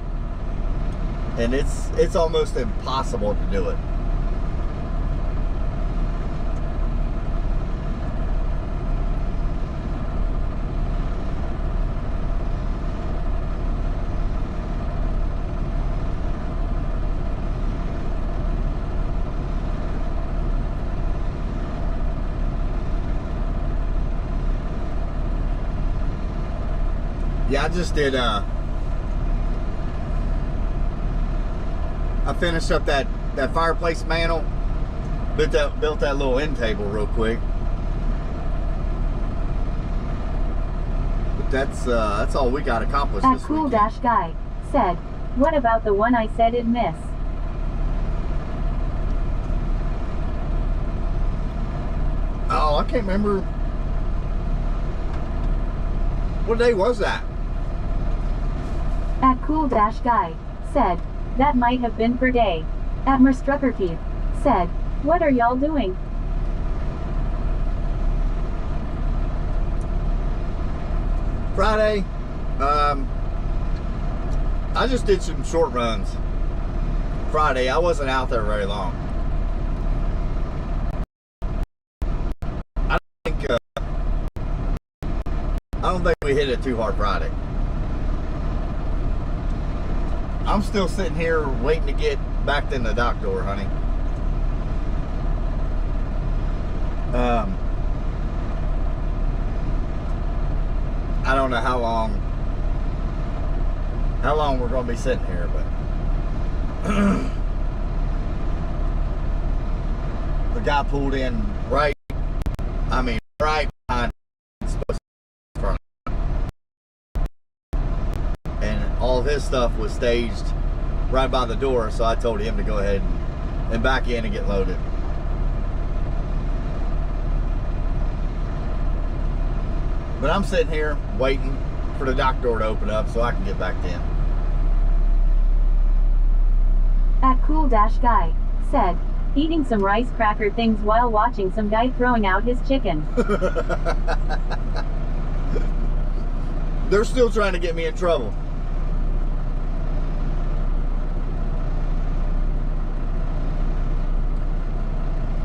and it's almost impossible to do it. Yeah, I just did, I finished up that fireplace mantle, built that little end table real quick. But that's all we got accomplished At this Cool-Guy said, what about the one I said it'd miss? Oh, I can't remember. What day was that? At Cool-Guy said, that might have been for day. At Merstruckerteeth said, what are y'all doing? Friday, I just did some short runs. Friday, I wasn't out there very long. I don't think we hit it too hard Friday. I'm still sitting here waiting to get back in the dock door, honey. I don't know how long we're going to be sitting here, but the guy pulled in right behind front, and all of his stuff was staged right by the door, so I told him to go ahead and back in and get loaded. But I'm sitting here waiting for the dock door to open up so I can get back in. At Cool-Guy said, eating some rice cracker things while watching some guy throwing out his chicken. They're still trying to get me in trouble.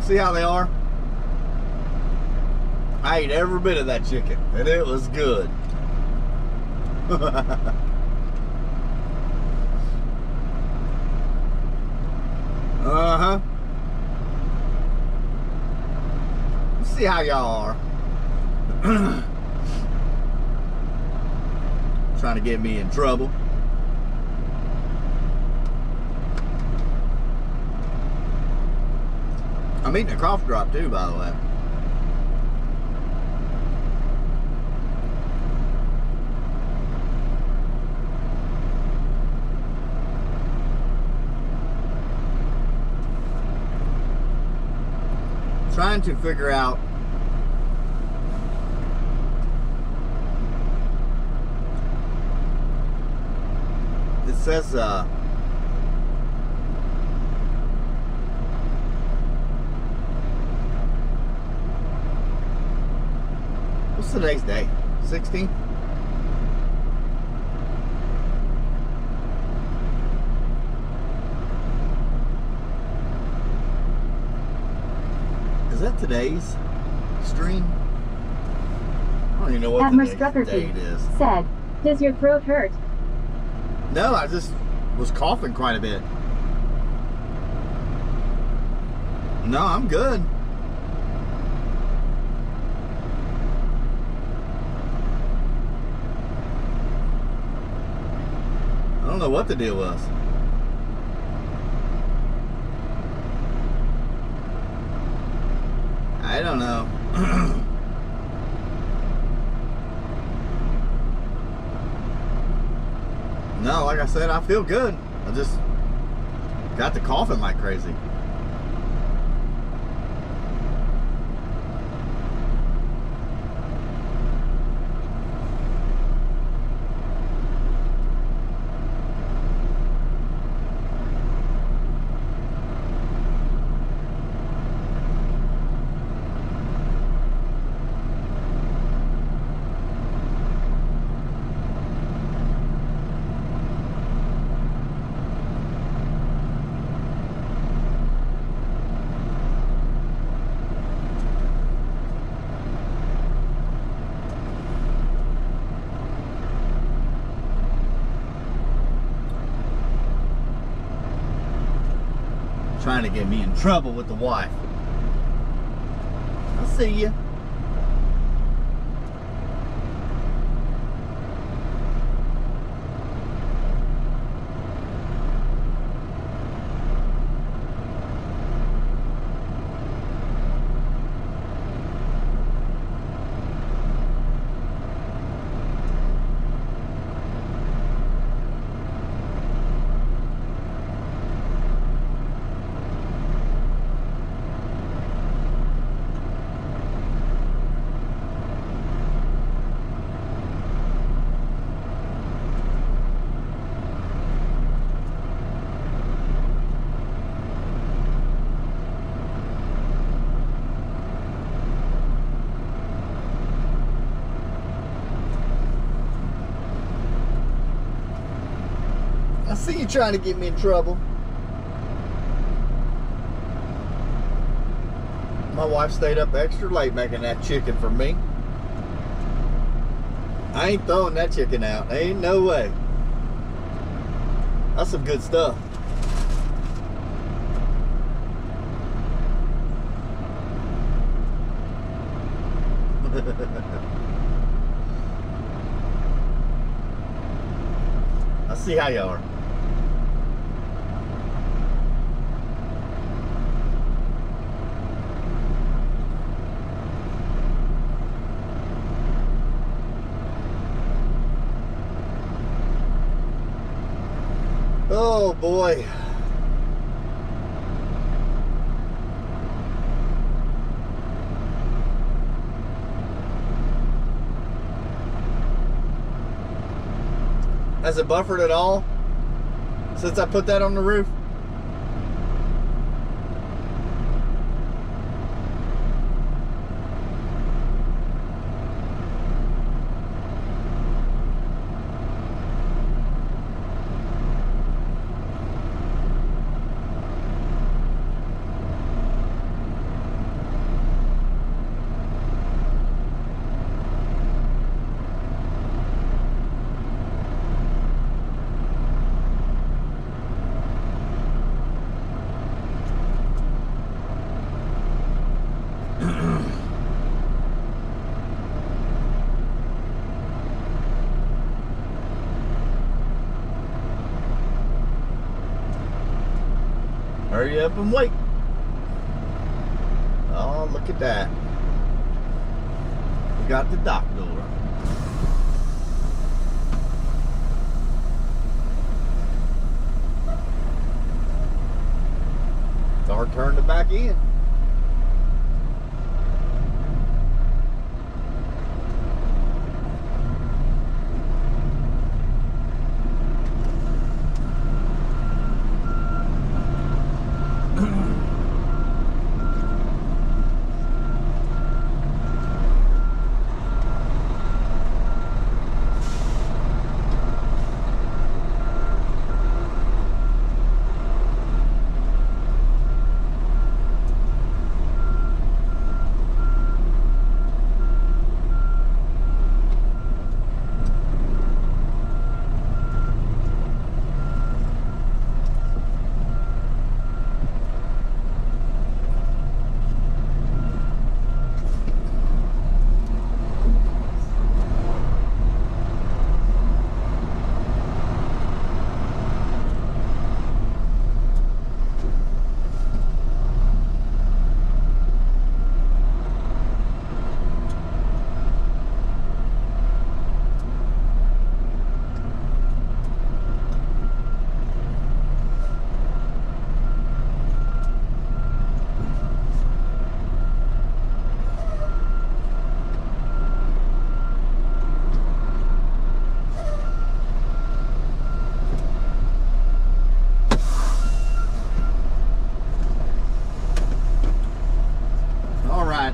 See how they are? I ate every bit of that chicken, and it was good. Uh-huh. See how y'all are. Trying to get me in trouble. I'm eating a cough drop too, by the way. Trying to figure out it says what's today's day? 16th? Is that today's stream? I don't even know what Admiral today's date is. said, "Does your throat hurt?" No, I just was coughing quite a bit. No, I'm good. I don't know what the deal was. I don't know. No, like I said, I feel good. I just got to coughing like crazy. Trying to get me in trouble with the wife. I'll see you. I see you trying to get me in trouble. My wife stayed up extra late making that chicken for me. I ain't throwing that chicken out. Ain't no way. That's some good stuff. I see how you are. Oh boy. Has it buffered at all since I put that on the roof? Hurry up and wait. Look at that. We got the dock door. It's our turn to back in.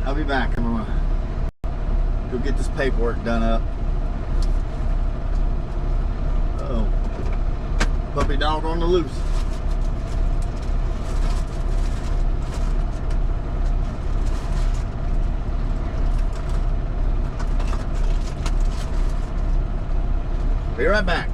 I'll be back. I'm gonna go get this paperwork done up. Uh-oh. Puppy dog on the loose. Be right back.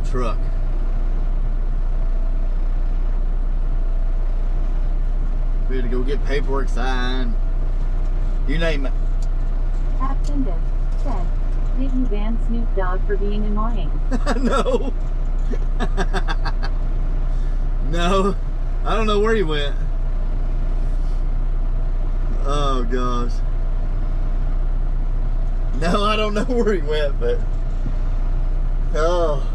truck. We had to go get paperwork signed. You name it. Appendix said, did you ban Snoop Dogg for being annoying? No. No. I don't know where he went. Oh, gosh. No, I don't know where he went, but... Oh.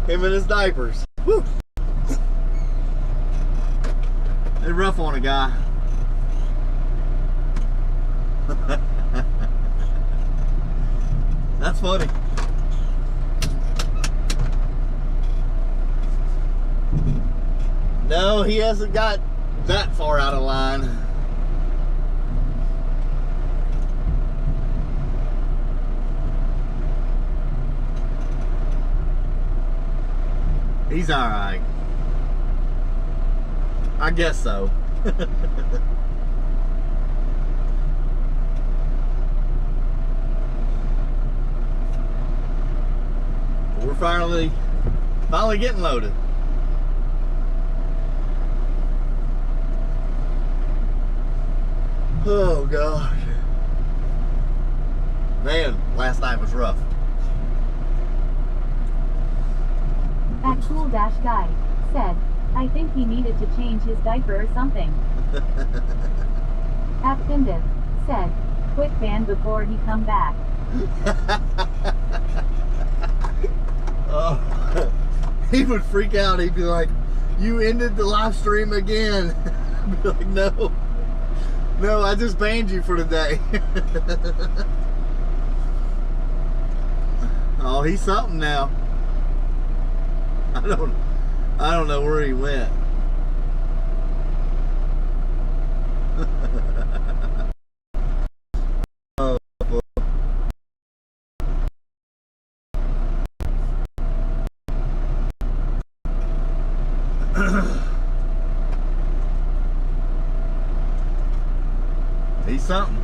Him and his diapers. Woo. They're rough on a guy. That's funny. No, he hasn't got that far out of line. He's alright. I guess so. We're finally getting loaded. Oh gosh. Man, last night was rough. That cool dash guy said, I think he needed to change his diaper or something. Appendix said, quick ban before he come back. Oh, he would freak out. He'd be like, you ended the live stream again. I'd be like, no, I just banned you for today. Oh, he's something now. I don't know where he went. Oh, boy. He's something.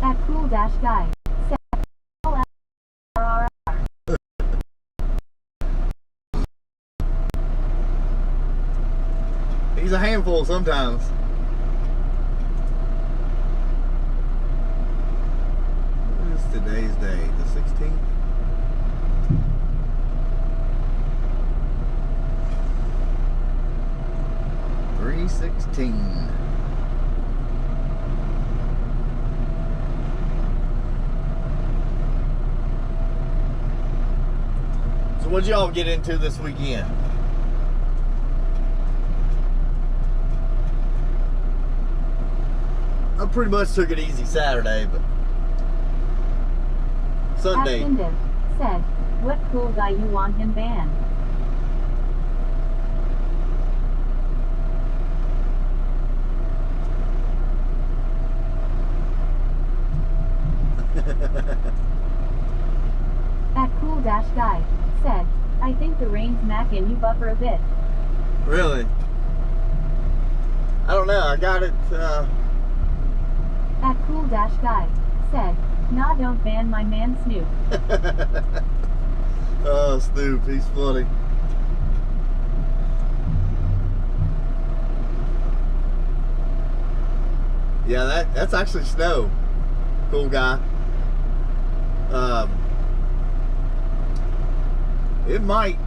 That cool dash guy said, He's a handful sometimes. What is today's day? The 16th? $3.16. So what'd y'all get into this weekend? I pretty much took it easy Saturday, but Sunday. Appendix said, what cool guy you want him banned? That cool dash guy said, I think the rain's macking you buffer a bit. Really? I don't know. I got it. That cool dash guy said, nah, don't ban my man Snoop. Oh, Snoop, he's funny. Yeah, that's actually snow. Cool guy. It might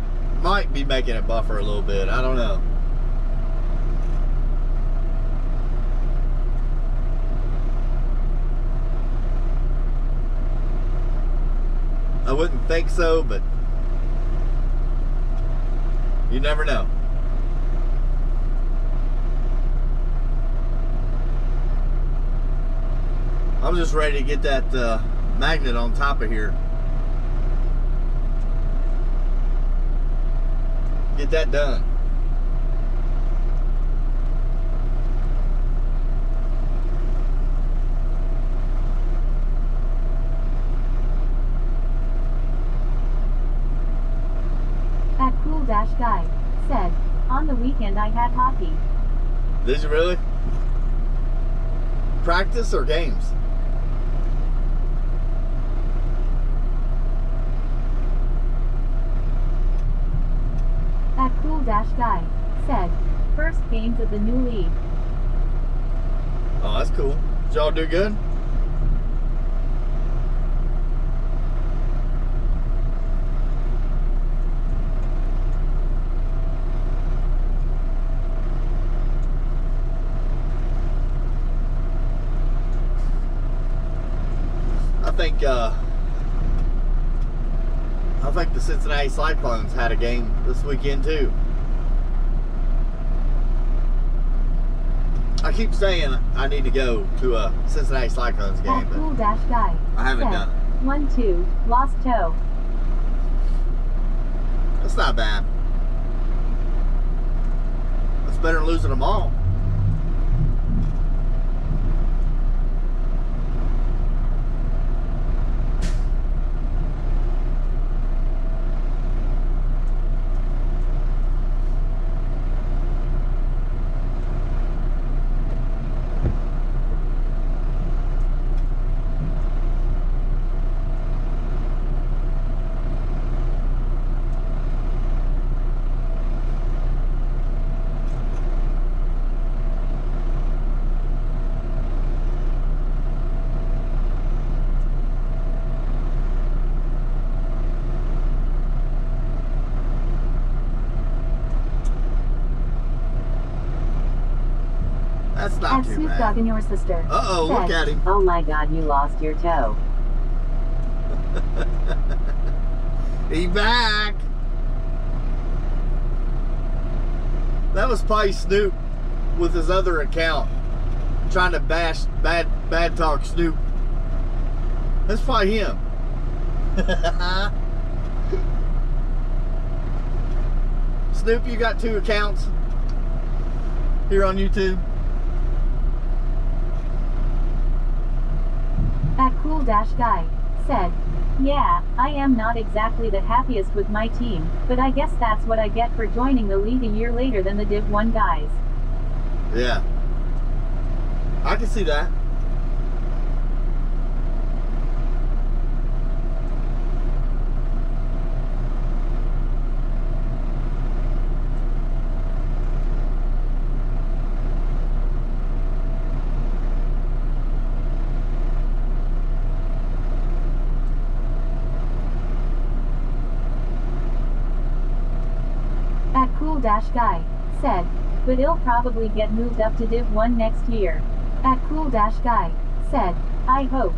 be making it buffer a little bit. I don't know. I wouldn't think so, but you never know. I'm just ready to get that magnet on top of here. Get that done. That cool dash guy said, on the weekend I had hockey. Did you really? Practice or games? Guy said, first games of the new league. Oh, that's cool. Did y'all do good? I think the Cincinnati Cyclones had a game this weekend too. I keep saying I need to go to a Cincinnati Cyclones game, At Cool Dash Guy I haven't said, done it. 1-2, lost toe. That's not bad. That's better than losing them all. That's not At too Snoop bad. Dogg and your sister. Uh-oh, look said, at him. Oh my god, you lost your toe. He back. That was probably Snoop with his other account trying to bash bad talk Snoop. That's probably him. Snoop, you got 2 accounts here on YouTube? At Cool Dash Guy said, yeah, I am not exactly the happiest with my team, but I guess that's what I get for joining the league a year later than the Div 1 guys. Yeah. I can see that. At Cool Dash Guy said, but he'll probably get moved up to Div 1 next year. At Cool Dash Guy said, I hope.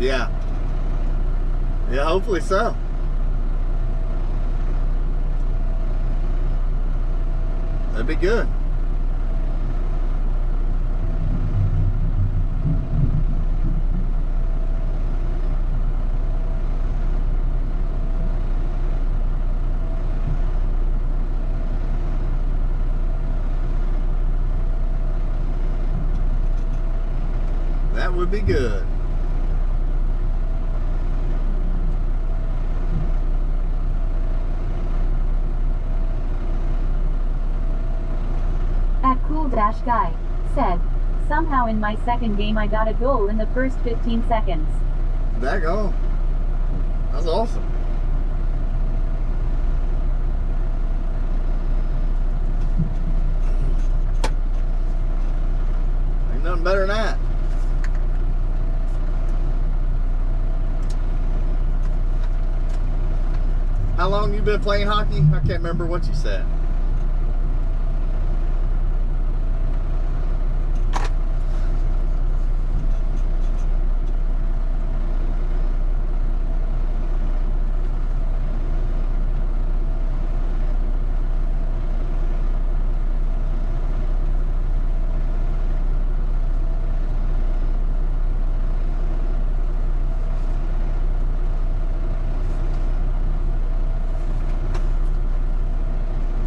Yeah. Yeah, hopefully so. That'd be good. That would be good. At Cool Dash Guy said, somehow in my second game I got a goal in the first 15 seconds. Daggone. That's awesome. Ain't nothing better than that. How long you been playing hockey? I can't remember what you said.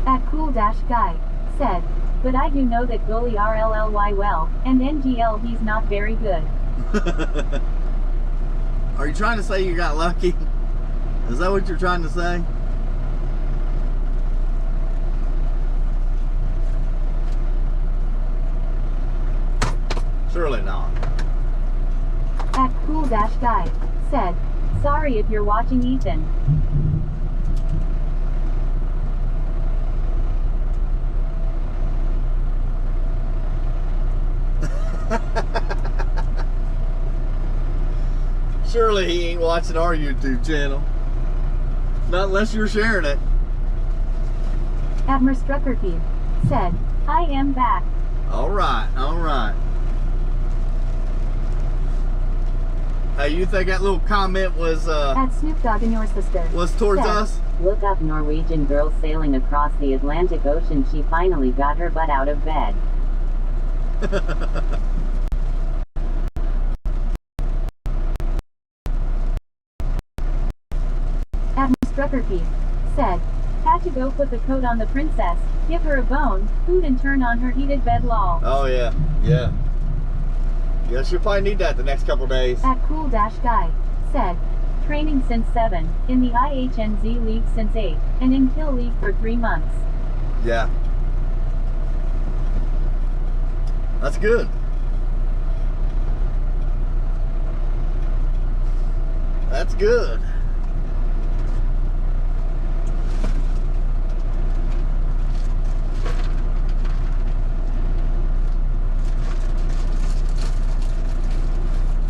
At Cool Dash Guy said, but I do know that goalie RLLY well, and NGL he's not very good. Are you trying to say you got lucky? Is that what you're trying to say? Surely not. At Cool Dash Guy said, sorry if you're watching Ethan. Surely he ain't watching our YouTube channel. Not unless you're sharing it. Admiral Struckerkeith said, I am back. Alright, alright. Hey, you think that little comment was At Snoop Dogg and your sister. was towards said, us? Look up Norwegian girl sailing across the Atlantic Ocean. She finally got her butt out of bed. Admiral Struckerkeith said, had to go put the coat on the princess, give her a bone, food and turn on her heated bed lol. Oh yeah, yeah. Yeah, she'll probably need that the next couple days. At Cool Dash Guy said, training since 7, in the IHNZ League since 8, and in Kill League for 3 months. Yeah. That's good. That's good.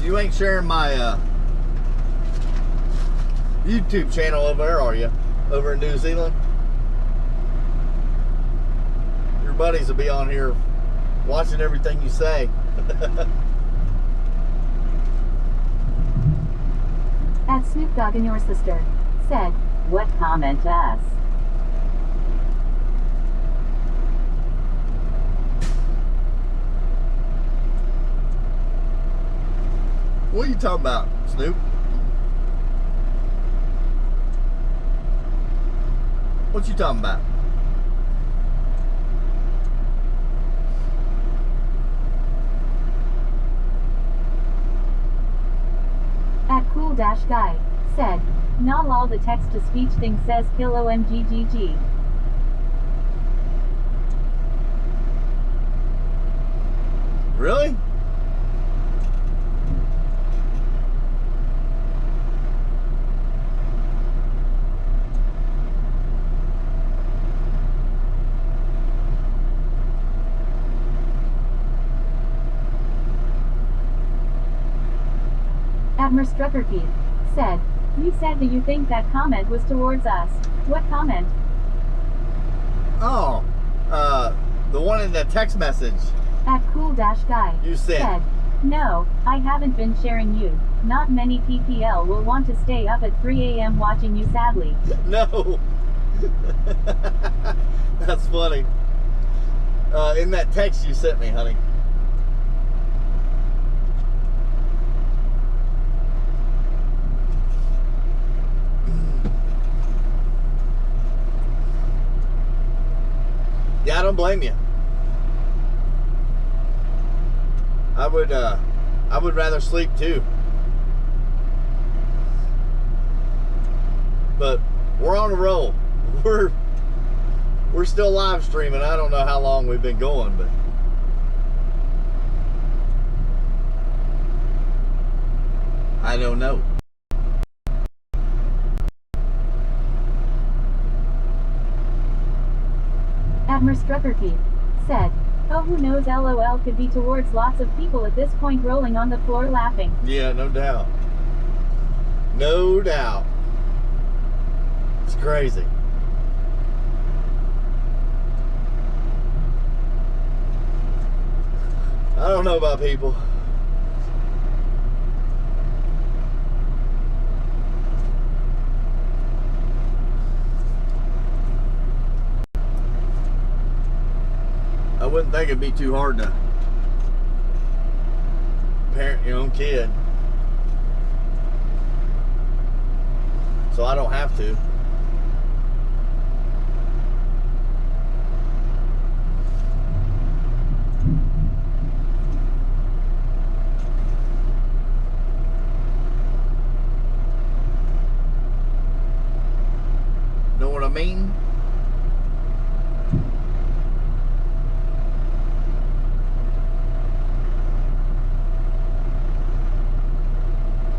You ain't sharing my YouTube channel over there, are you? Over in New Zealand? Your buddies will be on here watching everything you say. At Snoop Dogg and your sister said, What comment us? What are you talking about, Snoop? What you talking about? At Cool Dash Guy said, nah lol, the text to speech thing says kill OMGGG. Really? Admiral Struckerkeith said, you said that you think that comment was towards us. What comment? Oh, the one in the text message. At Cool Dash Guy You said. no, I haven't been sharing you. Not many PPL will want to stay up at 3 a.m. watching you sadly. No. That's funny. In that text you sent me, honey. Yeah, I don't blame you. I would rather sleep too. But we're on a roll. We're still live streaming. I don't know how long we've been going, but I don't know. Admiral Struckerkeith said, oh who knows, LOL, could be towards lots of people at this point rolling on the floor laughing. Yeah, no doubt. No doubt. It's crazy. I don't know about people. I wouldn't think it'd be too hard to parent your own kid. So I don't have to. Know what I mean?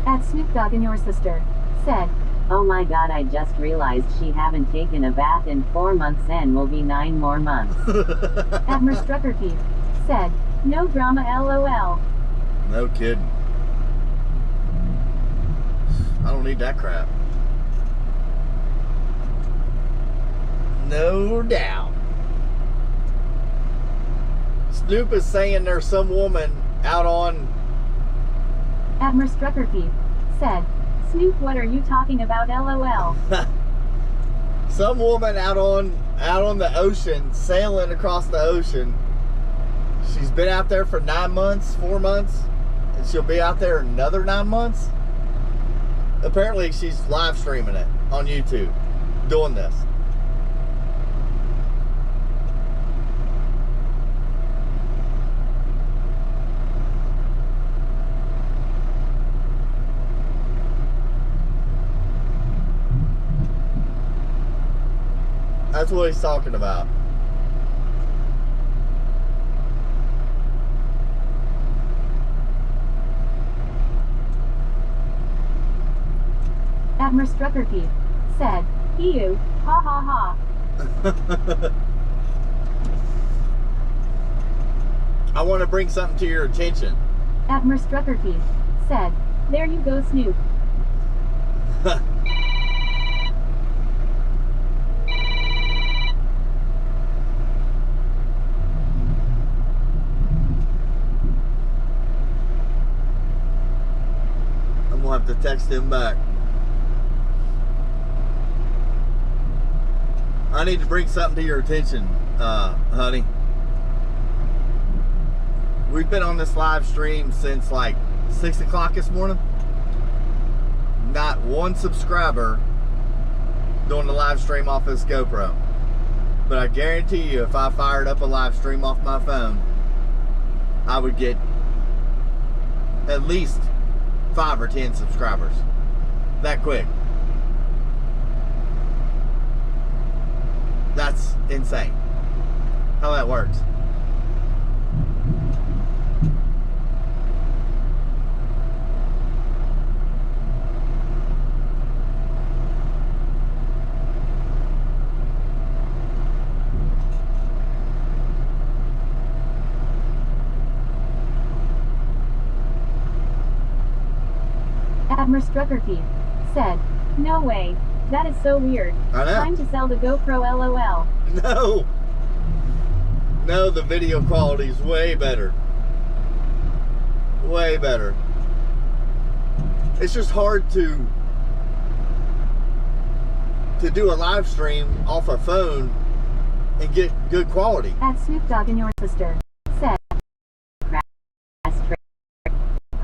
At Snoop Dogg and your sister said, Oh my god, I just realized she haven't taken a bath in 4 months and will be 9 more months. Admiral Struckerkeith said, no drama LOL. No kidding. I don't need that crap. No doubt. Snoop is saying there's some woman out on... Admiral Struckerkeith said, Snoop, what are you talking about, LOL? Some woman out on the ocean, sailing across the ocean. She's been out there for 9 months, 4 months, and she'll be out there another 9 months. Apparently she's live streaming it on YouTube, doing this. That's what he's talking about. Admiral Struckerkeith said, "Ew, ha ha ha." I want to bring something to your attention. Admiral Struckerkeith said, "There you go, Snoop." I'm gonna have to text him back. I need to bring something to your attention, honey. We've been on this live stream since like 6 o'clock this morning. Not one subscriber doing the live stream off this GoPro. But I guarantee you, if I fired up a live stream off my phone, I would get at least 5 or 10 subscribers. That quick. That's insane how that works. Admiral Struckerkeith said, "No way. That is so weird. I know. Time to sell the GoPro, LOL." No, the video quality is way better. Way better. It's just hard to do a live stream off a phone and get good quality. At Snoop Dogg and your sister said,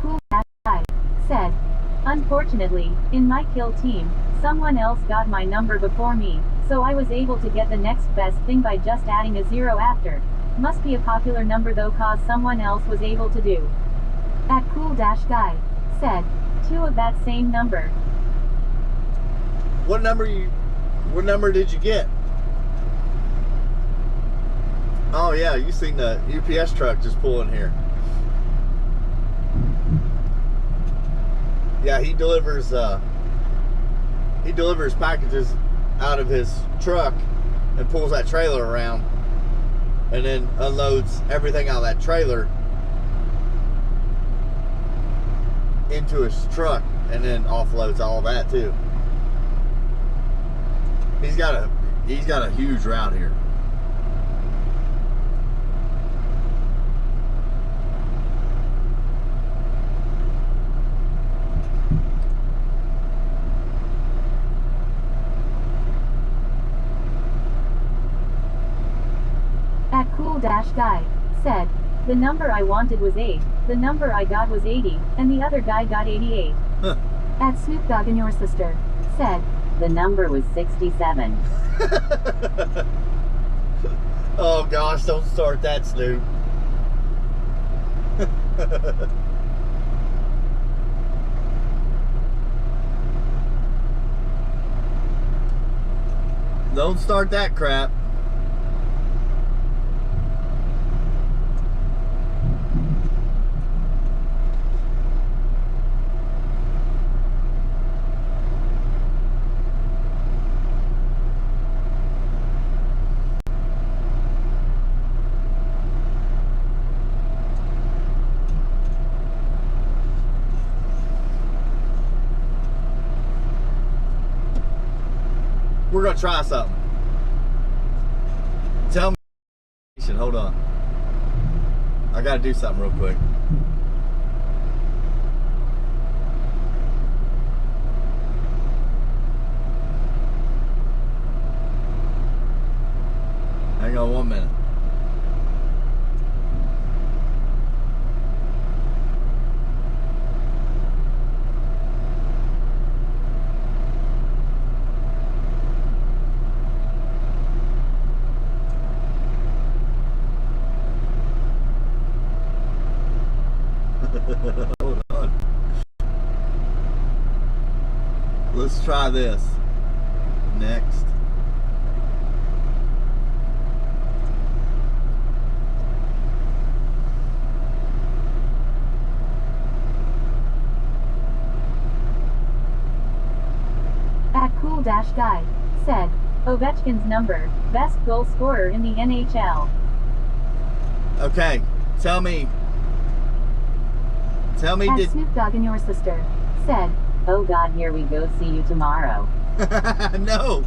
"Cool guy said, unfortunately, in my kill team, someone else got my number before me, so I was able to get the next best thing by just adding a 0 after. Must be a popular number though, cause someone else was able to do." At Cool Guy said, 2 of that same number. What number did you get? Oh yeah, you seen the UPS truck just pull in here. Yeah, he delivers packages out of his truck and pulls that trailer around and then unloads everything out of that trailer into his truck and then offloads all that too. He's got a huge route here. At Cool Guy said, "The number I wanted was 8, the number I got was 80, and the other guy got 88. Huh. At Snoop Dogg and your sister said, The number was 67. Oh gosh, don't start that, Snoop. Don't start that crap. gonna try something. Tell me. Hold on. I gotta do something real quick. Hang on 1 minute. Hold on. Let's try this next. At Cool Dash Guy said, Ovechkin's number, best goal scorer in the NHL. Okay, tell me. At Did Snoop Dogg and your sister said, Oh God, here we go. See you tomorrow. no.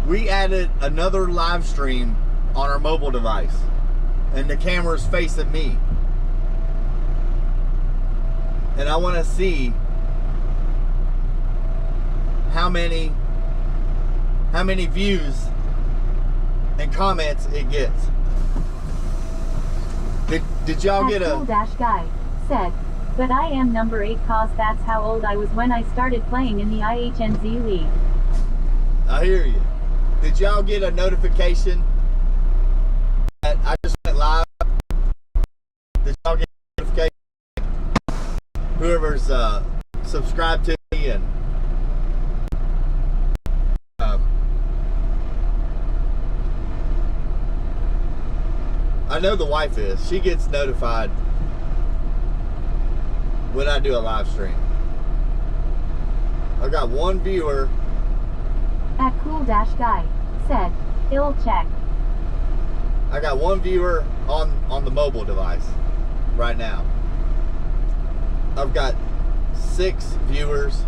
We added another live stream on our mobile device, and the camera's facing me, and I want to see how many views and comments it gets. Did y'all get a Cool Dash Guy said, but I am number 8 cause that's how old I was when I started playing in the IHNZ League. I hear you. Did y'all get a notification that I just went live? Did y'all get a notification? Whoever's subscribed to me and I know the wife is. She gets notified when I do a live stream. I got one viewer. At Cool Dash Guy said, Ill check. I got one viewer on the mobile device right now. I've got 6 viewers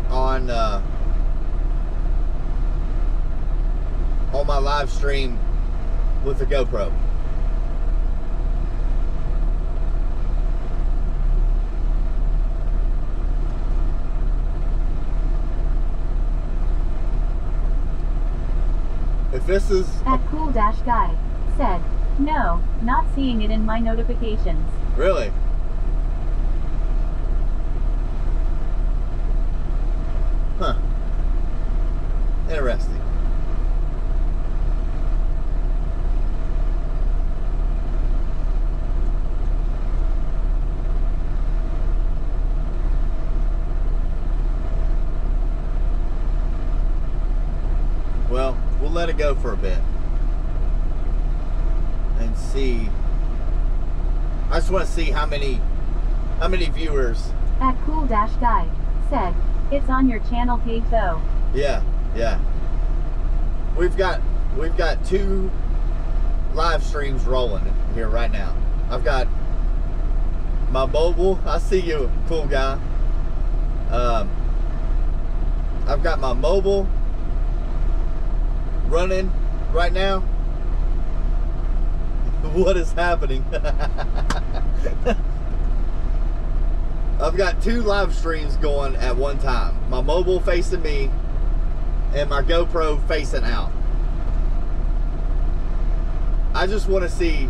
on my live stream with the GoPro. If this is At Cool Dash Guy said, no, not seeing it in my notifications. really, huh? Interesting. Well, we'll let it go for a bit and see. I just want to see how many viewers. At Cool Dash Guy said, it's on your channel page though. Yeah. We've got 2 live streams rolling here right now. I've got my mobile. I see you, cool guy. I've got my mobile running right now. What is happening? I've got 2 live streams going at one time. My mobile facing me and my GoPro facing out. I just want to see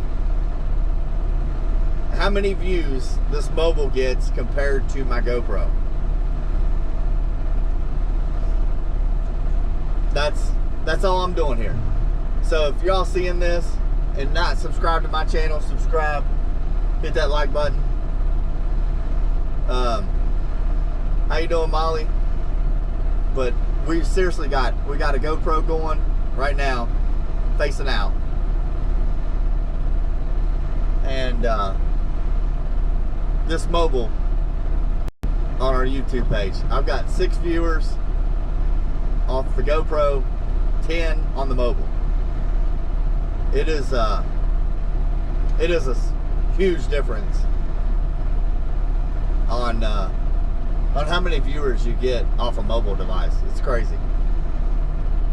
how many views this mobile gets compared to my GoPro. That's all I'm doing here. So if y'all seeing this and not subscribed to my channel, subscribe, hit that like button. How you doing, Molly? But we seriously got a GoPro going right now, facing out, and this mobile on our YouTube page. I've got 6 viewers off the GoPro, 10 on the mobile. It is a huge difference on how many viewers you get off a mobile device. It's crazy.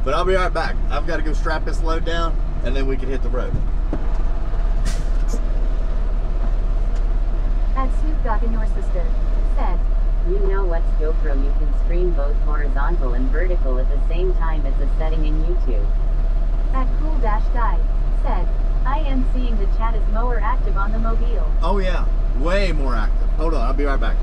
But I'll be right back. I've got to go strap this load down, and then we can hit the road. At Snoop Dogg and your sister said, You know what's GoPro? You can stream both horizontal and vertical at the same time as a setting in YouTube. At Cool Dash Guy said, I am seeing the chat is more active on the mobile. Oh yeah, way more active. Hold on, I'll be right back.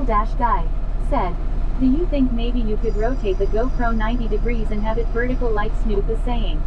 Dash Guy said, do you think maybe you could rotate the GoPro 90 degrees and have it vertical like Snoop is saying?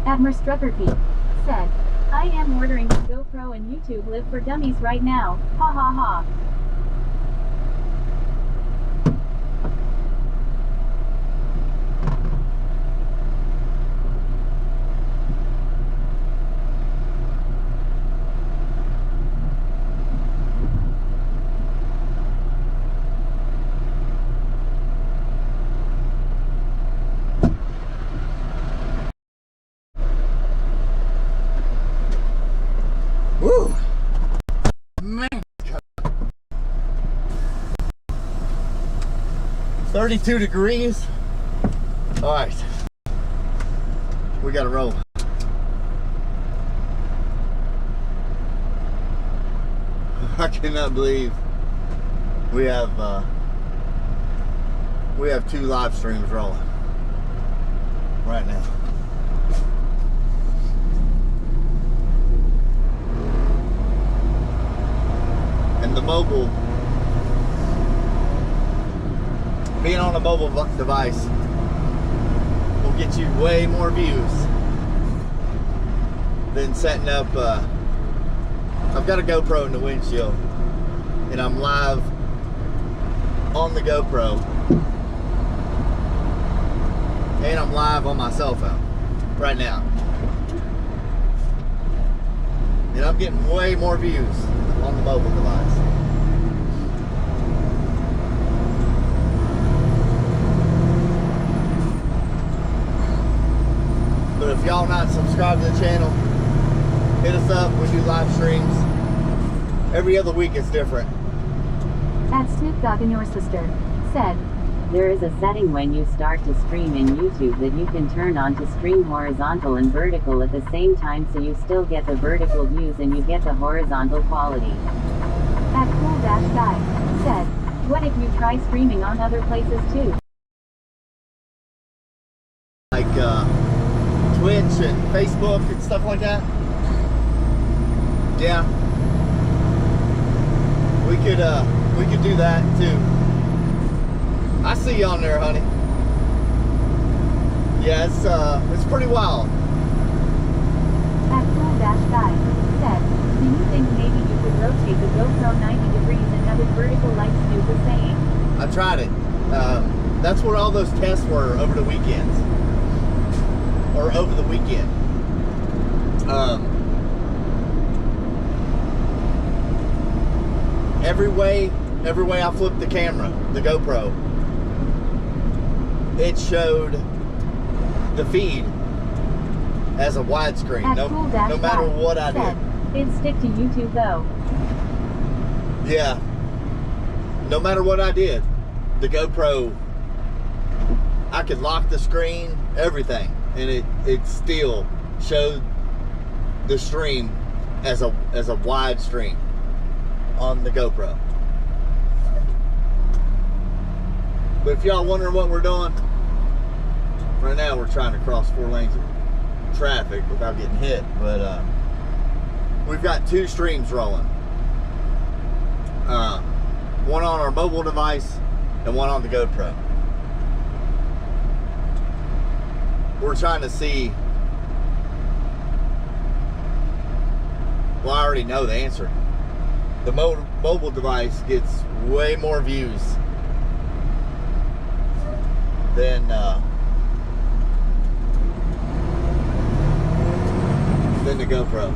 Admiral Struckerkey said, I am ordering the GoPro and YouTube Live for Dummies right now, ha ha ha. Woo! Man. 32 degrees. All right. We gotta roll. I cannot believe we have 2 live streams rolling right now. And the mobile, being on a mobile device will get you way more views than setting up. I've got a GoPro in the windshield and I'm live on the GoPro and I'm live on my cell phone right now, and I'm getting way more views on the mobile device. But if y'all not subscribed to the channel, hit us up. We do live streams every other week. It's different. At Snoop Dogg and your sister said, There is a setting when you start to stream in YouTube that you can turn on to stream horizontal and vertical at the same time, so you still get the vertical views and you get the horizontal quality. At Cool Dash Guy said, what if you try streaming on other places too? Like Twitch and Facebook and stuff like that. Yeah. We could do that too. I see you on there, honey. Yeah, it's pretty wild. At Cool-Guy said, do you think maybe you could rotate the GoPro 90 degrees and have it vertical like Snoop was saying? I tried it. That's what all those tests were over the weekends. Or over the weekend. Every way I flipped the camera, the GoPro, it showed the feed as a widescreen. No matter what I did. It'd stick to YouTube though. Yeah. No matter what I did, the GoPro, I could lock the screen, everything, and it still showed the stream as a wide stream on the GoPro. But if y'all wondering what we're doing, right now we're trying to cross 4 lanes of traffic without getting hit, but we've got 2 streams rolling. One on our mobile device and one on the GoPro. We're trying to see, well, I already know the answer. The mobile device gets way more views than the GoPro.